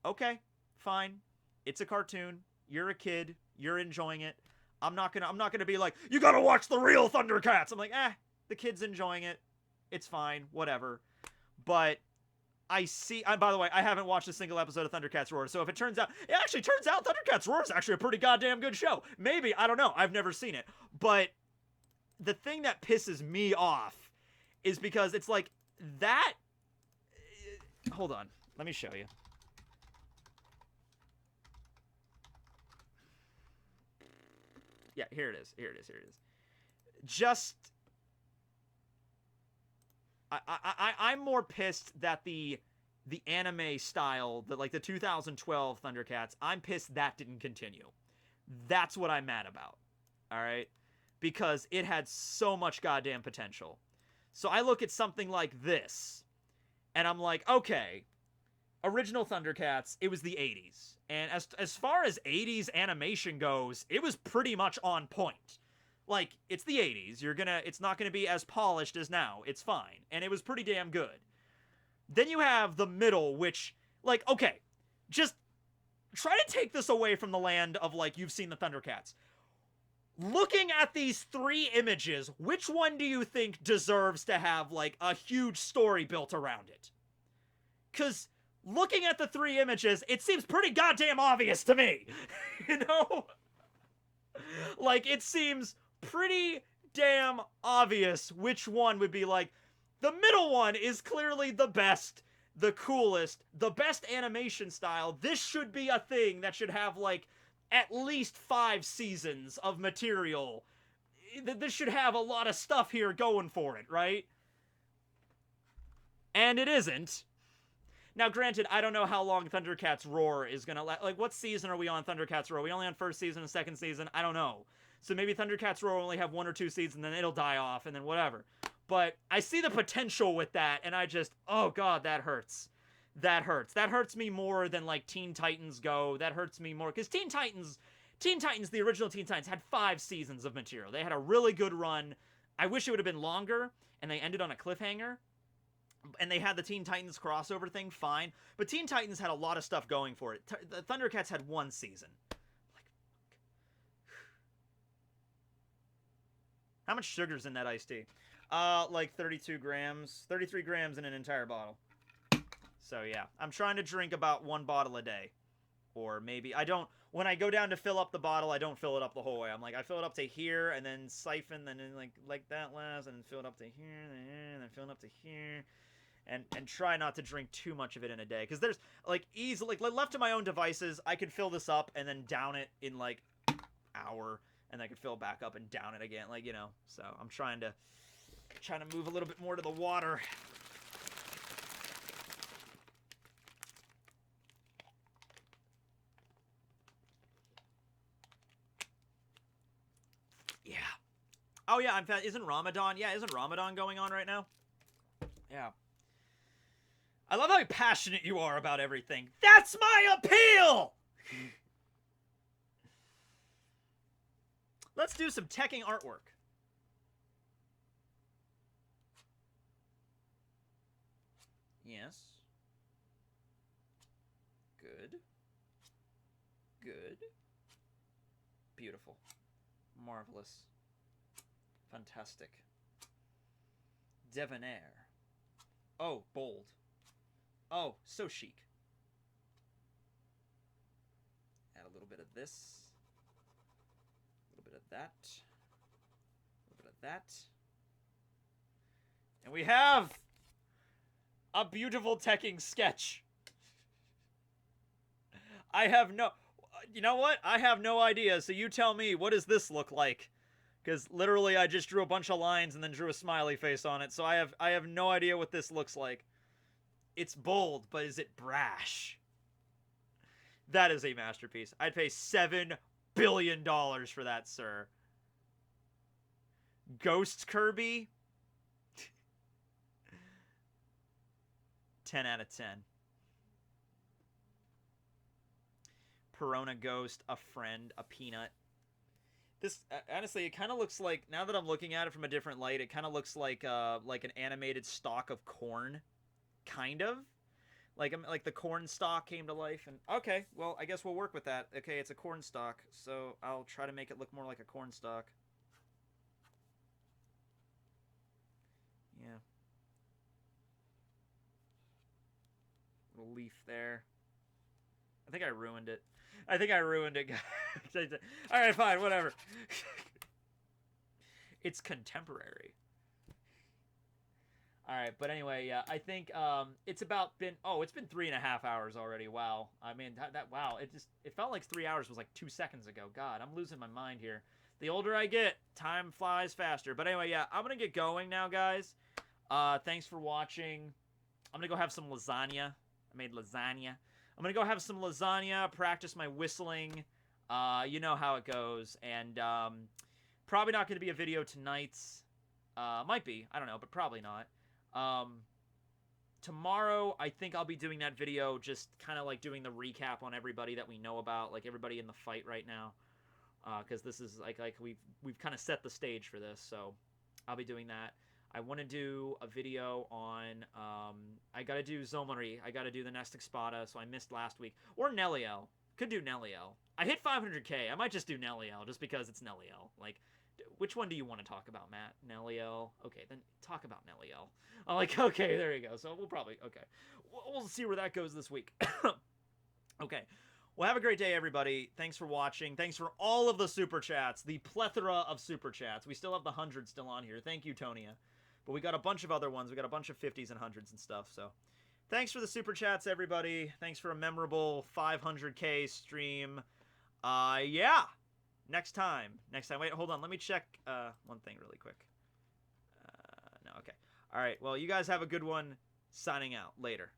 okay, fine. It's a cartoon. You're a kid. You're enjoying it. I'm not gonna be like, you gotta watch the real Thundercats. I'm like, the kid's enjoying it. It's fine. Whatever. But I see, by the way, I haven't watched a single episode of Thundercats Roar, so if it actually turns out Thundercats Roar is actually a pretty goddamn good show. Maybe, I don't know. I've never seen it. But the thing that pisses me off is because it's like, that... Hold on. Let me show you. Yeah, here it is. Here it is. Just... I'm more pissed that the anime style, like the 2012 Thundercats, I'm pissed that didn't continue. That's what I'm mad about. Alright? Because it had so much goddamn potential. So I look at something like this, and I'm like, okay, original Thundercats, it was the 80s. And as far as 80s animation goes, it was pretty much on point. Like, it's the 80s. It's not gonna be as polished as now. It's fine. And it was pretty damn good. Then you have the middle, which, like, okay, just try to take this away from the land of, like, you've seen the Thundercats. Looking at these three images, which one do you think deserves to have, like, a huge story built around it? 'Cause looking at the three images, it seems pretty goddamn obvious to me. You know? Like, it seems pretty damn obvious which one would be like, the middle one is clearly the best, the coolest, the best animation style. This should be a thing that should have, like, at least 5 seasons of material. This should have a lot of stuff here going for it, right? And it isn't. Now, granted, I don't know how long Thundercats Roar is gonna like, what season are we on Thundercats Roar? Are we only on first season and second season? I don't know. So maybe Thundercats Roar will only have 1 or 2 seasons, and then it'll die off, and then whatever. But I see the potential with that, and I just, oh god, that hurts. That hurts. That hurts me more than, like, Teen Titans Go. That hurts me more, because Teen Titans, the original Teen Titans, had 5 seasons of material. They had a really good run. I wish it would have been longer, and they ended on a cliffhanger. And they had the Teen Titans crossover thing, fine. But Teen Titans had a lot of stuff going for it. The Thundercats had 1 season. How much sugar's in that iced tea? Like 32 grams. 33 grams in an entire bottle. So, yeah. I'm trying to drink about 1 bottle a day. Or maybe... When I go down to fill up the bottle, I don't fill it up the whole way. I'm like, I fill it up to here, and then siphon, and then, like that last, and then fill it up to here, and then fill it up to here. And try not to drink too much of it in a day. Because there's, like, left to my own devices, I could fill this up and then down it in, like, hour. And I could fill back up and down it again. Like, you know. So, I'm trying to move a little bit more to the water. Yeah. Oh, yeah, isn't Ramadan? Yeah, isn't Ramadan going on right now? Yeah. I love how passionate you are about everything. That's my appeal! Let's do some Tekking artwork. Yes. Good. Good. Beautiful. Marvelous. Fantastic. Debonair. Oh, bold. Oh, so chic. Add a little bit of this. A little bit of that. A little bit of that. And we have a beautiful Tekking sketch. I have no... You know what? I have no idea, so you tell me, what does this look like? Because literally I just drew a bunch of lines and then drew a smiley face on it, so I have no idea what this looks like. It's bold, but is it brash? That is a masterpiece. I'd pay $7 billion for that, sir. Ghost Kirby? 10 out of 10. Perona Ghost, a friend, a peanut. This, honestly, it kind of looks like, now that I'm looking at it from a different light, it kind of looks like an animated stalk of corn. Kind of. Like the corn stalk came to life. And okay, well, I guess we'll work with that. Okay, it's a corn stalk, so I'll try to make it look more like a corn stalk. Yeah. Little leaf there. I think I ruined it. I think I ruined it, guys. Alright, fine, whatever. It's contemporary. Alright, but anyway, yeah, I think it's about been... Oh, it's been 3.5 hours already. Wow. I mean, wow, it felt like 3 hours was like 2 seconds ago. God, I'm losing my mind here. The older I get, time flies faster. But anyway, yeah, I'm going to get going now, guys. Thanks for watching. I'm going to go have some lasagna. I made lasagna. I'm going to go have some lasagna, practice my whistling. You know how it goes. And probably not going to be a video tonight. Might be. I don't know, but probably not. Tomorrow, I think I'll be doing that video, just kind of like doing the recap on everybody that we know about, like everybody in the fight right now. Because this is like we've kind of set the stage for this, so I'll be doing that. I want to do a video on, I got to do Zomari. I got to do the Nest Espada, so I missed last week. Or Neliel. Could do Neliel. I hit 500k. I might just do Neliel, just because it's Neliel. Like, which one do you want to talk about, Matt? Neliel? Okay, then talk about Neliel. I'm like, okay, there you go. So we'll probably, okay. We'll see where that goes this week. Okay. Well, have a great day, everybody. Thanks for watching. Thanks for all of the Super Chats. The plethora of Super Chats. We still have the 100 still on here. Thank you, Tonia. But we got a bunch of other ones. We got a bunch of 50s and 100s and stuff. So thanks for the Super Chats, everybody. Thanks for a memorable 500k stream. Yeah. Next time. Wait, hold on. Let me check one thing really quick. No, okay. All right. Well, you guys have a good one. Signing out. Later.